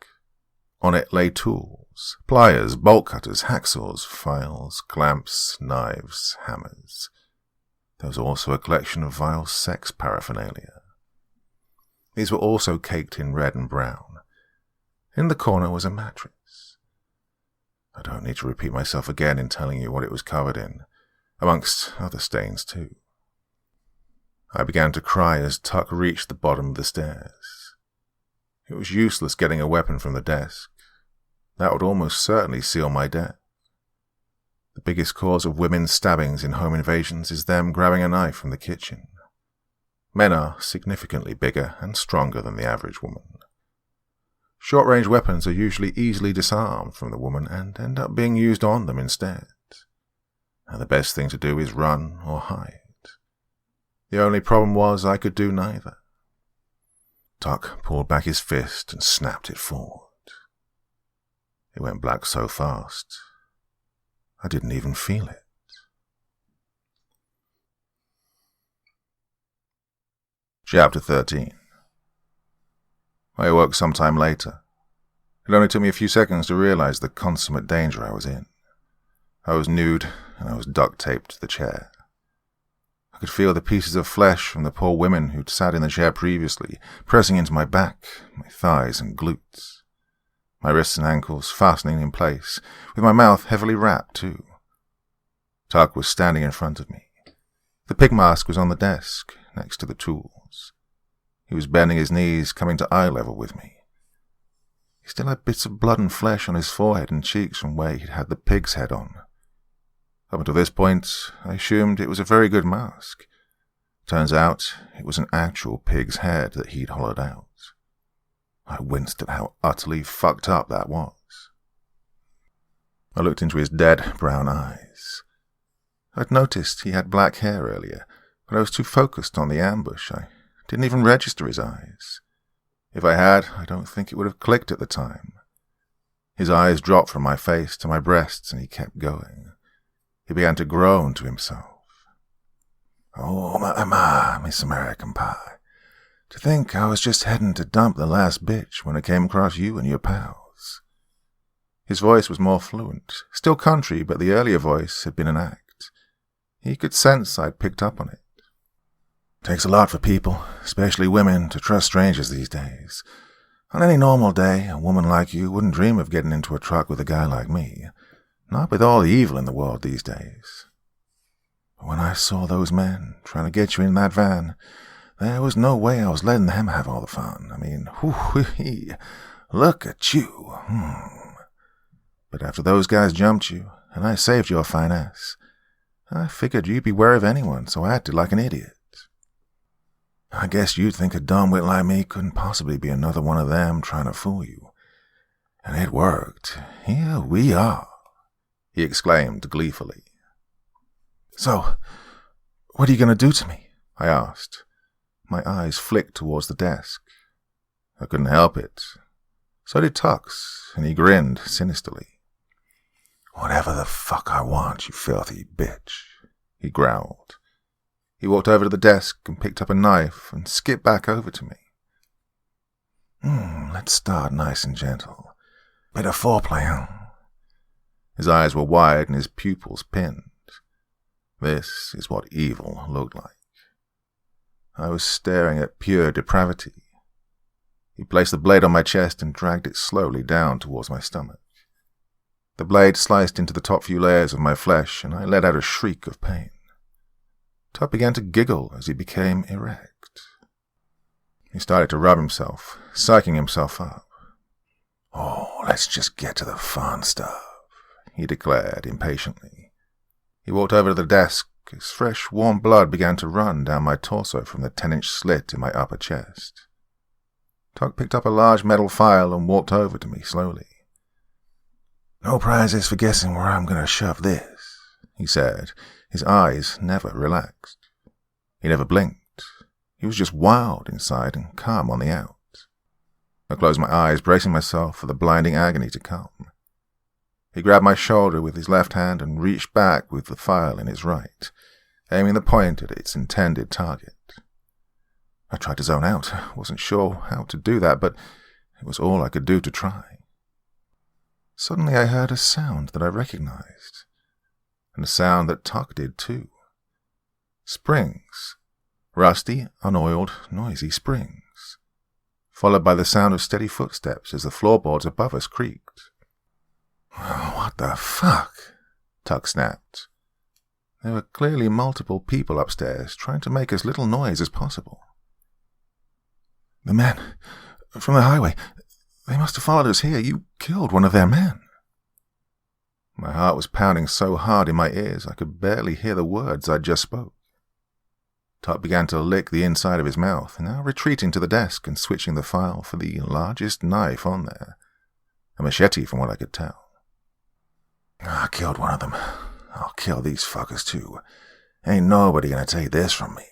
On it lay tools, pliers, bolt cutters, hacksaws, files, clamps, knives, hammers. There was also a collection of vile sex paraphernalia. These were also caked in red and brown. In the corner was a mattress. I don't need to repeat myself again in telling you what it was covered in, amongst other stains too. I began to cry as Tuck reached the bottom of the stairs. It was useless getting a weapon from the desk. That would almost certainly seal my death. The biggest cause of women's stabbings in home invasions is them grabbing a knife from the kitchen. Men are significantly bigger and stronger than the average woman. Short-range weapons are usually easily disarmed from the woman and end up being used on them instead. And the best thing to do is run or hide. The only problem was I could do neither. Tuck pulled back his fist and snapped it forward. It went black so fast, I didn't even feel it. Chapter 13. I awoke some time later. It only took me a few seconds to realize the consummate danger I was in. I was nude, and I was duct-taped to the chair. I could feel the pieces of flesh from the poor women who'd sat in the chair previously, pressing into my back, my thighs and glutes. My wrists and ankles fastening in place, with my mouth heavily wrapped too. Tuck was standing in front of me. The pig mask was on the desk, next to the tools. He was bending his knees, coming to eye level with me. He still had bits of blood and flesh on his forehead and cheeks from where he'd had the pig's head on. Up until this point, I assumed it was a very good mask. Turns out, it was an actual pig's head that he'd hollowed out. I winced at how utterly fucked up that was. I looked into his dead brown eyes. I'd noticed he had black hair earlier, but I was too focused on the ambush. I didn't even register his eyes. If I had, I don't think it would have clicked at the time. His eyes dropped from my face to my breasts, and he kept going. He began to groan to himself. "Oh, my, Miss American Pie. To think I was just heading to dump the last bitch when I came across you and your pals." His voice was more fluent, still country, but the earlier voice had been an act. He could sense I'd picked up on it. Takes a lot for people, especially women, to trust strangers these days. On any normal day, a woman like you wouldn't dream of getting into a truck with a guy like me. Not with all the evil in the world these days. But when I saw those men trying to get you in that van, there was no way I was letting them have all the fun. I mean, whoo-wee, look at you. But after those guys jumped you, and I saved your fine ass, I figured you'd be wary of anyone, so I acted like an idiot. I guess you'd think a dumbwit like me couldn't possibly be another one of them trying to fool you. And it worked. Here we are, he exclaimed gleefully. "So, what are you going to do to me?" I asked. My eyes flicked towards the desk. I couldn't help it. So did Tux, and he grinned sinisterly. "Whatever the fuck I want, you filthy bitch," he growled. He walked over to the desk and picked up a knife and skipped back over to me. Let's start nice and gentle. Bit of foreplay, huh?" His eyes were wide and his pupils pinned. This is what evil looked like. I was staring at pure depravity. He placed the blade on my chest and dragged it slowly down towards my stomach. The blade sliced into the top few layers of my flesh, and I let out a shriek of pain. Tuck began to giggle as he became erect. He started to rub himself, psyching himself up. "Oh, let's just get to the fun stuff," he declared impatiently. He walked over to the desk as fresh, warm blood began to run down my torso from the 10-inch slit in my upper chest. Tuck picked up a large metal file and walked over to me slowly. "No prizes for guessing where I'm going to shove this," he said. His eyes never relaxed. He never blinked. He was just wild inside and calm on the out. I closed my eyes, bracing myself for the blinding agony to come. He grabbed my shoulder with his left hand and reached back with the file in his right, aiming the point at its intended target. I tried to zone out. Wasn't sure how to do that, but it was all I could do to try. Suddenly I heard a sound that I recognized, and a sound that Tuck did too. Springs. Rusty, unoiled, noisy springs. Followed by the sound of steady footsteps as the floorboards above us creaked. "What the fuck?" Tuck snapped. There were clearly multiple people upstairs trying to make as little noise as possible. "The men from the highway. They must have followed us here. You killed one of their men." My heart was pounding so hard in my ears I could barely hear the words I'd just spoke. Tuck began to lick the inside of his mouth, now retreating to the desk and switching the file for the largest knife on there. A machete from what I could tell. "I killed one of them. I'll kill these fuckers too. Ain't nobody gonna take this from me,"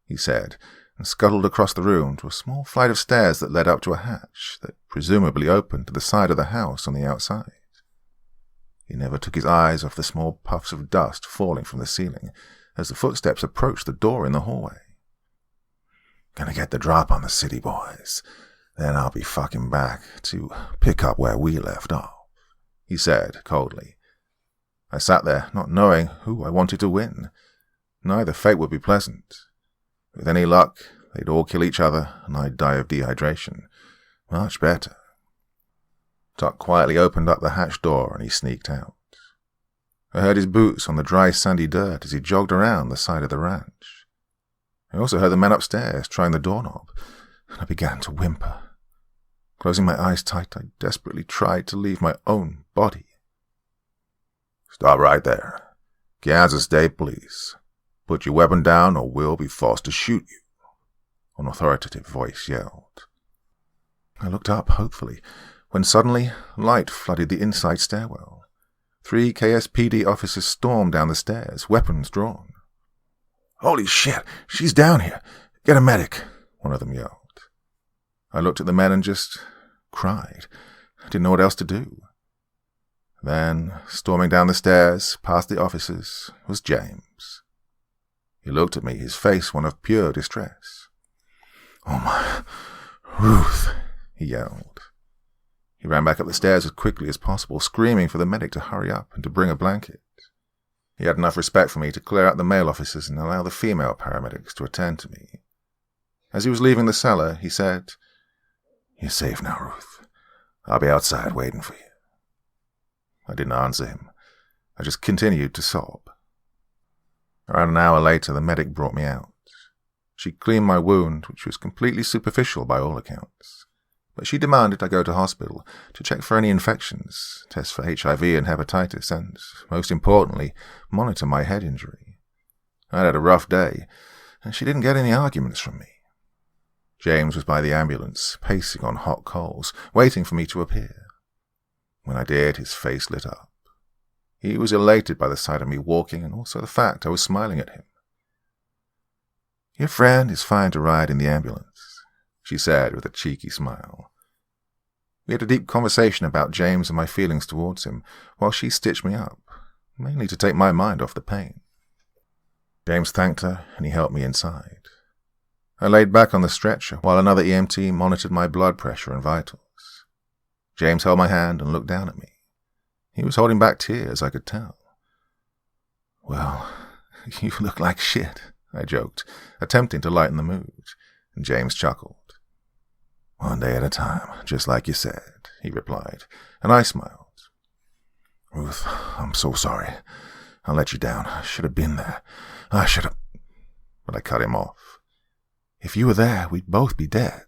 he said, and scuttled across the room to a small flight of stairs that led up to a hatch that presumably opened to the side of the house on the outside. He never took his eyes off the small puffs of dust falling from the ceiling as the footsteps approached the door in the hallway. "Gonna get the drop on the city boys. Then I'll be fucking back to pick up where we left off," he said coldly. I sat there, not knowing who I wanted to win. Neither fate would be pleasant. With any luck, they'd all kill each other, and I'd die of dehydration. Much better. Tuck quietly opened up the hatch door and he sneaked out. I heard his boots on the dry sandy dirt as he jogged around the side of the ranch. I also heard the man upstairs trying the doorknob, and I began to whimper. Closing my eyes tight, I desperately tried to leave my own body. "Stop right there. Kansas State Police. Put your weapon down or we'll be forced to shoot you," an authoritative voice yelled. I looked up, hopefully, when suddenly light flooded the inside stairwell. 3 KSPD officers stormed down the stairs, weapons drawn. "Holy shit, she's down here. Get a medic," one of them yelled. I looked at the men and just cried. I didn't know what else to do. Then, storming down the stairs, past the officers, was James. He looked at me, his face one of pure distress. "Oh my, Ruth," he yelled. He ran back up the stairs as quickly as possible, screaming for the medic to hurry up and to bring a blanket. He had enough respect for me to clear out the male officers and allow the female paramedics to attend to me. As he was leaving the cellar, he said, "You're safe now, Ruth. I'll be outside waiting for you." I didn't answer him. I just continued to sob. Around an hour later, the medic brought me out. She cleaned my wound, which was completely superficial by all accounts. But she demanded I go to hospital to check for any infections, test for HIV and hepatitis, and, most importantly, monitor my head injury. I'd had a rough day, and she didn't get any arguments from me. James was by the ambulance, pacing on hot coals, waiting for me to appear. When I did, his face lit up. He was elated by the sight of me walking and also the fact I was smiling at him. "Your friend is fine to ride in the ambulance," she said with a cheeky smile. We had a deep conversation about James and my feelings towards him, while she stitched me up, mainly to take my mind off the pain. James thanked her, and he helped me inside. I laid back on the stretcher while another EMT monitored my blood pressure and vitals. James held my hand and looked down at me. He was holding back tears, I could tell. "Well, you look like shit," I joked, attempting to lighten the mood, and James chuckled. "One day at a time, just like you said," he replied, and I smiled. "Ruth, I'm so sorry. I let you down. I should have been there. I should have—" But I cut him off. "If you were there, we'd both be dead.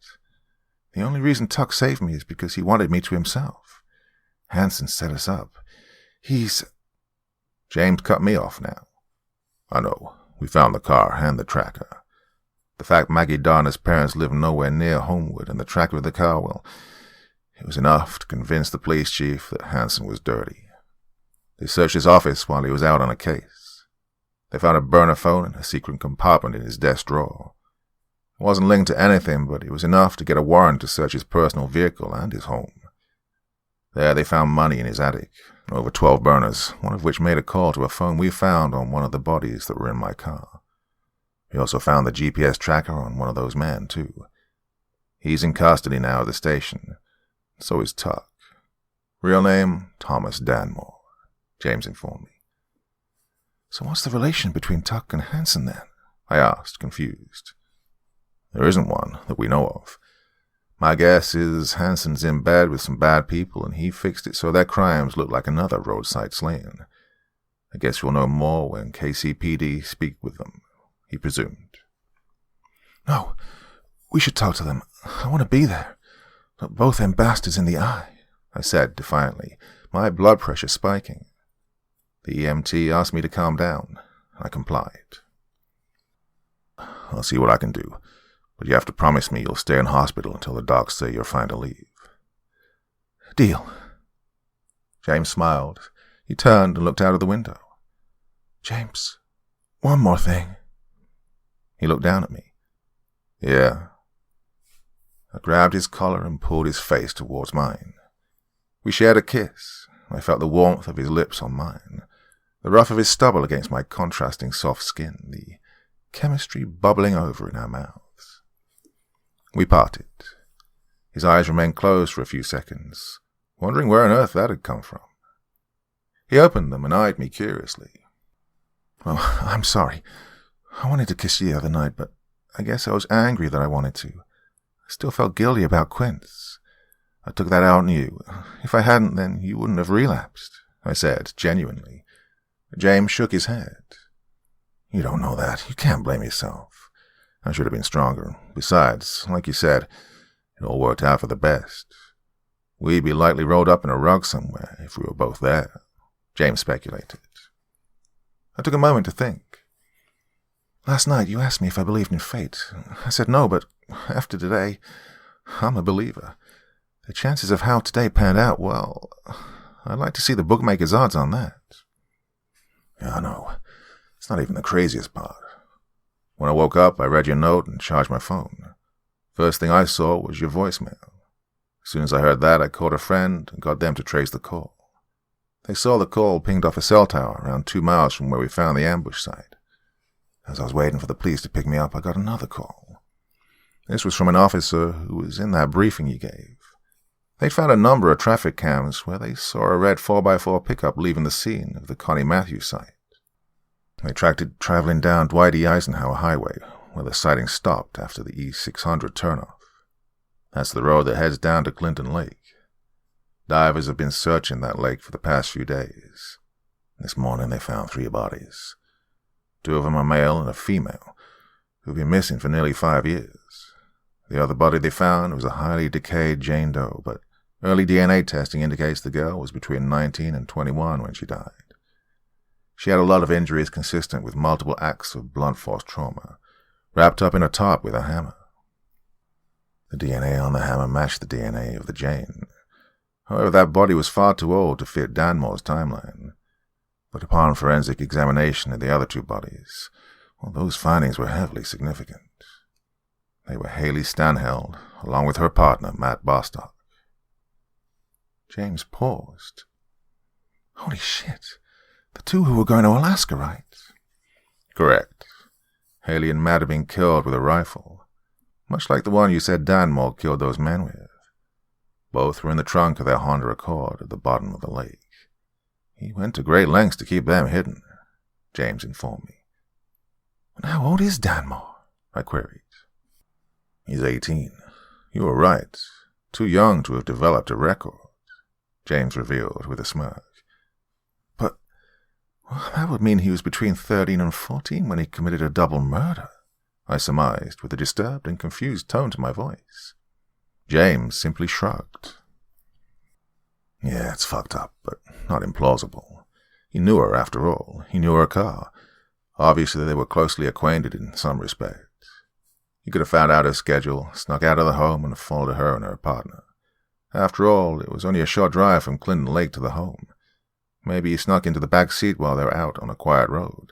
The only reason Tuck saved me is because he wanted me to himself. Hansen set us up. He's—" James cut me off now. "I know. We found the car and the tracker. The fact Maggie Donna's parents lived nowhere near Homewood and the tracker of the car, well, it was enough to convince the police chief that Hansen was dirty. They searched his office while he was out on a case. They found a burner phone in a secret compartment in his desk drawer. It wasn't linked to anything, but it was enough to get a warrant to search his personal vehicle and his home. There they found money in his attic, over 12 burners, one of which made a call to a phone we found on one of the bodies that were in my car. We also found the GPS tracker on one of those men, too. He's in custody now at the station. So is Tuck. Real name, Thomas Danmore," James informed me. "So what's the relation between Tuck and Hansen, then?" I asked, confused. "There isn't one that we know of. My guess is Hansen's in bed with some bad people and he fixed it so their crimes look like another roadside slaying. I guess we'll know more when KCPD speak with them," he presumed. "No, we should talk to them. I want to be there. Look both them bastards in the eye," I said defiantly, my blood pressure spiking. The EMT asked me to calm down. I complied. "I'll see what I can do, but you have to promise me you'll stay in hospital until the docs say you're fine to leave." "Deal." James smiled. He turned and looked out of the window. "James, one more thing." He looked down at me. "Yeah." I grabbed his collar and pulled his face towards mine. We shared a kiss. I felt the warmth of his lips on mine, the rough of his stubble against my contrasting soft skin, the chemistry bubbling over in our mouths. We parted. His eyes remained closed for a few seconds, wondering where on earth that had come from. He opened them and eyed me curiously. "Oh, I'm sorry. I wanted to kiss you the other night, but I guess I was angry that I wanted to. I still felt guilty about Quince. I took that out on you. If I hadn't, then you wouldn't have relapsed," I said, genuinely. James shook his head. You don't know that. You can't blame yourself. I should have been stronger. Besides, like you said, it all worked out for the best. We'd be likely rolled up in a rug somewhere if we were both there, James speculated. I took a moment to think. Last night you asked me if I believed in fate. I said no, but after today, I'm a believer. The chances of how today panned out, well, I'd like to see the bookmaker's odds on that. Yeah, I know. It's not even the craziest part. When I woke up, I read your note and charged my phone. First thing I saw was your voicemail. As soon as I heard that, I called a friend and got them to trace the call. They saw the call pinged off a cell tower around 2 miles from where we found the ambush site. As I was waiting for the police to pick me up, I got another call. This was from an officer who was in that briefing you gave. They'd found a number of traffic cams where they saw a red 4x4 pickup leaving the scene of the Connie Matthews site. They tracked it traveling down Dwight E. Eisenhower Highway, where the sighting stopped after the E600 turnoff. That's the road that heads down to Clinton Lake. Divers have been searching that lake for the past few days. This morning they found 3 bodies. 2 of them are male and a female, who've been missing for nearly 5 years. The other body they found was a highly decayed Jane Doe, but early DNA testing indicates the girl was between 19 and 21 when she died. She had a lot of injuries consistent with multiple acts of blunt force trauma, wrapped up in a tarp with a hammer. The DNA on the hammer matched the DNA of the Jane. However, that body was far too old to fit Danmore's timeline. But upon forensic examination of the other 2 bodies, well, those findings were heavily significant. They were Haley Stanheld, along with her partner, Matt Bostock. James paused. Holy shit. The 2 who were going to Alaska, right? Correct. Haley and Matt had been killed with a rifle, much like the one you said Danmore killed those men with. Both were in the trunk of their Honda Accord at the bottom of the lake. He went to great lengths to keep them hidden, James informed me. And how old is Danmore? I queried. He's 18. You were right. Too young to have developed a record, James revealed with a smirk. But that would mean he was between 13 and 14 when he committed a double murder, I surmised with a disturbed and confused tone to my voice. James simply shrugged. Yeah, it's fucked up, but not implausible. He knew her, after all. He knew her car. Obviously, they were closely acquainted in some respects. He could have found out her schedule, snuck out of the home, and followed her and her partner. After all, it was only a short drive from Clinton Lake to the home. Maybe he snuck into the back seat while they were out on a quiet road.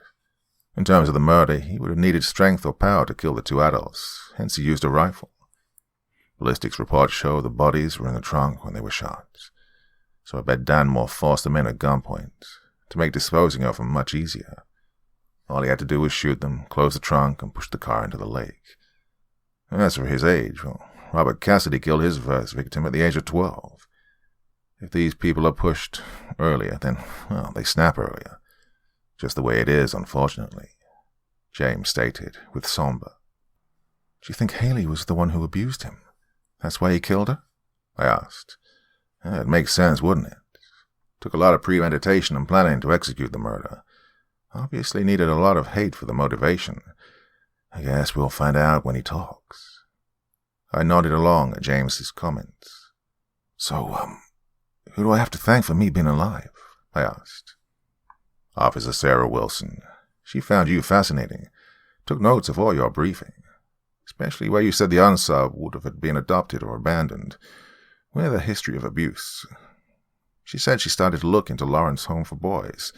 In terms of the murder, he would have needed strength or power to kill the 2 adults, hence he used a rifle. Ballistics reports show the bodies were in the trunk when they were shot, so I bet Danmore forced them in at gunpoint to make disposing of them much easier. All he had to do was shoot them, close the trunk, and push the car into the lake. And as for his age, well, Robert Cassidy killed his first victim at the age of 12. If these people are pushed earlier, then, well, they snap earlier. Just the way it is, unfortunately, James stated with somber. Do you think Haley was the one who abused him? That's why he killed her? I asked. It makes sense, wouldn't it? Took a lot of premeditation and planning to execute the murder. Obviously needed a lot of hate for the motivation. I guess we'll find out when he talks. I nodded along at James's comments. So, who do I have to thank for me being alive? I asked. Officer Sarah Wilson. She found you fascinating. Took notes of all your briefing. Especially where you said the unsub would have been adopted or abandoned, with a history of abuse. She said she started to look into Lawrence Home for Boys.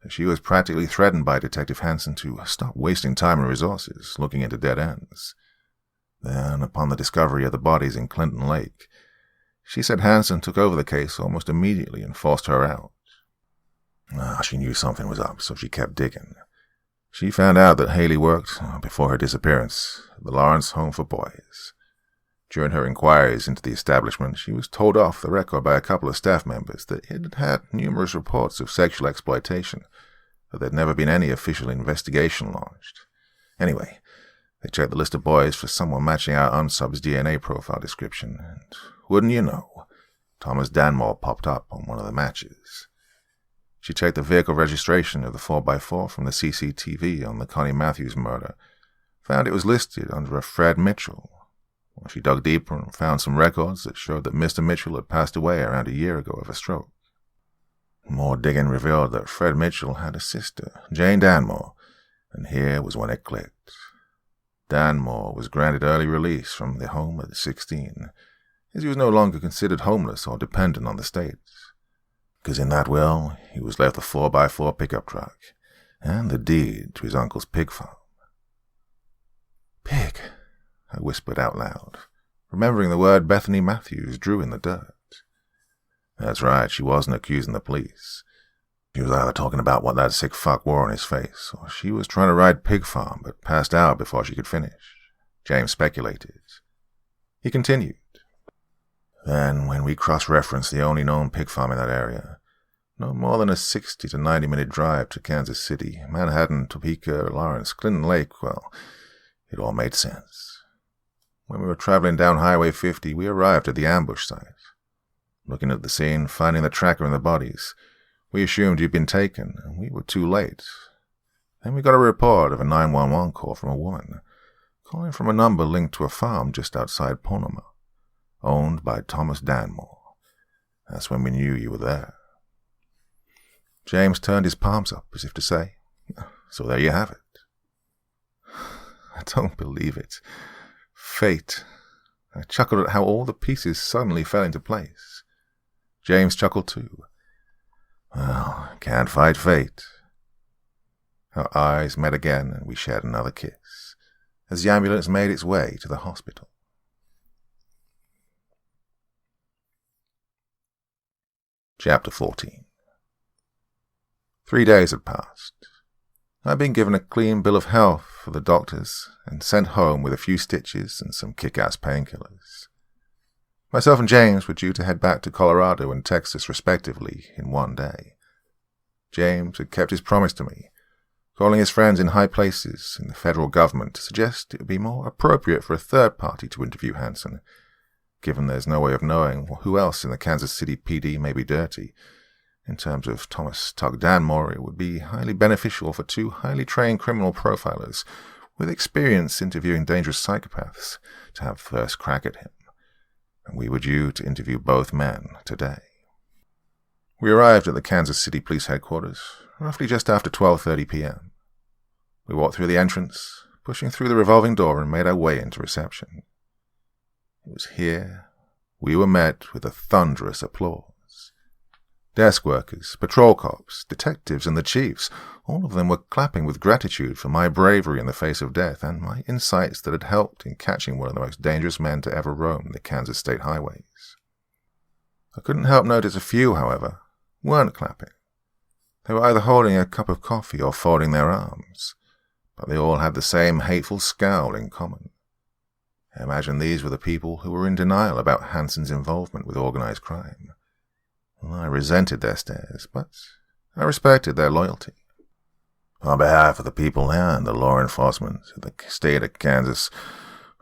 She was practically threatened by Detective Hansen to stop wasting time and resources looking into dead ends. Then, upon the discovery of the bodies in Clinton Lake, she said Hansen took over the case almost immediately and forced her out. She knew something was up, so she kept digging. She found out that Haley worked, before her disappearance, at the Lawrence Home for Boys. During her inquiries into the establishment, she was told off the record by a couple of staff members that it had had numerous reports of sexual exploitation, but there'd never been any official investigation launched. Anyway, they checked the list of boys for someone matching our unsub's DNA profile description, and wouldn't you know, Thomas Danmore popped up on one of the matches. She checked the vehicle registration of the 4x4 from the CCTV on the Connie Matthews murder, found it was listed under a Fred Mitchell. Well, she dug deeper and found some records that showed that Mr. Mitchell had passed away around a year ago of a stroke. More digging revealed that Fred Mitchell had a sister, Jane Danmore, and here was when it clicked. Danmore was granted early release from the home at 16, as he was no longer considered homeless or dependent on the state. Because in that will, he was left the 4x4 pickup truck and the deed to his uncle's pig farm. Pig, I whispered out loud, remembering the word Bethany Matthews drew in the dirt. That's right, she wasn't accusing the police. She was either talking about what that sick fuck wore on his face, or she was trying to ride pig farm but passed out before she could finish. James speculated. He continued. Then, when we cross-referenced the only known pig farm in that area, no more than a 60 to 90-minute drive to Kansas City, Manhattan, Topeka, Lawrence, Clinton Lake, well, it all made sense. When we were traveling down Highway 50, we arrived at the ambush site. Looking at the scene, finding the tracker and the bodies, we assumed you'd been taken, and we were too late. Then we got a report of a 911 call from a woman, calling from a number linked to a farm just outside Ponoma, owned by Thomas Danmore. That's when we knew you were there. James turned his palms up as if to say, so there you have it. I don't believe it. Fate. I chuckled at how all the pieces suddenly fell into place. James chuckled too. Well, can't fight fate. Our eyes met again and we shared another kiss as the ambulance made its way to the hospital. Chapter 14. 3 days had passed. I'd been given a clean bill of health for the doctors and sent home with a few stitches and some kick-ass painkillers. Myself and James were due to head back to Colorado and Texas respectively in one day. James had kept his promise to me, calling his friends in high places in the federal government to suggest it would be more appropriate for a third party to interview Hansen, given there's no way of knowing who else in the Kansas City PD may be dirty. In terms of Thomas Tuck Danmore, it would be highly beneficial for two highly trained criminal profilers with experience interviewing dangerous psychopaths to have first crack at him, and we were due to interview both men today. We arrived at the Kansas City Police Headquarters roughly just after 12:30 p.m. We walked through the entrance, pushing through the revolving door, and made our way into reception. It was here we were met with a thunderous applause. Desk workers, patrol cops, detectives, and the chiefs, all of them were clapping with gratitude for my bravery in the face of death and my insights that had helped in catching one of the most dangerous men to ever roam the Kansas state highways. I couldn't help notice a few, however, weren't clapping. They were either holding a cup of coffee or folding their arms, but they all had the same hateful scowl in common. I imagine these were the people who were in denial about Hansen's involvement with organized crime. I resented their stares, but I respected their loyalty. On behalf of the people and the law enforcement of the state of Kansas,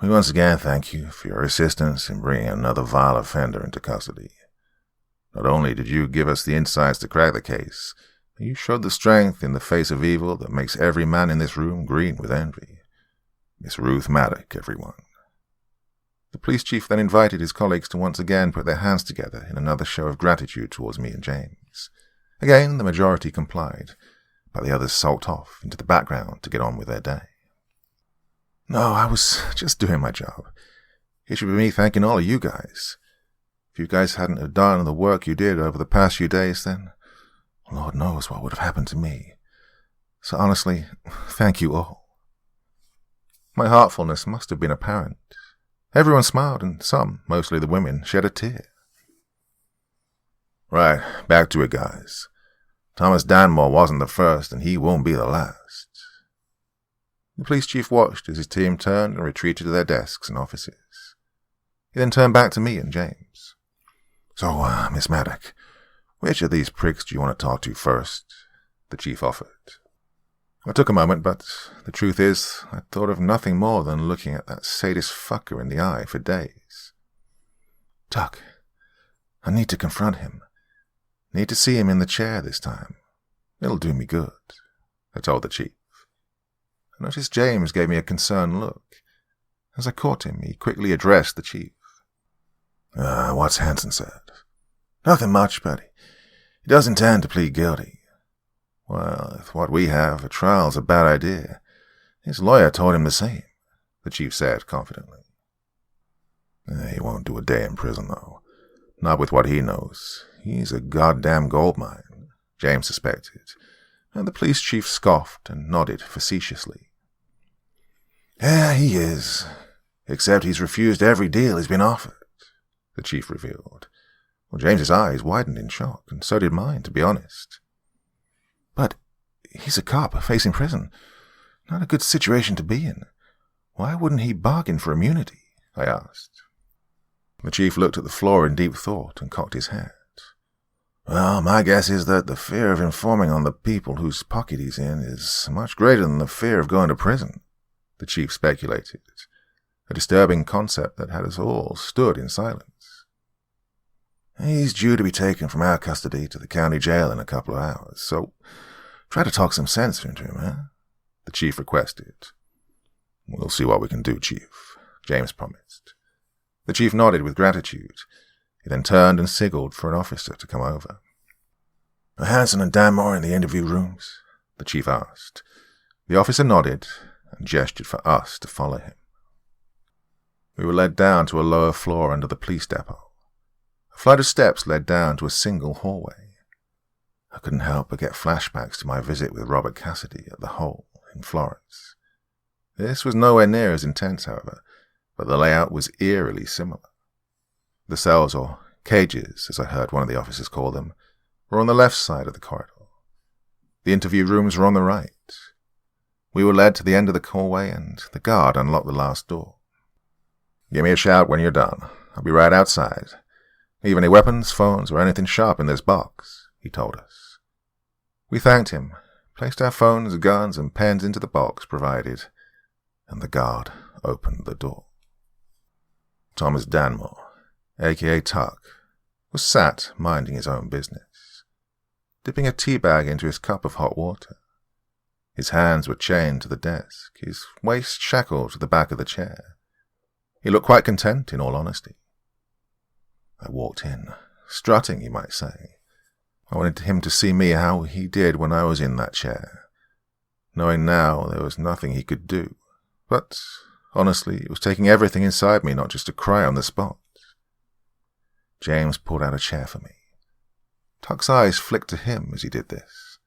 we once again thank you for your assistance in bringing another vile offender into custody. Not only did you give us the insights to crack the case, but you showed the strength in the face of evil that makes every man in this room green with envy. Miss Ruth Maddock, everyone. The police chief then invited his colleagues to once again put their hands together in another show of gratitude towards me and James. Again, the majority complied, but the others sulked off into the background to get on with their day. No, I was just doing my job. It should be me thanking all of you guys. If you guys hadn't have done the work you did over the past few days, then Lord knows what would have happened to me. So honestly, thank you all. My heartfulness must have been apparent. Everyone smiled, and some, mostly the women, shed a tear. Right, back to it, guys. Thomas Danmore wasn't the first, and he won't be the last. The police chief watched as his team turned and retreated to their desks and offices. He then turned back to me and James. So, Miss Maddock, which of these pricks do you want to talk to first? The chief offered. I took a moment, but the truth is, I thought of nothing more than looking at that sadist fucker in the eye for days. Tuck, I need to confront him. Need to see him in the chair this time. It'll do me good, I told the chief. I noticed James gave me a concerned look. As I caught him, he quickly addressed the chief. What's Hansen said? Nothing much, but he does intend to plead guilty. Well, if what we have, a trial's a bad idea, his lawyer told him the same, the chief said confidently. He won't do a day in prison, though. Not with what he knows. He's a goddamn gold mine, James suspected, and the police chief scoffed and nodded facetiously. Yeah, he is, except he's refused every deal he's been offered, the chief revealed. Well, James's eyes widened in shock, and so did mine, to be honest. But he's a cop facing prison. Not a good situation to be in. Why wouldn't he bargain for immunity? I asked. The chief looked at the floor in deep thought and cocked his hat. Well, my guess is that the fear of informing on the people whose pocket he's in is much greater than the fear of going to prison, the chief speculated, a disturbing concept that had us all stood in silence. He's due to be taken from our custody to the county jail in a couple of hours, so try to talk some sense into him, eh? The chief requested. We'll see what we can do, Chief, James promised. The chief nodded with gratitude. He then turned and signaled for an officer to come over. Are Hansen and Danmore in the interview rooms? The chief asked. The officer nodded and gestured for us to follow him. We were led down to a lower floor under the police depot. A flight of steps led down to a single hallway. I couldn't help but get flashbacks to my visit with Robert Cassidy at the Hole in Florence. This was nowhere near as intense, however, but the layout was eerily similar. The cells, or cages, as I heard one of the officers call them, were on the left side of the corridor. The interview rooms were on the right. We were led to the end of the hallway, and the guard unlocked the last door. Give me a shout when you're done. I'll be right outside. Leave any weapons, phones, or anything sharp in this box, he told us. We thanked him, placed our phones, guns, and pens into the box provided, and the guard opened the door. Thomas Danmore, a.k.a. Tuck, was sat minding his own business, dipping a tea bag into his cup of hot water. His hands were chained to the desk, his waist shackled to the back of the chair. He looked quite content, in all honesty. I walked in, strutting, you might say. I wanted him to see me how he did when I was in that chair, knowing now there was nothing he could do. But, honestly, it was taking everything inside me not just to cry on the spot. James pulled out a chair for me. Tuck's eyes flicked to him as he did this.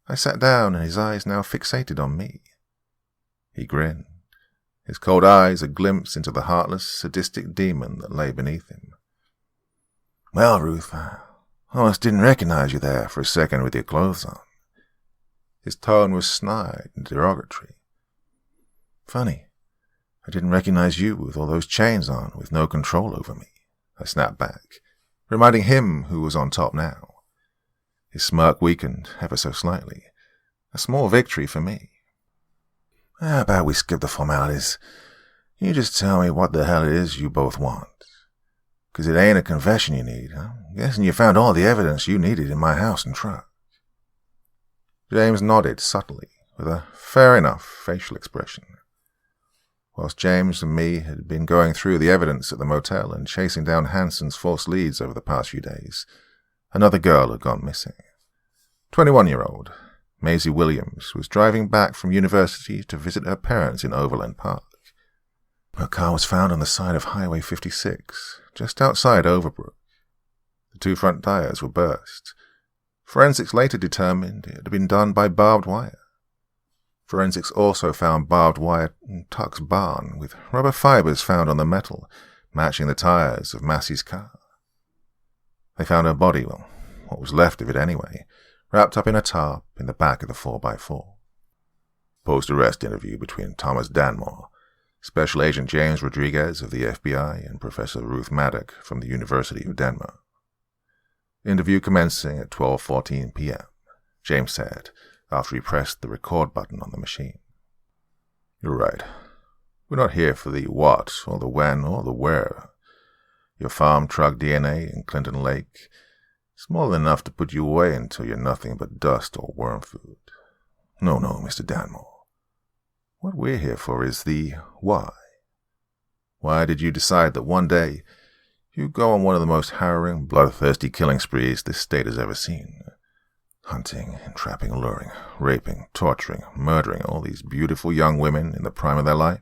I sat down, and his eyes now fixated on me. He grinned, his cold eyes a glimpse into the heartless, sadistic demon that lay beneath him. Well, Ruth, I almost didn't recognize you there for a second with your clothes on. His tone was snide and derogatory. Funny, I didn't recognize you with all those chains on, with no control over me, I snapped back, reminding him who was on top now. His smirk weakened ever so slightly, a small victory for me. How about we skip the formalities? You just tell me what the hell it is you both want. 'Cause it ain't a confession you need. I'm guessing you found all the evidence you needed in my house and truck. James nodded subtly, with a fair enough facial expression. Whilst James and me had been going through the evidence at the motel and chasing down Hansen's false leads over the past few days, another girl had gone missing. 21-year-old Maisie Williams was driving back from university to visit her parents in Overland Park. Her car was found on the side of Highway 56, just outside Overbrook. The two front tires were burst. Forensics later determined it had been done by barbed wire. Forensics also found barbed wire in Tuck's barn, with rubber fibers found on the metal, matching the tires of Massey's car. They found her body, well, what was left of it anyway, wrapped up in a tarp in the back of the 4x4. Post-arrest interview between Thomas Danmore, Special Agent James Rodriguez of the FBI, and Professor Ruth Maddock from the University of Denmark. Interview commencing at 12:14 p.m., James said, after he pressed the record button on the machine. You're right. We're not here for the what, or the when, or the where. Your farm truck DNA in Clinton Lake, It's more than enough to put you away until you're nothing but dust or worm food. No, Mr. Danmore. What we're here for is the why. Why did you decide that one day you'd go on one of the most harrowing, bloodthirsty killing sprees this state has ever seen? Hunting, entrapping, luring, raping, torturing, murdering all these beautiful young women in the prime of their life?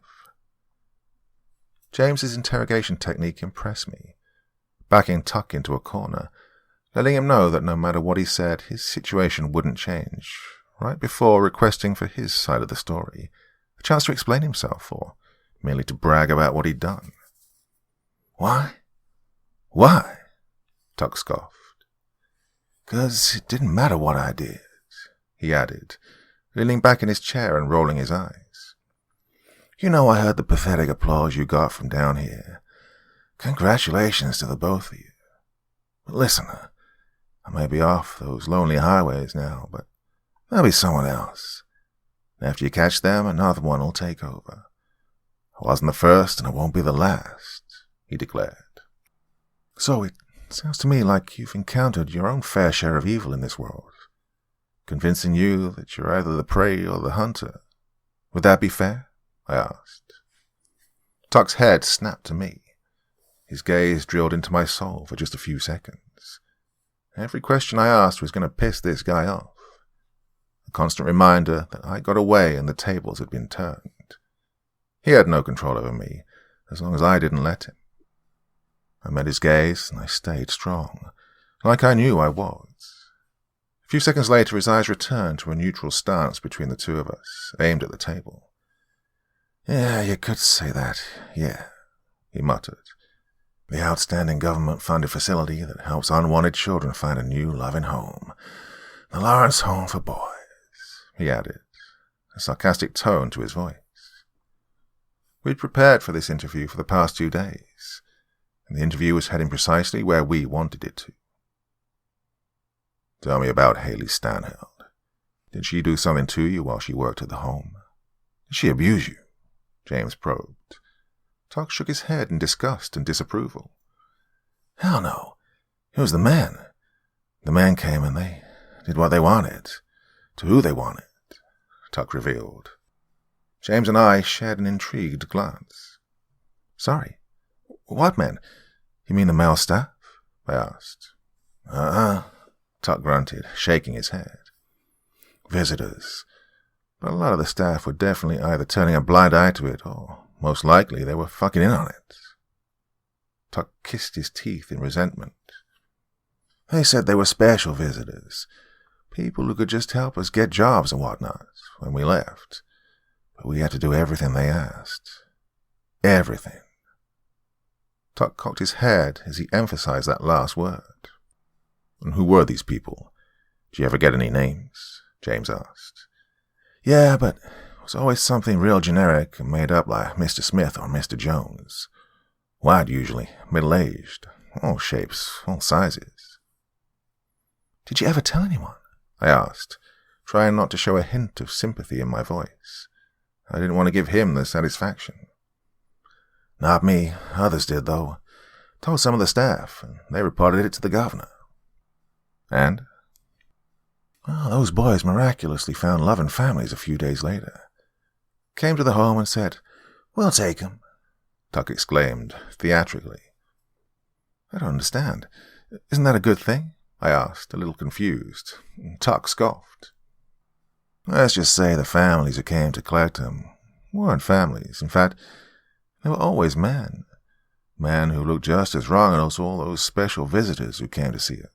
James's interrogation technique impressed me, backing Tuck into a corner, letting him know that no matter what he said, his situation wouldn't change, right before requesting for his side of the story, a chance to explain himself, or merely to brag about what he'd done. Why? Why? Tuck scoffed. 'Cause it didn't matter what I did, he added, leaning back in his chair and rolling his eyes. You know I heard the pathetic applause you got from down here. Congratulations to the both of you. But listen, I may be off those lonely highways now, but there'll be someone else. After you catch them, another one will take over. I wasn't the first, and I won't be the last, he declared. So it sounds to me like you've encountered your own fair share of evil in this world, convincing you that you're either the prey or the hunter. Would that be fair? I asked. Tuck's head snapped to me. His gaze drilled into my soul for just a few seconds. Every question I asked was going to piss this guy off. A constant reminder that I got away and the tables had been turned. He had no control over me, as long as I didn't let him. I met his gaze, and I stayed strong, like I knew I was. A few seconds later, his eyes returned to a neutral stance between the two of us, aimed at the table. Yeah, you could say that, yeah, he muttered. The outstanding government-funded facility that helps unwanted children find a new, loving home. The Lawrence Home for Boys, he added, a sarcastic tone to his voice. We'd prepared for this interview for the past 2 days, and the interview was heading precisely where we wanted it to. Tell me about Haley Stanhill. Did she do something to you while she worked at the home? Did she abuse you? James probed. Tuck shook his head in disgust and disapproval. Hell no. It was the men. The men came and they did what they wanted, to who they wanted, Tuck revealed. James and I shared an intrigued glance. Sorry, what men? You mean the male staff? I asked. Tuck grunted, shaking his head. Visitors. But a lot of the staff were definitely either turning a blind eye to it, or most likely they were fucking in on it. Tuck kissed his teeth in resentment. They said they were special visitors, people who could just help us get jobs and whatnot when we left. But we had to do everything they asked. Everything. Tuck cocked his head as he emphasized that last word. And who were these people? Did you ever get any names? James asked. Yeah, but it was always something real generic and made up like Mr. Smith or Mr. Jones. White usually, middle-aged, all shapes, all sizes. Did you ever tell anyone? I asked, trying not to show a hint of sympathy in my voice. I didn't want to give him the satisfaction. Not me. Others did, though. Told some of the staff, and they reported it to the governor. And? Well, those boys miraculously found loving families a few days later. Came to the home and said, We'll take 'em, Tuck exclaimed, theatrically. I don't understand. Isn't that a good thing? I asked, a little confused. Tuck scoffed. Let's just say the families who came to collect them weren't families. In fact, they were always men. Men who looked just as wrong as all those special visitors who came to see us.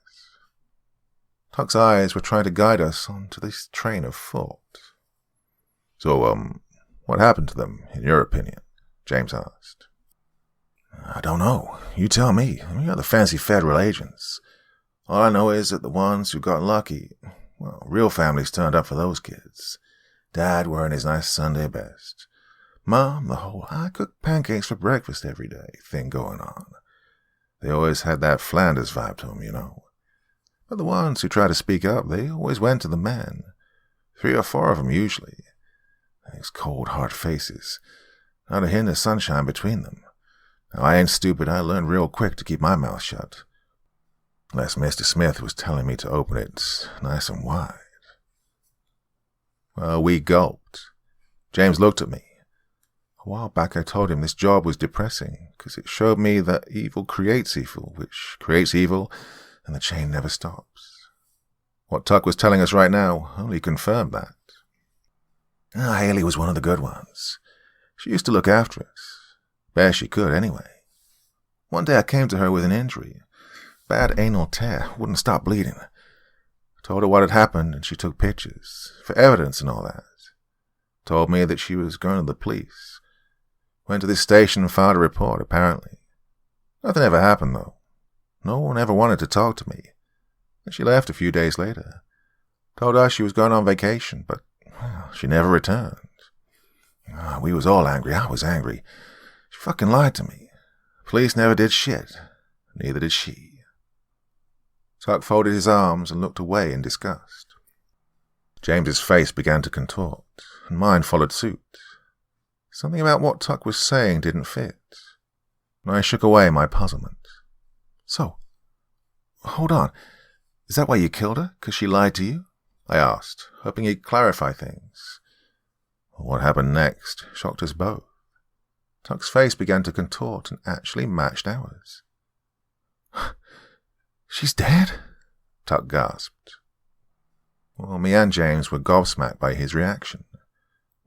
Tuck's eyes were trying to guide us onto this train of thought. So, what happened to them, in your opinion? James asked. I don't know. You tell me. You're the fancy federal agents. All I know is that the ones who got lucky, well, real families turned up for those kids. Dad wearing his nice Sunday best. Mom, the whole I cook pancakes for breakfast every day thing going on. They always had that Flanders vibe to them, you know. But the ones who tried to speak up, they always went to the men. 3 or 4 of them usually. These cold, hard faces. Not a hint of sunshine between them. Now, I ain't stupid. I learned real quick to keep my mouth shut. unless Mr. Smith was telling me to open it nice and wide. Well, we gulped. James looked at me. A while back I told him this job was depressing, because it showed me that evil creates evil, which creates evil, and the chain never stops. What Tuck was telling us right now only confirmed that. Haley was one of the good ones. She used to look after us. Best she could, anyway. One day I came to her with an injury. Bad anal tear, wouldn't stop bleeding. Told her what had happened, and she took pictures, for evidence and all that. Told me that she was going to the police. Went to this station and filed a report, apparently. Nothing ever happened, though. No one ever wanted to talk to me. And she left a few days later. Told us she was going on vacation, but she never returned. We was all angry. I was angry. She fucking lied to me. Police never did shit. Neither did she. Tuck folded his arms and looked away in disgust. James's face began to contort, and mine followed suit. Something about what Tuck was saying didn't fit, and I shook away my puzzlement. So, hold on. Is that why you killed her? 'Cause she lied to you? I asked, hoping he'd clarify things. What happened next shocked us both. Tuck's face began to contort and actually matched ours. She's dead? Tuck gasped. Well, me and James were gobsmacked by his reaction.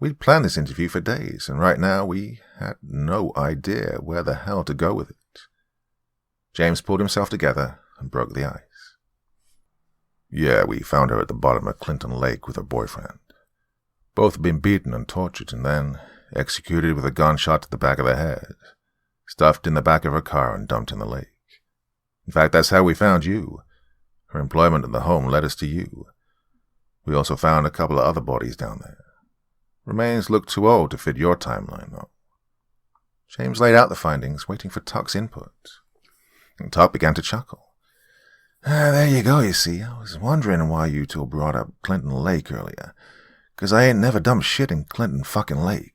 We'd planned this interview for days, and right now we had no idea where the hell to go with it. James pulled himself together and broke the ice. Yeah, we found her at the bottom of Clinton Lake with her boyfriend. Both had been beaten and tortured and then executed with a gunshot to the back of the head, stuffed in the back of her car and dumped in the lake. In fact, that's how we found you. Her employment at the home led us to you. We also found a couple of other bodies down there. Remains look too old to fit your timeline, though. James laid out the findings, waiting for Tuck's input. And Tuck began to chuckle. There you go, you see. I was wondering why you two brought up Clinton Lake earlier. 'Cause I ain't never dumped shit in Clinton fucking Lake,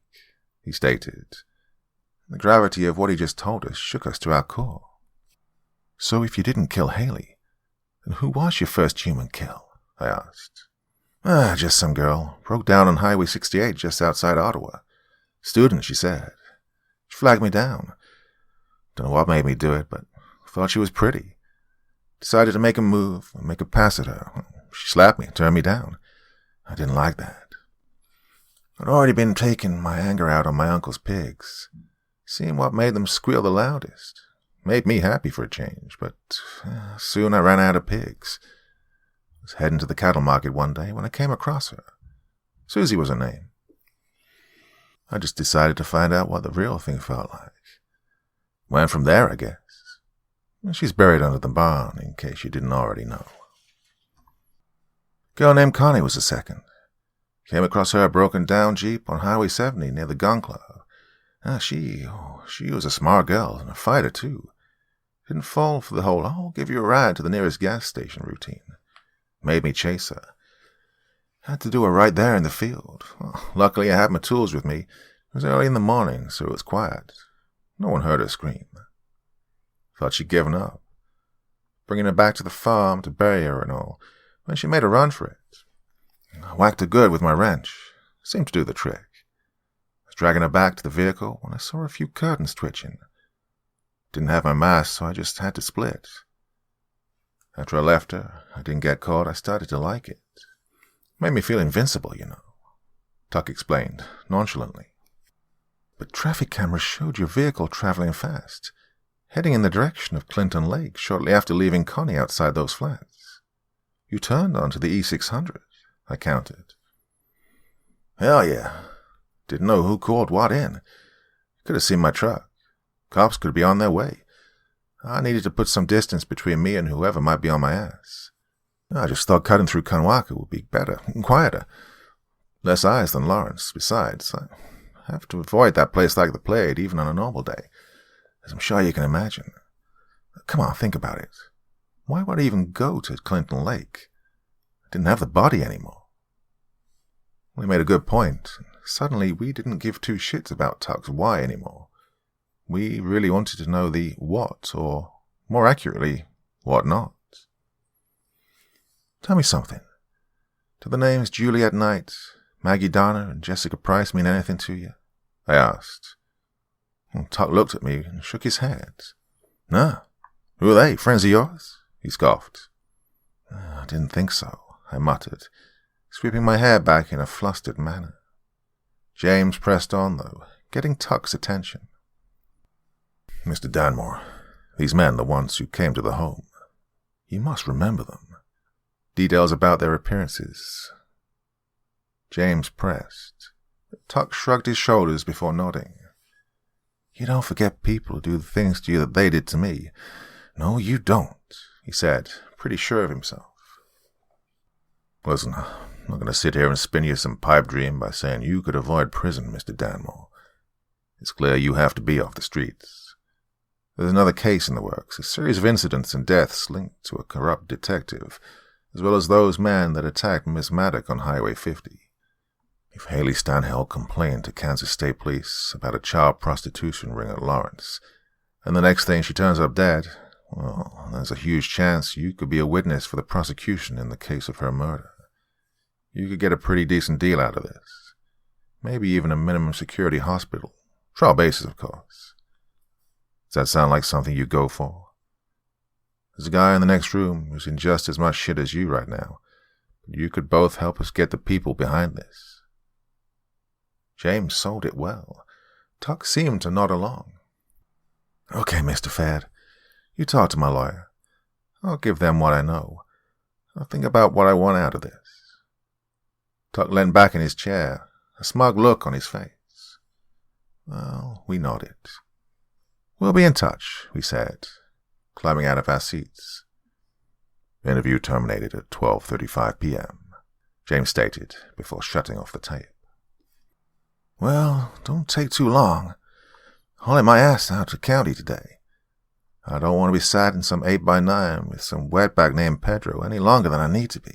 he stated. The gravity of what he just told us shook us to our core. So if you didn't kill Haley, then who was your first human kill? I asked. Just some girl. Broke down on Highway 68 just outside Ottawa. Student, she said. She flagged me down. Don't know what made me do it, but thought she was pretty. Decided to make a move and make a pass at her. She slapped me, turned me down. I didn't like that. I'd already been taking my anger out on my uncle's pigs, seeing what made them squeal the loudest. Made me happy for a change, but soon I ran out of pigs. I was heading to the cattle market one day when I came across her. Susie was her name. I just decided to find out what the real thing felt like. Went from there, I guess. She's buried under the barn, in case you didn't already know. A girl named Connie was the second. Came across her broken down Jeep on Highway 70 near the gun club. She was a smart girl and a fighter, too. Didn't fall for the whole, I'll give you a ride to the nearest gas station routine. Made me chase her. Had to do her right there in the field. Luckily, I had my tools with me. It was early in the morning, so it was quiet. No one heard her scream. Thought she'd given up. Bringing her back to the farm to bury her and all, when she made a run for it. I whacked her good with my wrench. Seemed to do the trick. I was dragging her back to the vehicle when I saw a few curtains twitching. Didn't have my mask, so I just had to split. After I left her, I didn't get caught. I started to like it. Made me feel invincible, you know. Tuck explained, nonchalantly. But traffic cameras showed your vehicle traveling fast, heading in the direction of Clinton Lake shortly after leaving Connie outside those flats. You turned onto the E600, I counted. Hell yeah. Didn't know who called what in. Could have seen my truck. Cops could be on their way. I needed to put some distance between me and whoever might be on my ass. I just thought cutting through Kanawaka would be better and quieter. Less eyes than Lawrence. Besides, I have to avoid that place like the plague even on a normal day, as I'm sure you can imagine. Come on, think about it. Why would I even go to Clinton Lake? I didn't have the body anymore. Well, he made a good point. Suddenly, we didn't give two shits about Tuck's why anymore. We really wanted to know the what, or, more accurately, what not. Tell me something. Do the names Juliet Knight, Maggie Donner, and Jessica Price mean anything to you? I asked. Tuck looked at me and shook his head. No. Who are they? Friends of yours? He scoffed. I didn't think so, I muttered, sweeping my hair back in a flustered manner. James pressed on, though, getting Tuck's attention. Mr. Danmore, these men, the ones who came to the home, you must remember them. Details about their appearances. James pressed. Tuck shrugged his shoulders before nodding. You don't forget people who do the things to you that they did to me. No, you don't, he said, pretty sure of himself. Listen, I'm not going to sit here and spin you some pipe dream by saying you could avoid prison, Mr. Danmore. It's clear you have to be off the streets. There's another case in the works, a series of incidents and deaths linked to a corrupt detective, as well as those men that attacked Miss Maddock on Highway 50. If Haley Stanhill complained to Kansas State Police about a child prostitution ring at Lawrence, and the next thing she turns up dead, well, there's a huge chance you could be a witness for the prosecution in the case of her murder. You could get a pretty decent deal out of this. Maybe even a minimum security hospital. Trial basis, of course. Does that sound like something you go for? There's a guy in the next room who's in just as much shit as you right now, but you could both help us get the people behind this. James sold it well. Tuck seemed to nod along. Okay, Mr. Fad. You talk to my lawyer. I'll give them what I know. I'll think about what I want out of this. Tuck leaned back in his chair, a smug look on his face. Well, we nodded. We'll be in touch, we said, climbing out of our seats. Interview terminated at 12:35 p.m., James stated before shutting off the tape. Well, don't take too long. Hauling my ass out to county today. I don't want to be sat in some 8x9 with some wetback named Pedro any longer than I need to be.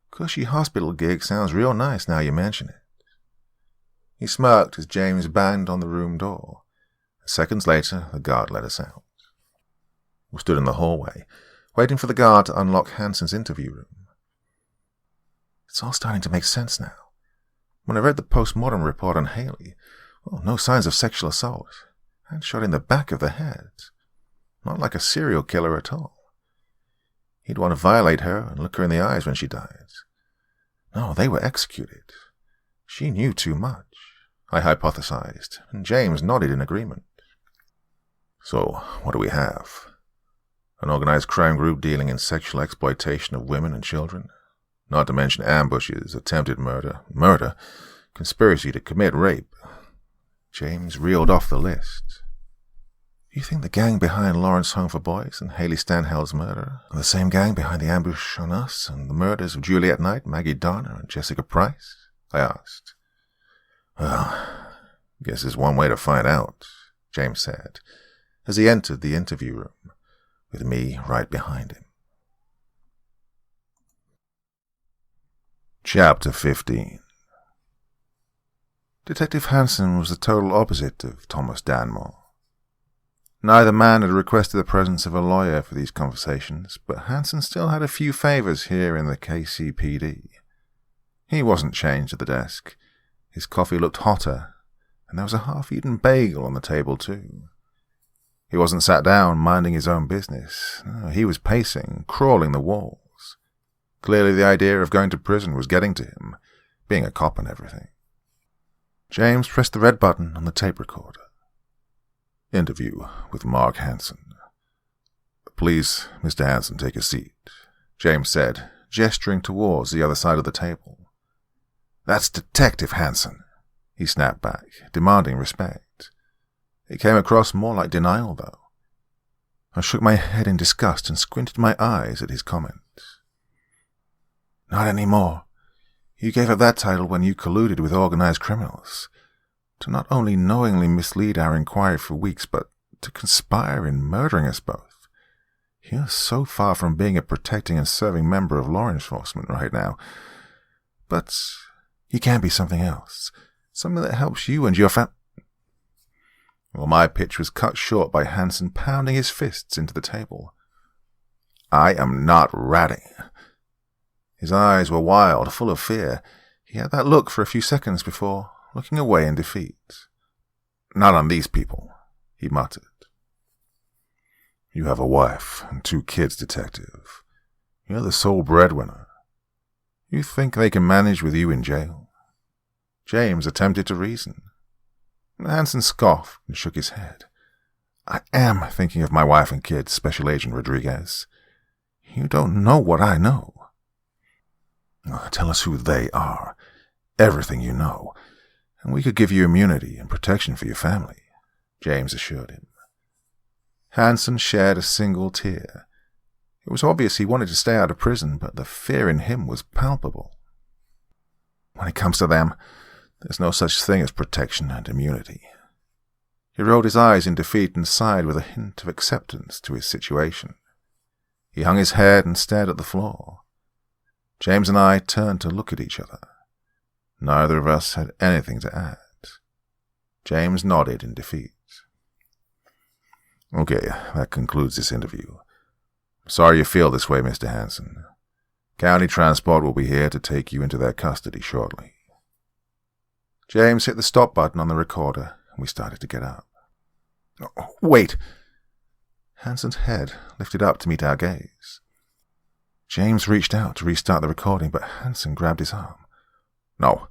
Cushy hospital gig sounds real nice now you mention it. He smirked as James banged on the room door. Seconds later, the guard let us out. We stood in the hallway, waiting for the guard to unlock Hanson's interview room. It's all starting to make sense now. When I read the post-mortem report on Haley, well, no signs of sexual assault, and shot in the back of the head. Not like a serial killer at all. He'd want to violate her and look her in the eyes when she died. No, they were executed. She knew too much, I hypothesized, and James nodded in agreement. So, what do we have? An organized crime group dealing in sexual exploitation of women and children? Not to mention ambushes, attempted murder, conspiracy to commit rape. James reeled off the list. You think the gang behind Lawrence Home for Boys and Haley Stanhill's murder are the same gang behind the ambush on us and the murders of Juliet Knight, Maggie Donner, and Jessica Price? I asked. Well, guess there's one way to find out, James said, as he entered the interview room, with me right behind him. Chapter 15. Detective Hanson was the total opposite of Thomas Danmore. Neither man had requested the presence of a lawyer for these conversations, but Hanson still had a few favors here in the KCPD. He wasn't chained to the desk. His coffee looked hotter, and there was a half-eaten bagel on the table too. He wasn't sat down minding his own business. No, he was pacing, crawling the walls. Clearly the idea of going to prison was getting to him, being a cop and everything. James pressed the red button on the tape recorder. Interview with Mark Hanson. Please, Mr. Hanson, take a seat, James said, gesturing towards the other side of the table. That's Detective Hanson, he snapped back, demanding respect. It came across more like denial, though. I shook my head in disgust and squinted my eyes at his comment. Not anymore. You gave up that title when you colluded with organized criminals. To not only knowingly mislead our inquiry for weeks, but to conspire in murdering us both. You're so far from being a protecting and serving member of law enforcement right now. But you can be something else. Something that helps you and your Well, my pitch was cut short by Hanson pounding his fists into the table. I am not ratting. His eyes were wild, full of fear. He had that look for a few seconds before looking away in defeat. "Not on these people," he muttered. "You have a wife and 2 kids, Detective. You're the sole breadwinner. You think they can manage with you in jail?" James attempted to reason. Hansen scoffed and shook his head. "I am thinking of my wife and kids, Special Agent Rodriguez. You don't know what I know." "Tell us who they are, everything you know, and we could give you immunity and protection for your family," James assured him. Hansen shed a single tear. It was obvious he wanted to stay out of prison, but the fear in him was palpable. "When it comes to them, there's no such thing as protection and immunity." He rolled his eyes in defeat and sighed with a hint of acceptance to his situation. He hung his head and stared at the floor. James and I turned to look at each other. Neither of us had anything to add. James nodded in defeat. "Okay, that concludes this interview. Sorry you feel this way, Mr. Hansen. County Transport will be here to take you into their custody shortly." James hit the stop button on the recorder, and we started to get up. "Wait!" Hansen's head lifted up to meet our gaze. James reached out to restart the recording, but Hansen grabbed his arm. "No,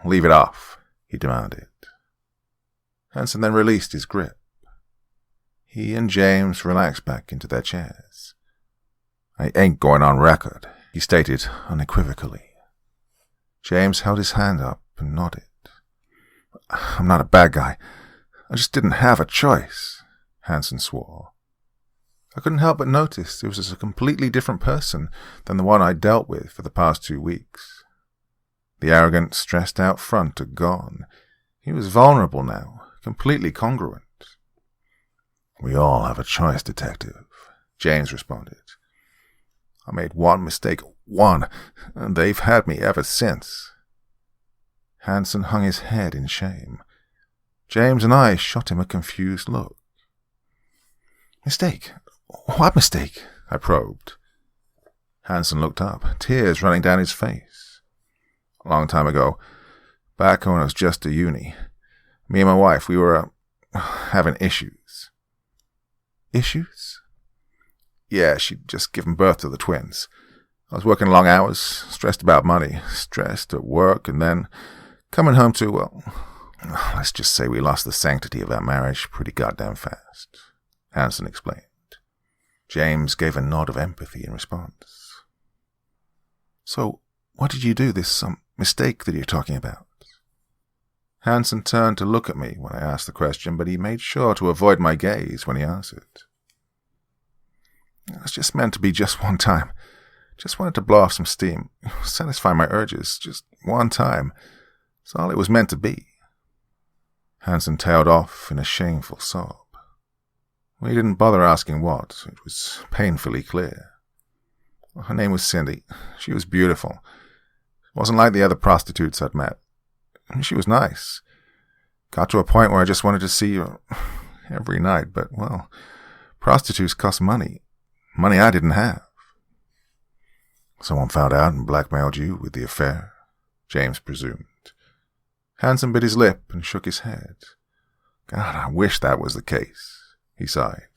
leave it off," he demanded. Hansen then released his grip. He and James relaxed back into their chairs. "I ain't going on record," he stated unequivocally. James held his hand up and nodded. "I'm not a bad guy. I just didn't have a choice," Hansen swore. I couldn't help but notice he was a completely different person than the one I'd dealt with for the past 2 weeks. The arrogant, stressed-out front had gone. He was vulnerable now, completely congruent. "We all have a choice, Detective," James responded. "I made one mistake, one, and they've had me ever since." Hansen hung his head in shame. James and I shot him a confused look. "Mistake? What mistake?" I probed. Hansen looked up, tears running down his face. "A long time ago, back when I was just a uni, me and my wife, we were having issues." "Issues?" "Yeah, she'd just given birth to the twins. I was working long hours, stressed about money, stressed at work, and then coming home to, well, let's just say we lost the sanctity of our marriage pretty goddamn fast," Hansen explained. James gave a nod of empathy in response. "So, what did you do, this mistake that you're talking about?" Hansen turned to look at me when I asked the question, but he made sure to avoid my gaze when he answered. "It was just meant to be just one time. Just wanted to blow off some steam, satisfy my urges, just one time. That's all it was meant to be." Hansen tailed off in a shameful sob. We didn't bother asking what. It was painfully clear. Her name was Cindy. She was beautiful. Wasn't like the other prostitutes I'd met. She was nice. Got to a point where I just wanted to see her every night, but, well, prostitutes cost money. Money I didn't have. "Someone found out and blackmailed you with the affair," James presumed. Hansen bit his lip and shook his head. "God, I wish that was the case," he sighed.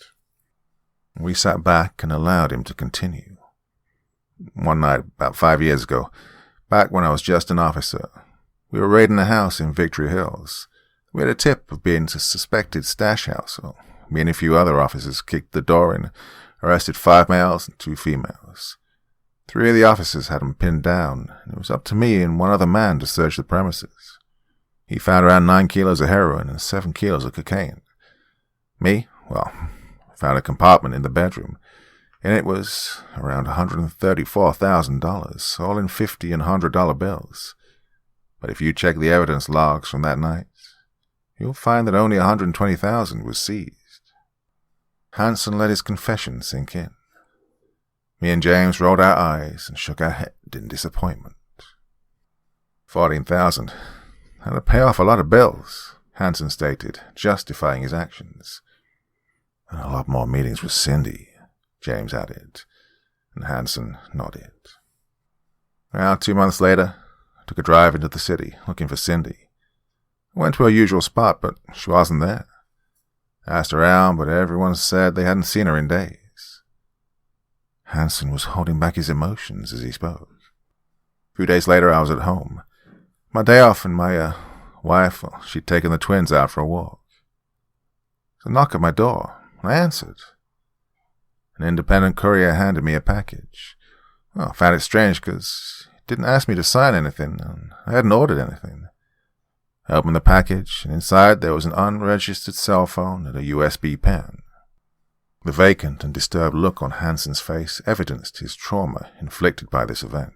We sat back and allowed him to continue. "One night, about 5 years ago, back when I was just an officer, we were raiding a house in Victory Hills. We had a tip of being a suspected stash house, so me and a few other officers kicked the door and arrested 5 males and 2 females. 3 of the officers had them pinned down, and it was up to me and one other man to search the premises. He found around 9 kilos of heroin and 7 kilos of cocaine. Me, well, found a compartment in the bedroom. In it was around $134,000, all in $50 and $100 bills. But if you check the evidence logs from that night, you'll find that only $120,000 was seized." Hansen let his confession sink in. Me and James rolled our eyes and shook our head in disappointment. $14,000. That'd pay off a lot of bills, Hansen stated, justifying his actions. "And a lot more meetings with Cindy," James added, and Hansen nodded. Around 2 months later, I took a drive into the city, looking for Cindy. I went to her usual spot, but she wasn't there. I asked around, but everyone said they hadn't seen her in days. Hansen was holding back his emotions as he spoke. A few days later, I was at home. My day off, and my wife, she'd taken the twins out for a walk. There was a knock at my door, and I answered. An independent courier handed me a package. Well, I found it strange because he didn't ask me to sign anything, and I hadn't ordered anything. I opened the package, and inside there was an unregistered cell phone and a USB pen. The vacant and disturbed look on Hansen's face evidenced his trauma inflicted by this event.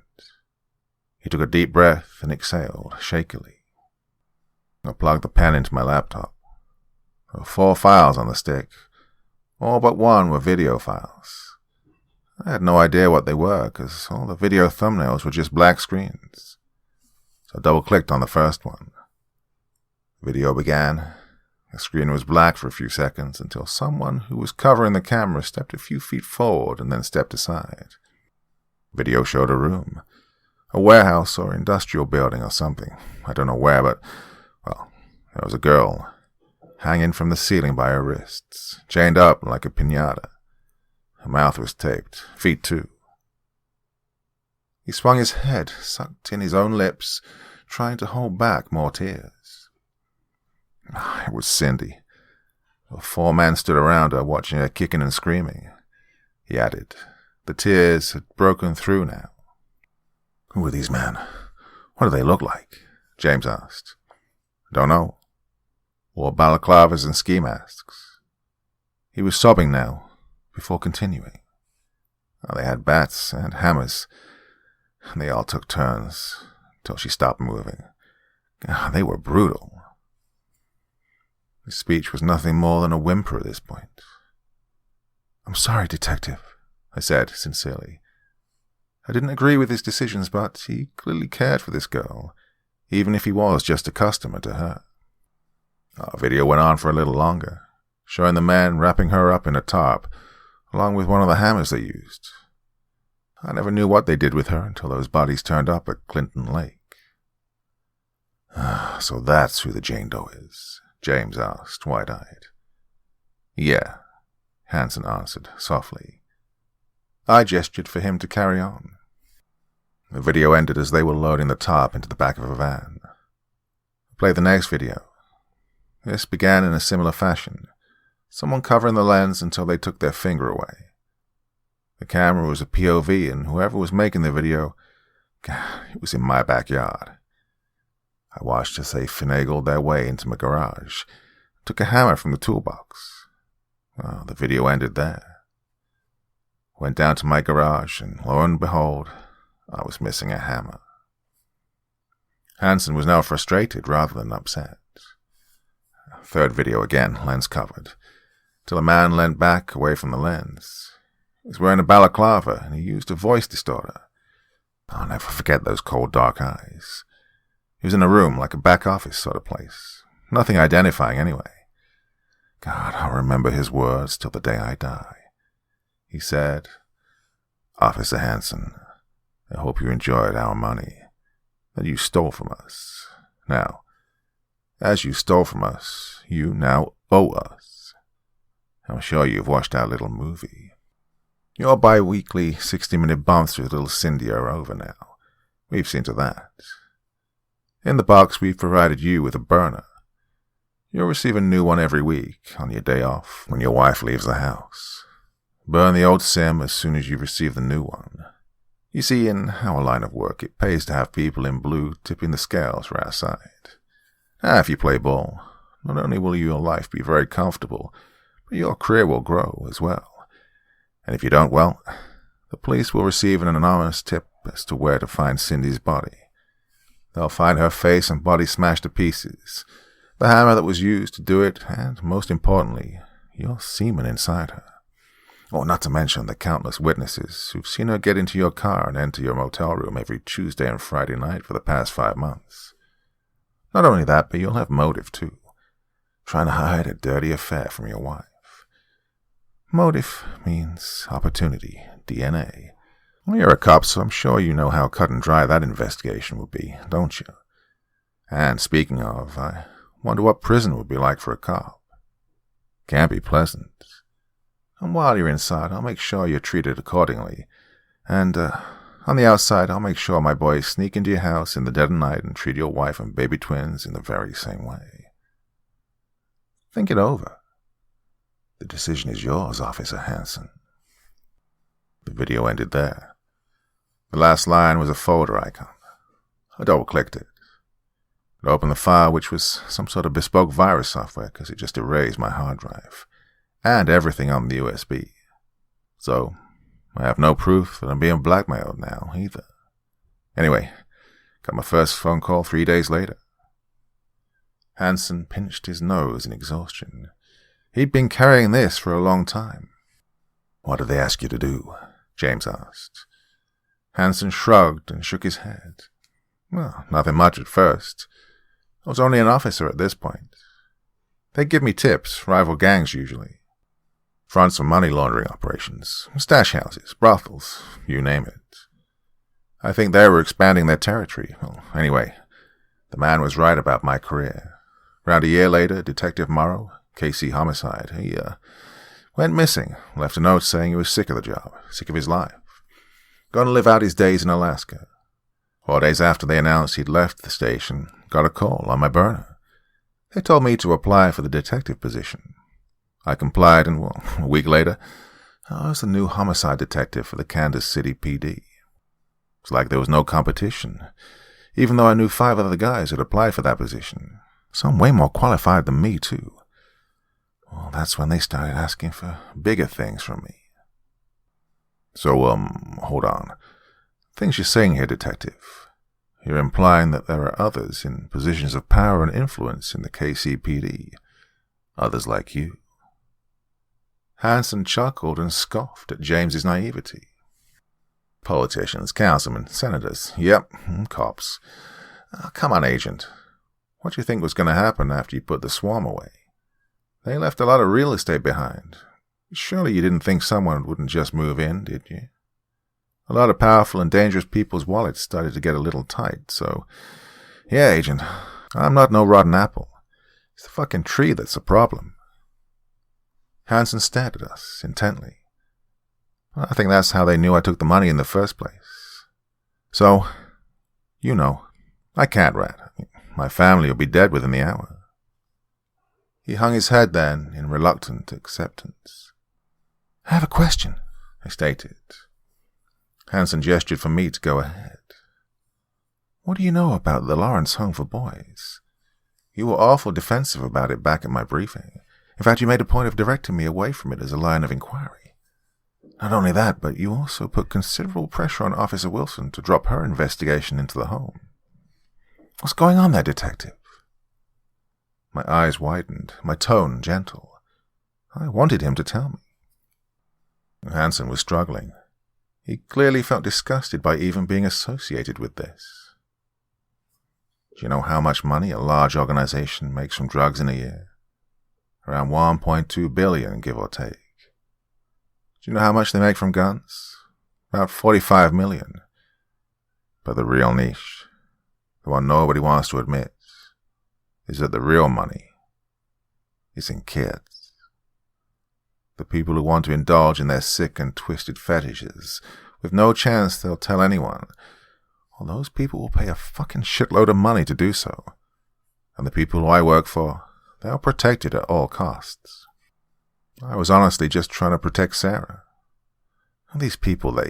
He took a deep breath and exhaled shakily. I plugged the pen into my laptop. There were 4 files on the stick. All but one were video files. I had no idea what they were, because all the video thumbnails were just black screens. So I double-clicked on the first one. The video began. The screen was black for a few seconds until someone who was covering the camera stepped a few feet forward and then stepped aside. The video showed a room, a warehouse or industrial building or something. I don't know where, but, well, there was a girl, hanging from the ceiling by her wrists, chained up like a piñata. Her mouth was taped, feet too. He swung his head, sucked in his own lips, trying to hold back more tears. It was Cindy. The 4 men stood around her, watching her kicking and screaming. He added. The tears had broken through now. Who are these men? What do they look like? James asked. Don't know. Wore balaclavas and ski masks. He was sobbing now, before continuing. They had bats and hammers, and they all took turns, till she stopped moving. They were brutal. His speech was nothing more than a whimper at this point. I'm sorry, Detective, I said sincerely. I didn't agree with his decisions, but he clearly cared for this girl, even if he was just a customer to her. Our video went on for a little longer, showing the man wrapping her up in a tarp, along with one of the hammers they used. I never knew what they did with her until those bodies turned up at Clinton Lake. So that's who the Jane Doe is, James asked, wide-eyed. Yeah, Hansen answered softly. I gestured for him to carry on. The video ended as they were loading the tarp into the back of a van. I played the next video. This began in a similar fashion, someone covering the lens until they took their finger away. The camera was a POV, and whoever was making the video, it was in my backyard. I watched as they finagled their way into my garage, took a hammer from the toolbox. Well, the video ended there. Went down to my garage, and lo and behold, I was missing a hammer. Hansen was now frustrated rather than upset. Third video again, lens covered, till a man leant back away from the lens. He was wearing a balaclava, and he used a voice distorter. I'll never forget those cold, dark eyes. He was in a room, like a back office sort of place. Nothing identifying anyway. God, I'll remember his words till the day I die. He said, Officer Hansen, I hope you enjoyed our money that you stole from us. Now, as you stole from us, you now owe us. I'm sure you've watched our little movie. Your bi-weekly 60-minute bumps with little Cindy are over now. We've seen to that. In the box, we've provided you with a burner. You'll receive a new one every week on your day off when your wife leaves the house. Burn the old sim as soon as you receive the new one. You see, in our line of work, it pays to have people in blue tipping the scales for our side. If you play ball, not only will your life be very comfortable, but your career will grow as well. And if you don't, well, the police will receive an anonymous tip as to where to find Cindy's body. They'll find her face and body smashed to pieces, the hammer that was used to do it, and, most importantly, your semen inside her. Not to mention the countless witnesses who've seen her get into your car and enter your motel room every Tuesday and Friday night for the past 5 months. Not only that, but you'll have motive, too, trying to hide a dirty affair from your wife. Motive means opportunity, DNA. Well, you're a cop, so I'm sure you know how cut and dry that investigation would be, don't you? And speaking of, I wonder what prison would be like for a cop. Can't be pleasant. And while you're inside, I'll make sure you're treated accordingly. And, on the outside, I'll make sure my boys sneak into your house in the dead of night and treat your wife and baby twins in the very same way. Think it over. The decision is yours, Officer Hanson. The video ended there. The last line was a folder icon. I double-clicked it. It opened the file, which was some sort of bespoke virus software because it just erased my hard drive and everything on the USB. So, I have no proof that I'm being blackmailed now, either. Anyway, got my first phone call 3 days later. Hanson pinched his nose in exhaustion. He'd been carrying this for a long time. "What did they ask you to do?" James asked. Hanson shrugged and shook his head. "Well, nothing much at first. I was only an officer at this point. They give me tips, rival gangs usually. Fronts for money laundering operations, stash houses, brothels, you name it. I think they were expanding their territory. Well, anyway, the man was right about my career. Around a year later, Detective Morrow, KC Homicide, he went missing, left a note saying he was sick of the job, sick of his life. Going to live out his days in Alaska. 4 days after they announced he'd left the station, got a call on my burner. They told me to apply for the detective position. I complied, and, well, a week later, I was the new homicide detective for the Kansas City PD. It's like there was no competition, even though I knew 5 other guys had applied for that position. Some way more qualified than me, too. Well, that's when they started asking for bigger things from me. So, hold on. Things you're saying here, Detective. You're implying that there are others in positions of power and influence in the KCPD. Others like you. Hanson chuckled and scoffed at James's naivety. Politicians, councilmen, senators, yep, cops. Come on, Agent. What do you think was going to happen after you put the swarm away? They left a lot of real estate behind. Surely you didn't think someone wouldn't just move in, did you? A lot of powerful and dangerous people's wallets started to get a little tight, so... Yeah, Agent, I'm not no rotten apple. It's the fucking tree that's the problem. Hanson stared at us intently. Well, I think that's how they knew I took the money in the first place. So, you know, I can't rat. My family will be dead within the hour. He hung his head then in reluctant acceptance. I have a question, I stated. Hanson gestured for me to go ahead. What do you know about the Lawrence Home for Boys? You were awful defensive about it back at my briefing. In fact, you made a point of directing me away from it as a line of inquiry. Not only that, but you also put considerable pressure on Officer Wilson to drop her investigation into the home. What's going on there, Detective? My eyes widened, my tone gentle. I wanted him to tell me. Hanson was struggling. He clearly felt disgusted by even being associated with this. Do you know how much money a large organization makes from drugs in a year? Around $1.2 billion, give or take. Do you know how much they make from guns? About $45 million. But the real niche, the one nobody wants to admit, is that the real money is in kids. The people who want to indulge in their sick and twisted fetishes, with no chance they'll tell anyone. Well, those people will pay a fucking shitload of money to do so. And the people who I work for, they'll protect it at all costs. I was honestly just trying to protect Sarah. And these people,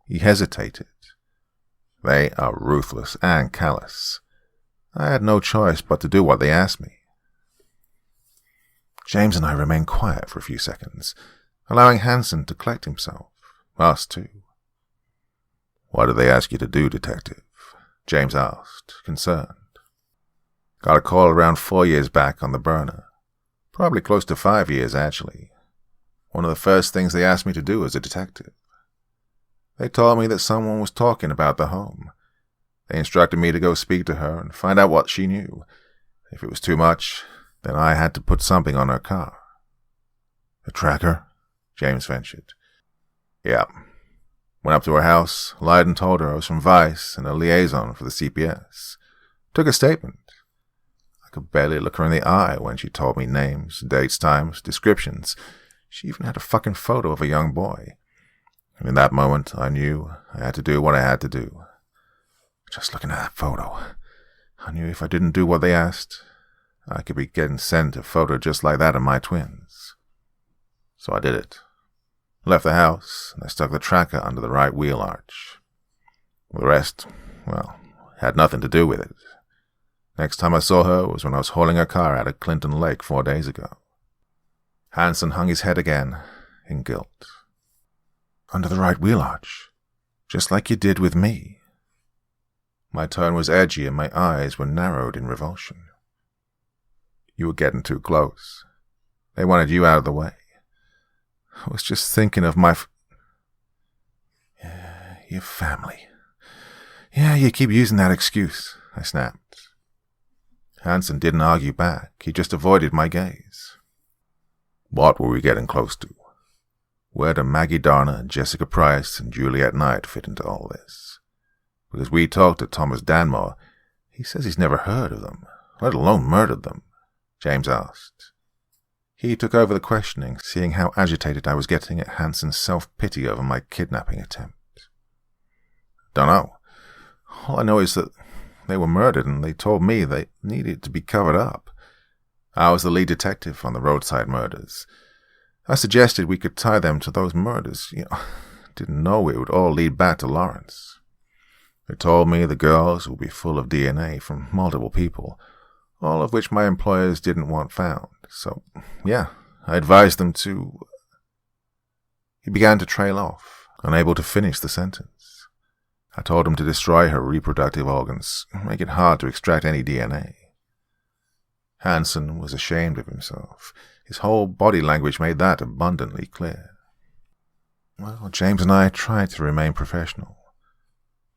He hesitated. They are ruthless and callous. I had no choice but to do what they asked me. James and I remained quiet for a few seconds, allowing Hanson to collect himself. Us too. What did they ask you to do, Detective? James asked, concerned. Got a call around 4 years back on the burner. Probably close to 5 years, actually. One of the first things they asked me to do as a detective. They told me that someone was talking about the home. They instructed me to go speak to her and find out what she knew. If it was too much, then I had to put something on her car. A tracker? James ventured. Yeah. Went up to her house, lied and told her I was from Vice and a liaison for the CPS. Took a statement. I could barely look her in the eye when she told me names, dates, times, descriptions. She even had a fucking photo of a young boy. And in that moment, I knew I had to do what I had to do. Just looking at that photo, I knew if I didn't do what they asked, I could be getting sent a photo just like that of my twins. So I did it. Left the house, and I stuck the tracker under the right wheel arch. The rest, well, had nothing to do with it. Next time I saw her was when I was hauling her car out of Clinton Lake 4 days ago. Hanson hung his head again, in guilt. Under the right wheel arch, just like you did with me. My tone was edgy and my eyes were narrowed in revulsion. You were getting too close. They wanted you out of the way. I was just thinking of your family. Yeah, you keep using that excuse, I snapped. Hanson didn't argue back. He just avoided my gaze. What were we getting close to? Where do Maggie Darner, Jessica Price, and Juliet Knight fit into all this? Because we talked to Thomas Danmore, he says he's never heard of them, let alone murdered them, James asked. He took over the questioning, seeing how agitated I was getting at Hanson's self-pity over my kidnapping attempt. Dunno. All I know is that they were murdered and they told me they needed to be covered up. I was the lead detective on the roadside murders. I suggested we could tie them to those murders. Didn't know it would all lead back to Lawrence. They told me the girls would be full of DNA from multiple people, all of which my employers didn't want found. So, yeah, I advised them to... He began to trail off, unable to finish the sentence. I told him to destroy her reproductive organs, make it hard to extract any DNA. Hanson was ashamed of himself. His whole body language made that abundantly clear. Well, James and I tried to remain professional.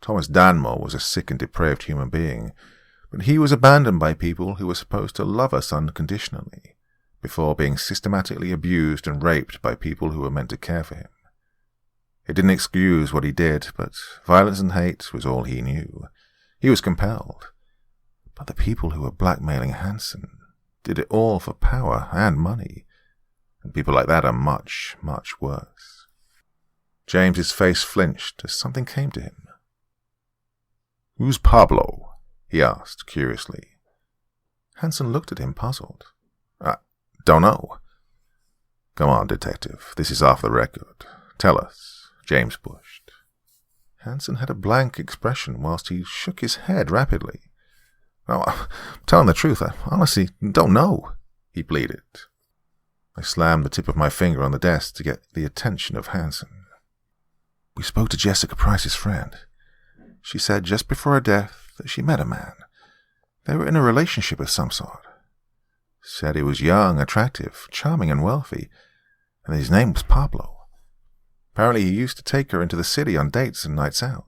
Thomas Danmore was a sick and depraved human being, but he was abandoned by people who were supposed to love us unconditionally, before being systematically abused and raped by people who were meant to care for him. It didn't excuse what he did, but violence and hate was all he knew. He was compelled. But the people who were blackmailing Hanson did it all for power and money, and people like that are much, much worse. James's face flinched as something came to him. "Who's Pablo?" he asked, curiously. Hanson looked at him, puzzled. "I don't know." "Come on, detective, this is off the record. Tell us," James pushed. Hanson had a blank expression whilst he shook his head rapidly. "No, I'm telling the truth, I honestly don't know," he pleaded. I slammed the tip of my finger on the desk to get the attention of Hanson. "We spoke to Jessica Price's friend. She said just before her death that she met a man. They were in a relationship of some sort. Said he was young, attractive, charming and wealthy, and his name was Pablo. Apparently he used to take her into the city on dates and nights out.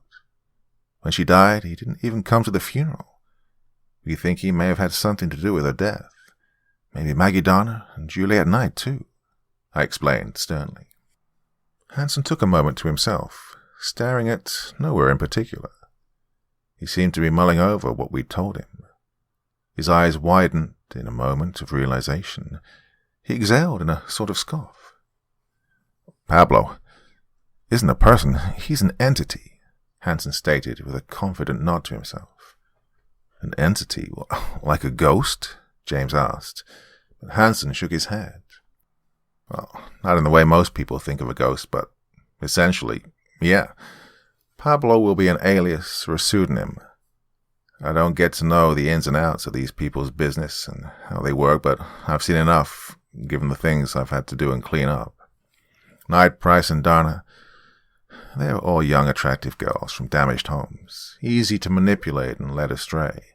When she died, he didn't even come to the funeral. We think he may have had something to do with her death. Maybe Maggie Darner and Juliet Knight, too," I explained sternly. Hanson took a moment to himself, staring at nowhere in particular. He seemed to be mulling over what we'd told him. His eyes widened in a moment of realization. He exhaled in a sort of scoff. "Pablo isn't a person, he's an entity," Hanson stated with a confident nod to himself. "An entity? Like a ghost?" James asked, but Hanson shook his head. "Well, not in the way most people think of a ghost, but essentially, yeah. Pablo will be an alias or a pseudonym. I don't get to know the ins and outs of these people's business and how they work, but I've seen enough, given the things I've had to do and clean up. Knight, Price, and Darner, they're all young, attractive girls from damaged homes, easy to manipulate and led astray.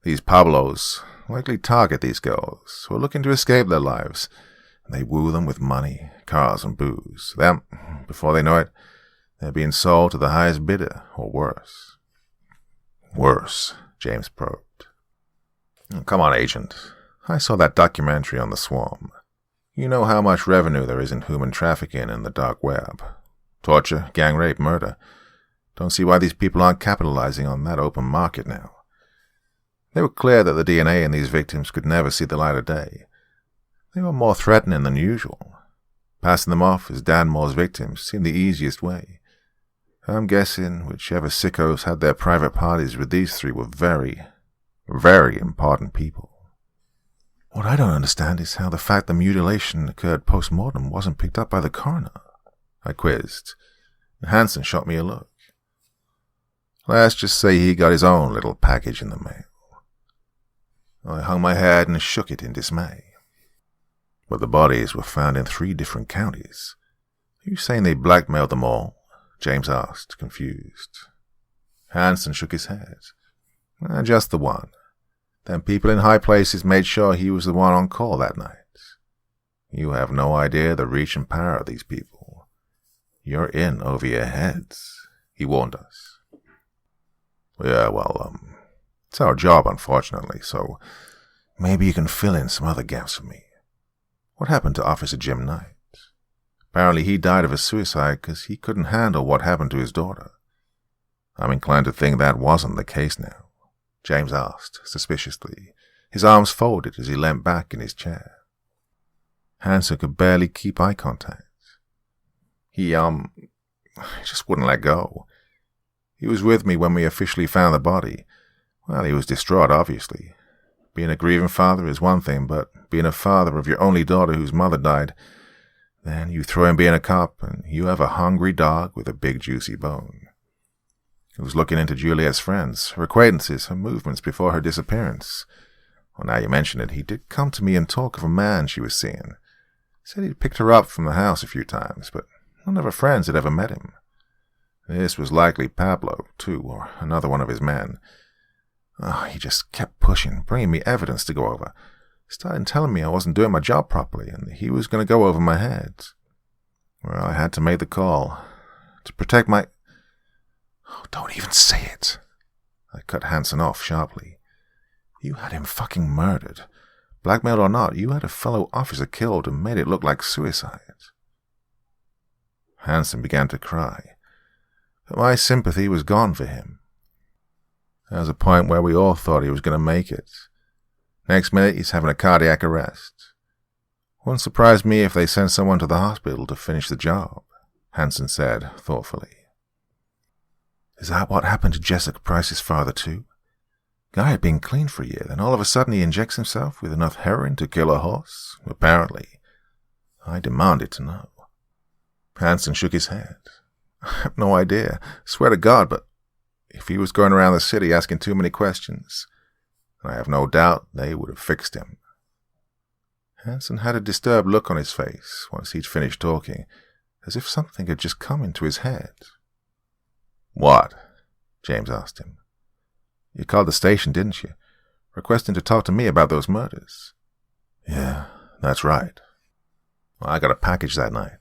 These Pablos likely target these girls who are looking to escape their lives, and they woo them with money, cars, and booze. Then, before they know it, they're being sold to the highest bidder, or worse." "Worse," James probed. "Come on, Agent. I saw that documentary on the swarm. You know how much revenue there is in human trafficking in the dark web. Torture, gang rape, murder. Don't see why these people aren't capitalizing on that open market now. They were clear that the DNA in these victims could never see the light of day. They were more threatening than usual. Passing them off as Danmore's victims seemed the easiest way. I'm guessing whichever sickos had their private parties with these three were very, very important people. What I don't understand is how the fact the mutilation occurred post-mortem wasn't picked up by the coroner, I quizzed. Hansen shot me a look. Let's just say he got his own little package in the mail. I hung my head and shook it in dismay. But the bodies were found in 3 different counties. Are you saying they blackmailed them all? James asked, confused. Hansen shook his head. Just the one. Then people in high places made sure he was the one on call that night. You have no idea the reach and power of these people. You're in over your heads, he warned us. Yeah, well, it's our job, unfortunately, so maybe you can fill in some other gaps for me. What happened to Officer Jim Knight? Apparently he died of a suicide because he couldn't handle what happened to his daughter. I'm inclined to think that wasn't the case now, James asked, suspiciously, his arms folded as he leant back in his chair. Hansen could barely keep eye contact. He just wouldn't let go. He was with me when we officially found the body. Well, he was distraught, obviously. Being a grieving father is one thing, but being a father of your only daughter whose mother died, then you throw in being a cop, and you have a hungry dog with a big juicy bone. He was looking into Juliet's friends, her acquaintances, her movements before her disappearance. Well, now you mention it, he did come to me and talk of a man she was seeing. Said he'd picked her up from the house a few times, but none of her friends had ever met him. This was likely Pablo, too, or another one of his men. He just kept pushing, bringing me evidence to go over. Started telling me I wasn't doing my job properly, and he was going to go over my head. Well, I had to make the call. To protect my... Oh, don't even say it. I cut Hansen off sharply. You had him fucking murdered. Blackmail or not, you had a fellow officer killed and made it look like suicide. Hansen began to cry. But my sympathy was gone for him. There was a point where we all thought he was going to make it. Next minute, he's having a cardiac arrest. Wouldn't surprise me if they sent someone to the hospital to finish the job, Hansen said thoughtfully. Is that what happened to Jessica Price's father, too? Guy had been clean for a year, then all of a sudden he injects himself with enough heroin to kill a horse? Apparently. I demanded to know. Hansen shook his head. I have no idea. Swear to God, but if he was going around the city asking too many questions, I have no doubt they would have fixed him. Hansen had a disturbed look on his face once he'd finished talking, as if something had just come into his head. What? James asked him. You called the station, didn't you? Requesting to talk to me about those murders. Yeah, that's right. Well, I got a package that night.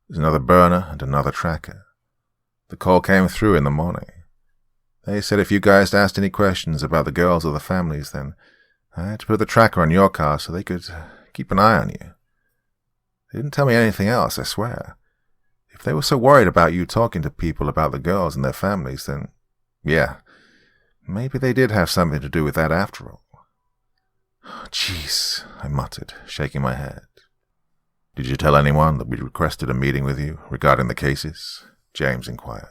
There's another burner and another tracker. The call came through in the morning. They said if you guys asked any questions about the girls or the families, then I had to put the tracker on your car so they could keep an eye on you. They didn't tell me anything else, I swear. If they were so worried about you talking to people about the girls and their families, then, yeah, maybe they did have something to do with that after all. Jeez, I muttered, shaking my head. Did you tell anyone that we'd requested a meeting with you regarding the cases? James inquired.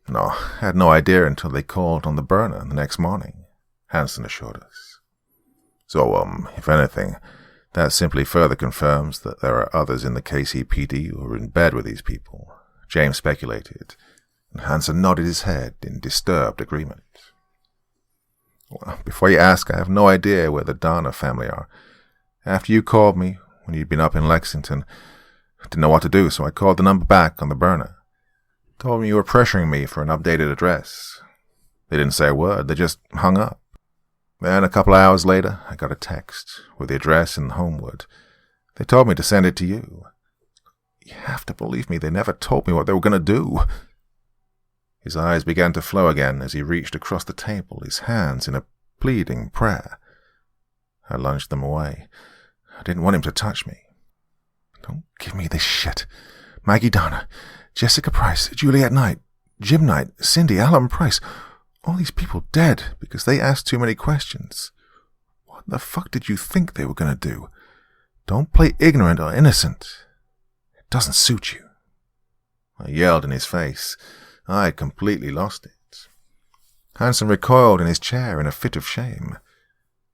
No, I had no idea until they called on the burner the next morning, Hansen assured us. So, if anything, that simply further confirms that there are others in the KCPD who are in bed with these people, James speculated, and Hansen nodded his head in disturbed agreement. Well, before you ask, I have no idea where the Donner family are. After you called me, when you'd been up in Lexington, I didn't know what to do, so I called the number back on the burner. Told me you were pressuring me for an updated address. They didn't say a word, they just hung up. Then a couple of hours later, I got a text with the address in Homewood. They told me to send it to you. You have to believe me, they never told me what they were going to do. His eyes began to flow again as he reached across the table, his hands in a pleading prayer. I lunged them away. I didn't want him to touch me. Don't give me this shit. Maggie Donner, Jessica Price, Juliet Knight, Jim Knight, Cindy, Alan Price. All these people dead because they asked too many questions. What the fuck did you think they were going to do? Don't play ignorant or innocent. It doesn't suit you. I yelled in his face. I had completely lost it. Hanson recoiled in his chair in a fit of shame.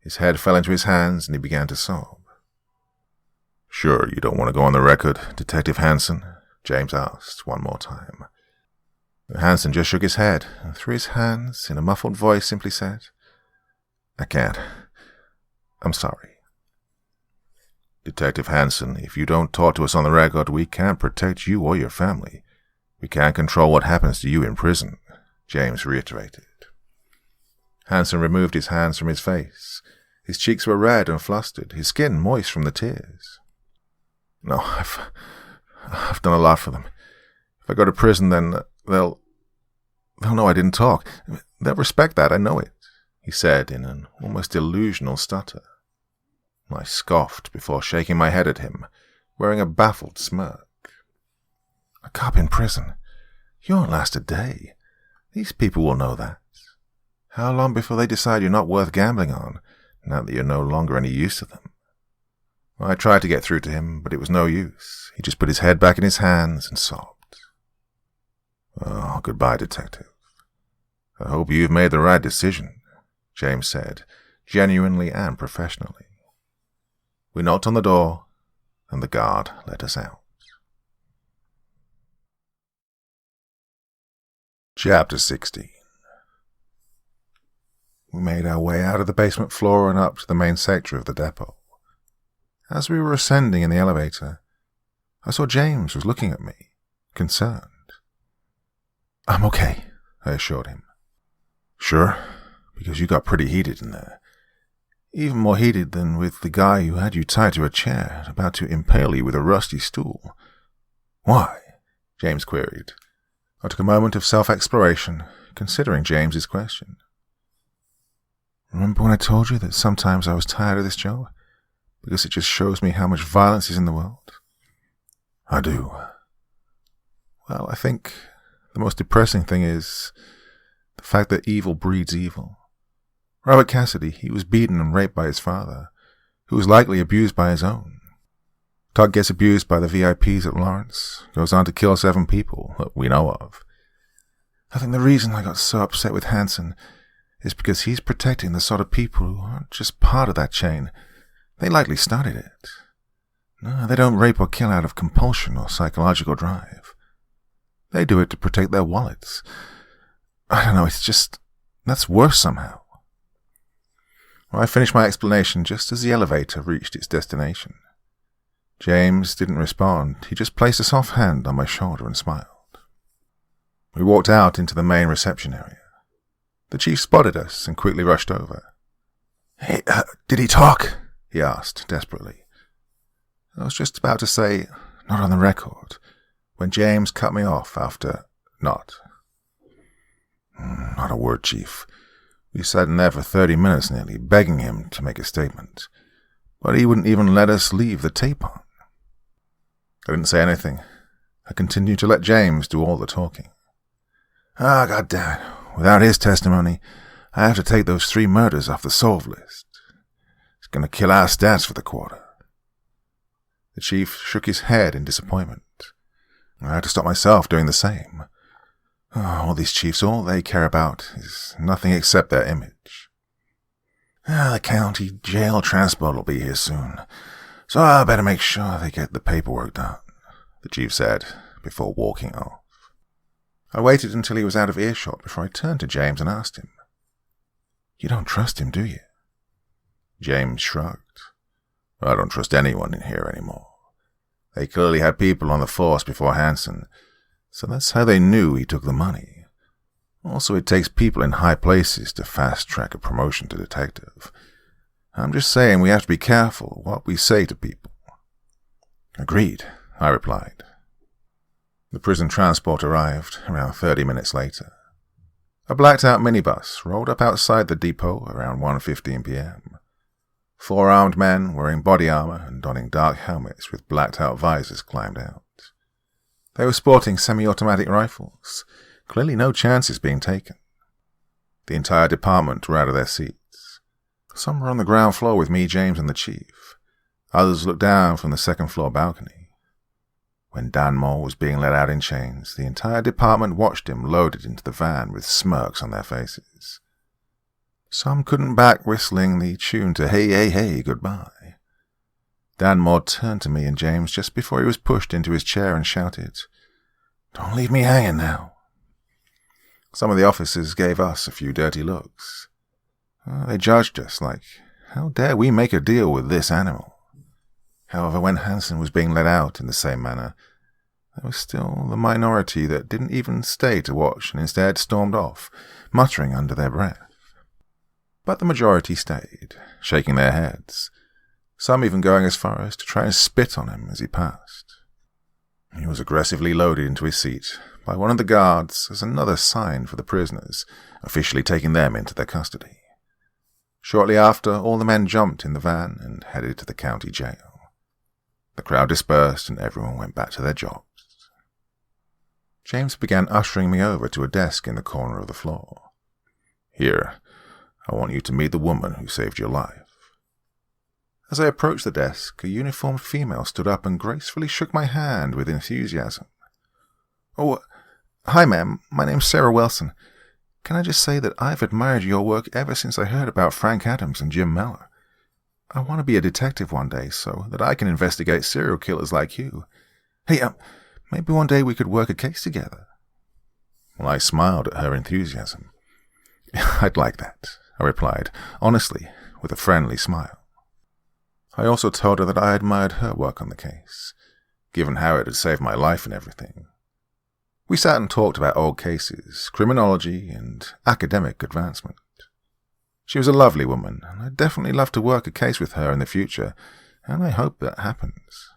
His head fell into his hands and he began to sob. "Sure you don't want to go on the record, Detective Hanson?" James asked one more time. Hanson just shook his head and through his hands, in a muffled voice, simply said, "I can't. I'm sorry." "Detective Hanson, if you don't talk to us on the record, we can't protect you or your family. We can't control what happens to you in prison," James reiterated. Hanson removed his hands from his face. His cheeks were red and flustered, his skin moist from the tears. "No, I've done a lot for them. If I go to prison, then they'll know I didn't talk. They'll respect that, I know it," he said in an almost delusional stutter. I scoffed before shaking my head at him, wearing a baffled smirk. "A cop in prison? You won't last a day. These people will know that. How long before they decide you're not worth gambling on, now that you're no longer any use to them?" I tried to get through to him, but it was no use. He just put his head back in his hands and sobbed. "Oh, goodbye, Detective. I hope you've made the right decision," James said, genuinely and professionally. We knocked on the door, and the guard let us out. Chapter 16. We made our way out of the basement floor and up to the main sector of the depot. As we were ascending in the elevator, I saw James was looking at me, concerned. "I'm okay," I assured him. "Sure, because you got pretty heated in there. Even more heated than with the guy who had you tied to a chair, about to impale you with a rusty stool." "Why?" James queried. I took a moment of self-exploration, considering James's question. "Remember when I told you that sometimes I was tired of this job? Because it just shows me how much violence is in the world?" "I do." "Well, I think the most depressing thing is the fact that evil breeds evil. Robert Cassidy, he was beaten and raped by his father, who was likely abused by his own. Todd gets abused by the VIPs at Lawrence, goes on to kill 7 people that we know of. I think the reason I got so upset with Hanson is because he's protecting the sort of people who aren't just part of that chain. They likely started it. No, they don't rape or kill out of compulsion or psychological drive. They do it to protect their wallets. I don't know, it's just, that's worse somehow." I finished my explanation just as the elevator reached its destination. James didn't respond. He just placed a soft hand on my shoulder and smiled. We walked out into the main reception area. The chief spotted us and quickly rushed over. "Hey, did he talk?" he asked desperately. I was just about to say, "Not on the record," when James cut me off after, "Not." "Not a word, Chief. We sat in there for 30 minutes nearly, begging him to make a statement. But he wouldn't even let us leave the tape on." I didn't say anything. I continued to let James do all the talking. God damn it. Without his testimony, I have to take those 3 murders off the solve list. It's going to kill our stats for the quarter." The chief shook his head in disappointment. I had to stop myself doing the same. All these chiefs, all they care about is nothing except their image. The county jail transport will be here soon, so I better make sure they get the paperwork done," the chief said, before walking off. I waited until he was out of earshot before I turned to James and asked him, "You don't trust him, do you?" James shrugged. "I don't trust anyone in here anymore. They clearly had people on the force before Hanson, so that's how they knew he took the money. Also, it takes people in high places to fast-track a promotion to detective. I'm just saying we have to be careful what we say to people." "Agreed," I replied. The prison transport arrived around 30 minutes later. A blacked-out minibus rolled up outside the depot around 1:15 p.m. 4 armed men wearing body armor and donning dark helmets with blacked-out visors climbed out. They were sporting semi-automatic rifles. Clearly no chances being taken. The entire department were out of their seats. Some were on the ground floor with me, James, and the chief. Others looked down from the second-floor balcony. When Dan Moore was being let out in chains, the entire department watched him loaded into the van with smirks on their faces. Some couldn't back whistling the tune to Hey, Hey, Hey, Goodbye. Dan Moore turned to me and James just before he was pushed into his chair and shouted, "Don't leave me hanging now." Some of the officers gave us a few dirty looks. They judged us like, how dare we make a deal with this animal? However, when Hansen was being let out in the same manner, there was still the minority that didn't even stay to watch and instead stormed off, muttering under their breath. But the majority stayed, shaking their heads, some even going as far as to try and spit on him as he passed. He was aggressively loaded into his seat by one of the guards as another sign for the prisoners, officially taking them into their custody. Shortly after, all the men jumped in the van and headed to the county jail. The crowd dispersed and everyone went back to their jobs. James began ushering me over to a desk in the corner of the floor. "Here, I want you to meet the woman who saved your life." As I approached the desk, a uniformed female stood up and gracefully shook my hand with enthusiasm. "Oh, hi ma'am, my name's Sarah Wilson. Can I just say that I've admired your work ever since I heard about Frank Adams and Jim Mellor. I want to be a detective one day so that I can investigate serial killers like you. Hey, maybe one day we could work a case together." Well, I smiled at her enthusiasm. "I'd like that," I replied, honestly, with a friendly smile. I also told her that I admired her work on the case, given how it had saved my life and everything. We sat and talked about old cases, criminology, and academic advancement. She was a lovely woman, and I'd definitely love to work a case with her in the future, and I hope that happens.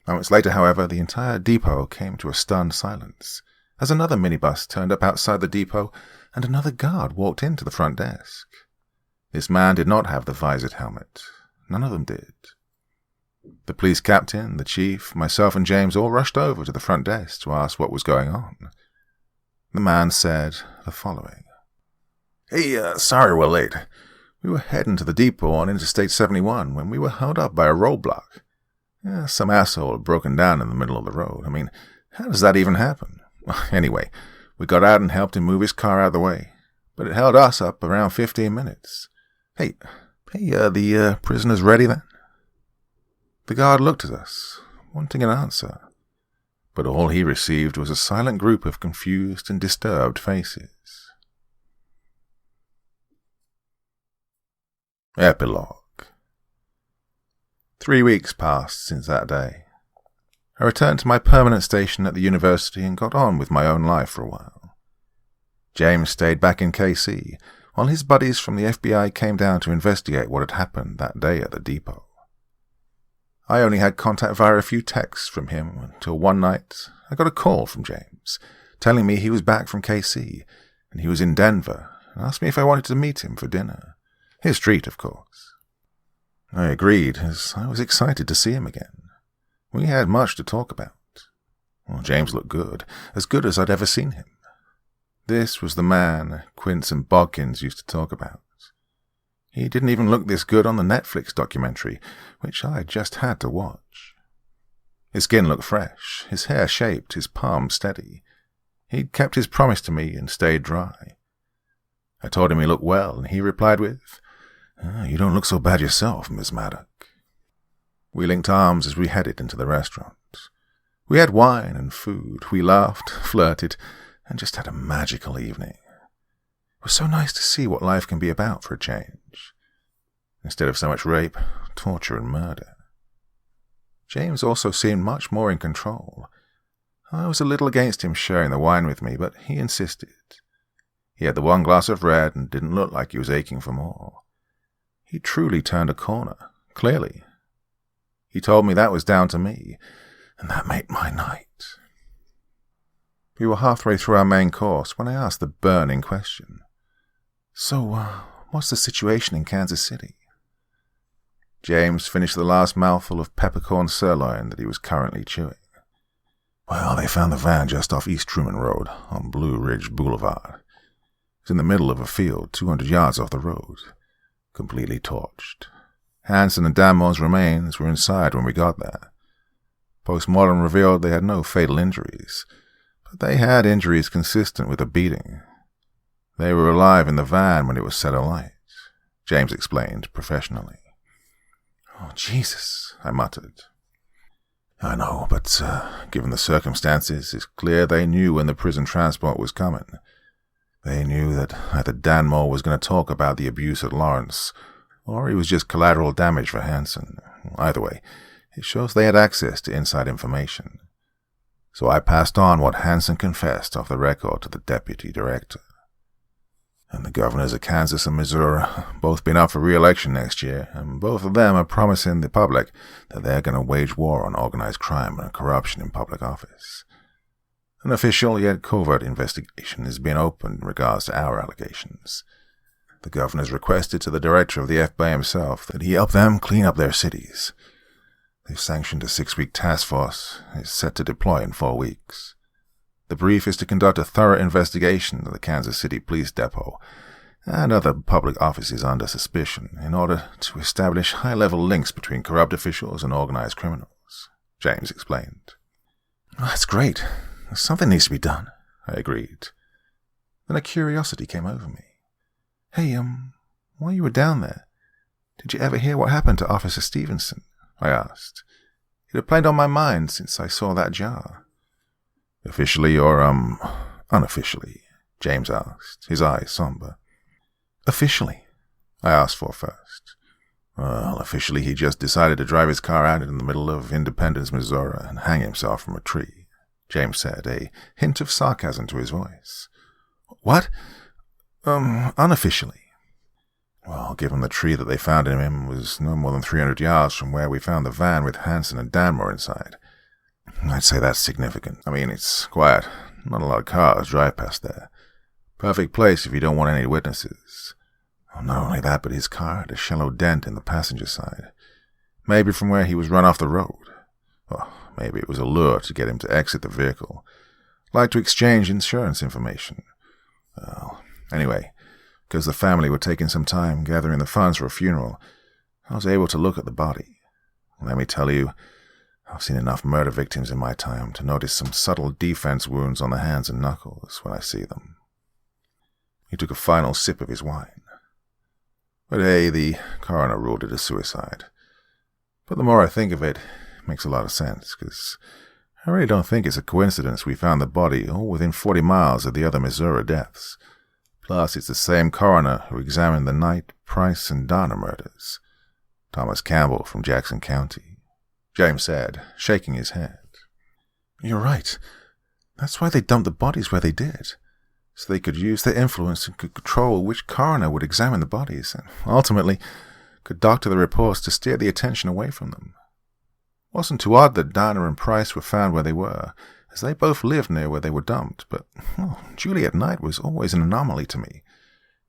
Moments later, however, the entire depot came to a stunned silence, as another minibus turned up outside the depot and another guard walked into the front desk. This man did not have the visored helmet. None of them did. The police captain, the chief, myself and James all rushed over to the front desk to ask what was going on. The man said the following. "Hey, sorry we're late. We were heading to the depot on Interstate 71 when we were held up by a roadblock. Some asshole had broken down in the middle of the road. I mean, how does that even happen? Anyway, we got out and helped him move his car out of the way, but it held us up around 15 minutes. Hey, the prisoner's ready then?" The guard looked at us, wanting an answer, but all he received was a silent group of confused and disturbed faces. Epilogue. 3 weeks passed since that day. I returned to my permanent station at the university and got on with my own life for a while. James stayed back in KC, while his buddies from the FBI came down to investigate what had happened that day at the depot. I only had contact via a few texts from him until one night I got a call from James, telling me he was back from KC, and he was in Denver, and asked me if I wanted to meet him for dinner. His treat, of course. I agreed, as I was excited to see him again. We had much to talk about. Well, James looked as good as I'd ever seen him. This was the man Quince and Bodkins used to talk about. He didn't even look this good on the Netflix documentary, which I just had to watch. His skin looked fresh, his hair shaped, his palms steady. He'd kept his promise to me and stayed dry. I told him he looked well, and he replied with, "You don't look so bad yourself, Miss Maddock." We linked arms as we headed into the restaurant. We had wine and food, we laughed, flirted, and just had a magical evening. It was so nice to see what life can be about for a change, instead of so much rape, torture, and murder. James also seemed much more in control. I was a little against him sharing the wine with me, but he insisted. He had the one glass of red and didn't look like he was aching for more. He truly turned a corner, clearly. He told me that was down to me, and that made my night. We were halfway through our main course when I asked the burning question. "So, what's the situation in Kansas City?" James finished the last mouthful of peppercorn sirloin that he was currently chewing. They found the van just off East Truman Road on Blue Ridge Boulevard. It's in the middle of a field 200 yards off the road, completely torched. Hansen and Danmore's remains were inside when we got there. Postmortem revealed they had no fatal injuries, but they had injuries consistent with a beating. They were alive in the van when it was set alight, James explained professionally. Oh, Jesus, I muttered. I know, but given the circumstances, it's clear they knew when the prison transport was coming. They knew that either Danmore was going to talk about the abuse at Lawrence, or he was just collateral damage for Hansen. Either way, it shows they had access to inside information. So I passed on what Hansen confessed off the record to the deputy director. And the governors of Kansas and Missouri both been up for re-election next year, and both of them are promising the public that they're going to wage war on organized crime and corruption in public office. An official yet covert investigation has been opened in regards to our allegations. The governors requested to the director of the FBI himself that he help them clean up their cities. They've sanctioned a 6-week task force and is set to deploy in 4 weeks. The brief is to conduct a thorough investigation of the Kansas City Police Depot and other public offices under suspicion in order to establish high-level links between corrupt officials and organized criminals, James explained. Oh, that's great. Something needs to be done, I agreed. Then a curiosity came over me. Hey, while you were down there, did you ever hear what happened to Officer Stevenson? I asked. It had played on my mind since I saw that jar. Officially or, unofficially? James asked, his eyes somber. Officially, I asked for first. Well, officially he just decided to drive his car out in the middle of Independence, Missouri, and hang himself from a tree, James said, a hint of sarcasm to his voice. What? Unofficially. Well, given the tree that they found him was no more than 300 yards from where we found the van with Hansen and Danmore inside, I'd say that's significant. I mean, it's quiet. Not a lot of cars drive past there. Perfect place if you don't want any witnesses. Well, not only that, but his car had a shallow dent in the passenger side. Maybe from where he was run off the road. Or maybe it was a lure to get him to exit the vehicle. Like to exchange insurance information. Well, anyway, because the family were taking some time gathering the funds for a funeral, I was able to look at the body. Let me tell you, I've seen enough murder victims in my time to notice some subtle defense wounds on the hands and knuckles when I see them. He took a final sip of his wine. But hey, the coroner ruled it a suicide. But the more I think of it, it makes a lot of sense, because I really don't think it's a coincidence we found the body all within 40 miles of the other Missouri deaths. Plus, it's the same coroner who examined the Knight, Price, and Donner murders. Thomas Campbell from Jackson County, James said, shaking his head. You're right. That's why they dumped the bodies where they did, so they could use their influence and could control which coroner would examine the bodies, and ultimately could doctor the reports to steer the attention away from them. Wasn't too odd that Donner and Price were found where they were, as they both lived near where they were dumped, but Juliet Knight was always an anomaly to me.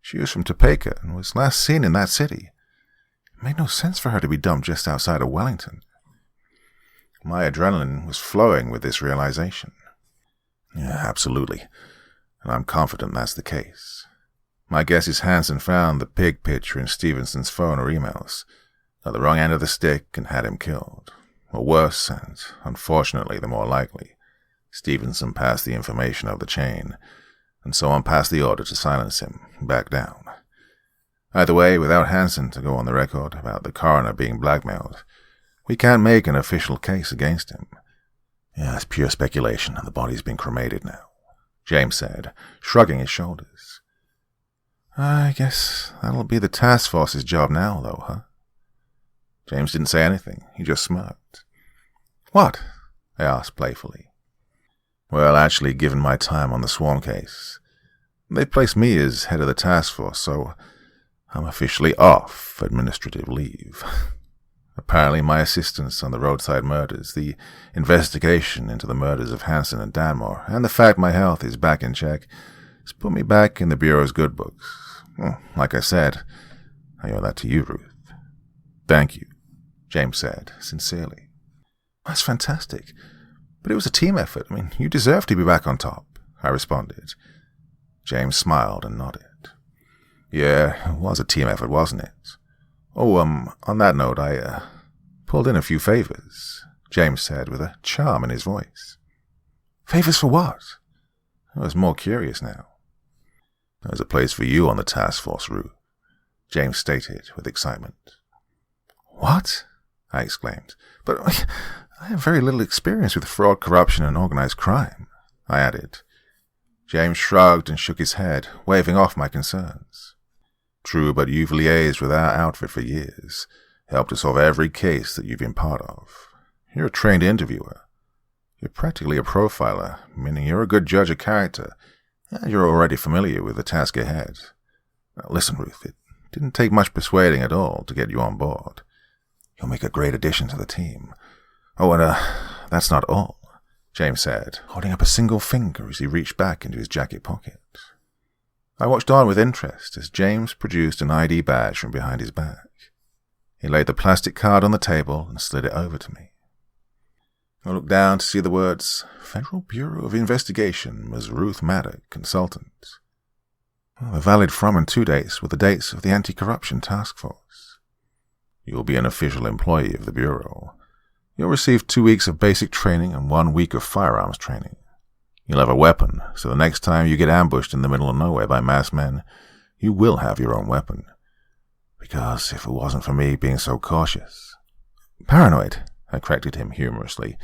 She was from Topeka and was last seen in that city. It made no sense for her to be dumped just outside of Wellington. My adrenaline was flowing with this realization. Yeah, absolutely. And I'm confident that's the case. My guess is Hansen found the pig picture in Stevenson's phone or emails, got the wrong end of the stick, and had him killed. Or worse, and unfortunately the more likely, Stevenson passed the information of the chain, and someone passed the order to silence him, back down. Either way, without Hansen to go on the record about the coroner being blackmailed, we can't make an official case against him. Yeah, it's pure speculation, and the body's been cremated now, James said, shrugging his shoulders. I guess that'll be the task force's job now, though, huh? James didn't say anything. He just smirked. What? I asked playfully. Well, actually, given my time on the Swarm case, they placed me as head of the task force, so I'm officially off administrative leave. Apparently my assistance on the roadside murders, the investigation into the murders of Hansen and Danmore, and the fact my health is back in check, has put me back in the Bureau's good books. Well, like I said, I owe that to you, Ruth. Thank you, James said, sincerely. That's fantastic. But it was a team effort. I mean, you deserve to be back on top, I responded. James smiled and nodded. Yeah, it was a team effort, wasn't it? Oh, on that note, I pulled in a few favors, James said with a charm in his voice. Favors for what? I was more curious now. There's a place for you on the task force, Ruth, James stated with excitement. What? I exclaimed. But I have very little experience with fraud, corruption, and organized crime, I added. James shrugged and shook his head, waving off my concerns. True, but you've liaised with our outfit for years, helped to solve every case that you've been part of. You're a trained interviewer. You're practically a profiler, meaning you're a good judge of character, and you're already familiar with the task ahead. Now, listen, Ruth, it didn't take much persuading at all to get you on board. You'll make a great addition to the team. Oh, and that's not all, James said, holding up a single finger as he reached back into his jacket pocket. I watched on with interest as James produced an ID badge from behind his back. He laid the plastic card on the table and slid it over to me. I looked down to see the words, Federal Bureau of Investigation, Ms. Ruth Maddock, Consultant. Well, they're valid from and to dates with the dates of the Anti-Corruption Task Force. You'll be an official employee of the Bureau. You'll receive 2 weeks of basic training and 1 week of firearms training. You'll have a weapon, so the next time you get ambushed in the middle of nowhere by masked men, you will have your own weapon. Because if it wasn't for me being so cautious... Paranoid, I corrected him humorously,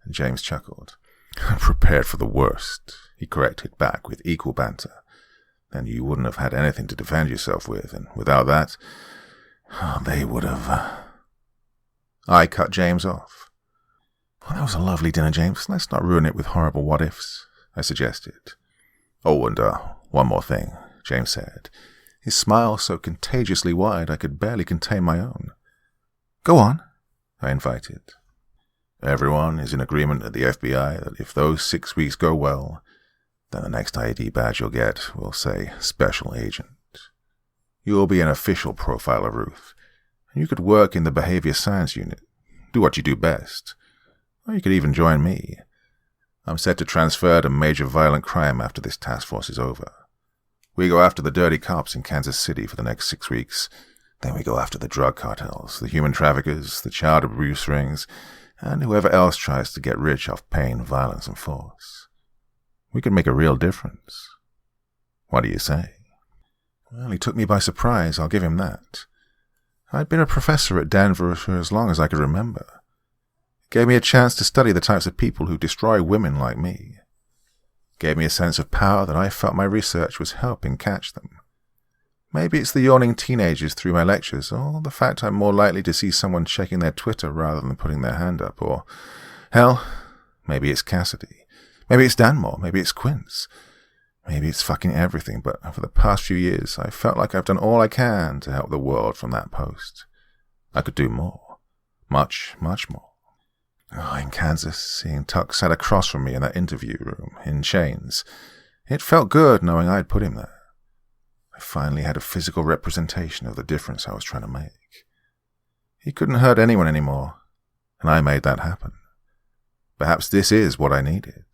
and James chuckled. Prepared for the worst, he corrected back with equal banter. Then you wouldn't have had anything to defend yourself with, and without that, they would have... I cut James off. Well, that was a lovely dinner, James. Let's not ruin it with horrible what-ifs, I suggested. Oh, and one more thing, James said, his smile so contagiously wide I could barely contain my own. Go on, I invited. Everyone is in agreement at the FBI that if those 6 weeks go well, then the next ID badge you'll get will say Special Agent. You'll be an official profiler, Ruth, and you could work in the Behavior Science Unit, do what you do best. Or you could even join me. I'm set to transfer to major violent crime after this task force is over. We go after the dirty cops in Kansas City for the next 6 weeks. Then we go after the drug cartels, the human traffickers, the child abuse rings, and whoever else tries to get rich off pain, violence, and force. We could make a real difference. What do you say? Well, he took me by surprise, I'll give him that. I'd been a professor at Denver for as long as I could remember. It gave me a chance to study the types of people who destroy women like me. It gave me a sense of power that I felt my research was helping catch them. Maybe it's the yawning teenagers through my lectures, or the fact I'm more likely to see someone checking their Twitter rather than putting their hand up, or, hell, maybe it's Cassidy. Maybe it's Danmore. Maybe it's Quince. Maybe it's fucking everything, but for the past few years, I felt like I've done all I can to help the world from that post. I could do more. Much, much more. Oh, in Kansas, seeing Tuck sat across from me in that interview room, in chains, it felt good knowing I'd put him there. I finally had a physical representation of the difference I was trying to make. He couldn't hurt anyone anymore, and I made that happen. Perhaps this is what I needed.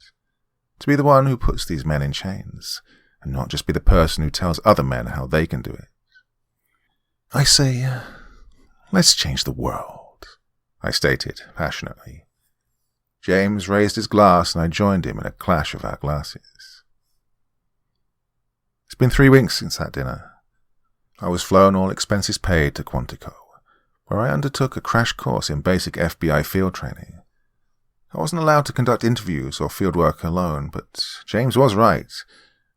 To be the one who puts these men in chains, and not just be the person who tells other men how they can do it. I say, let's change the world, I stated passionately. James raised his glass and I joined him in a clash of our glasses. It's been 3 weeks since that dinner. I was flown, all expenses paid, to Quantico, where I undertook a crash course in basic FBI field training. I wasn't allowed to conduct interviews or fieldwork alone, but James was right.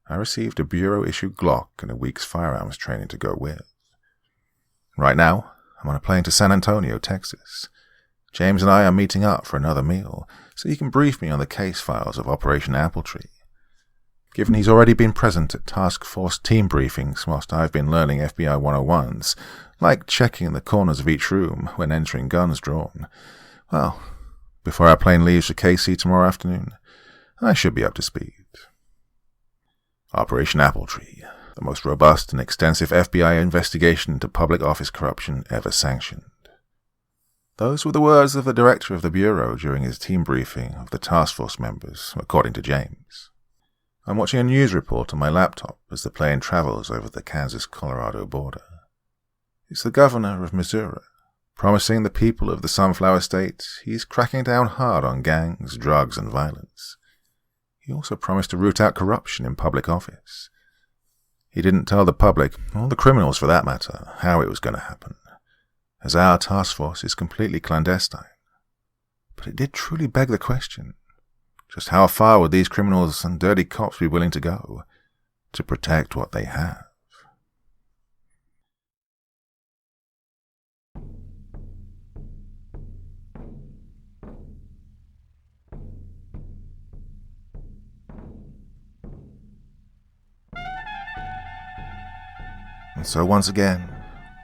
I received a Bureau-issued Glock and a week's firearms training to go with. Right now, I'm on a plane to San Antonio, Texas. James and I are meeting up for another meal, so he can brief me on the case files of Operation Appletree. Given he's already been present at task force team briefings whilst I've been learning FBI 101s, like checking the corners of each room when entering guns drawn, well, before our plane leaves for KC tomorrow afternoon, I should be up to speed. Operation Appletree, the most robust and extensive FBI investigation into public office corruption ever sanctioned. Those were the words of the director of the Bureau during his team briefing of the task force members, according to James. I'm watching a news report on my laptop as the plane travels over the Kansas-Colorado border. It's the governor of Missouri, promising the people of the Sunflower State he's cracking down hard on gangs, drugs, and violence. He also promised to root out corruption in public office. He didn't tell the public, or the criminals for that matter, how it was going to happen, as our task force is completely clandestine. But it did truly beg the question, just how far would these criminals and dirty cops be willing to go to protect what they have? And so once again,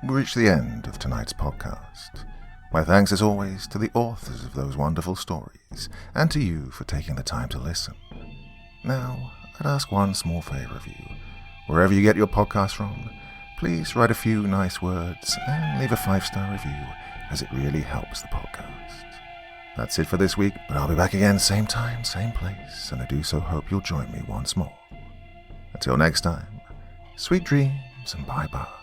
we reach the end of tonight's podcast. My thanks as always to the authors of those wonderful stories, and to you for taking the time to listen. Now, I'd ask one small favor of you. Wherever you get your podcast from, please write a few nice words and leave a 5-star review, as it really helps the podcast. That's it for this week, but I'll be back again same time, same place, and I do so hope you'll join me once more. Until next time, sweet dreams and bye-bye.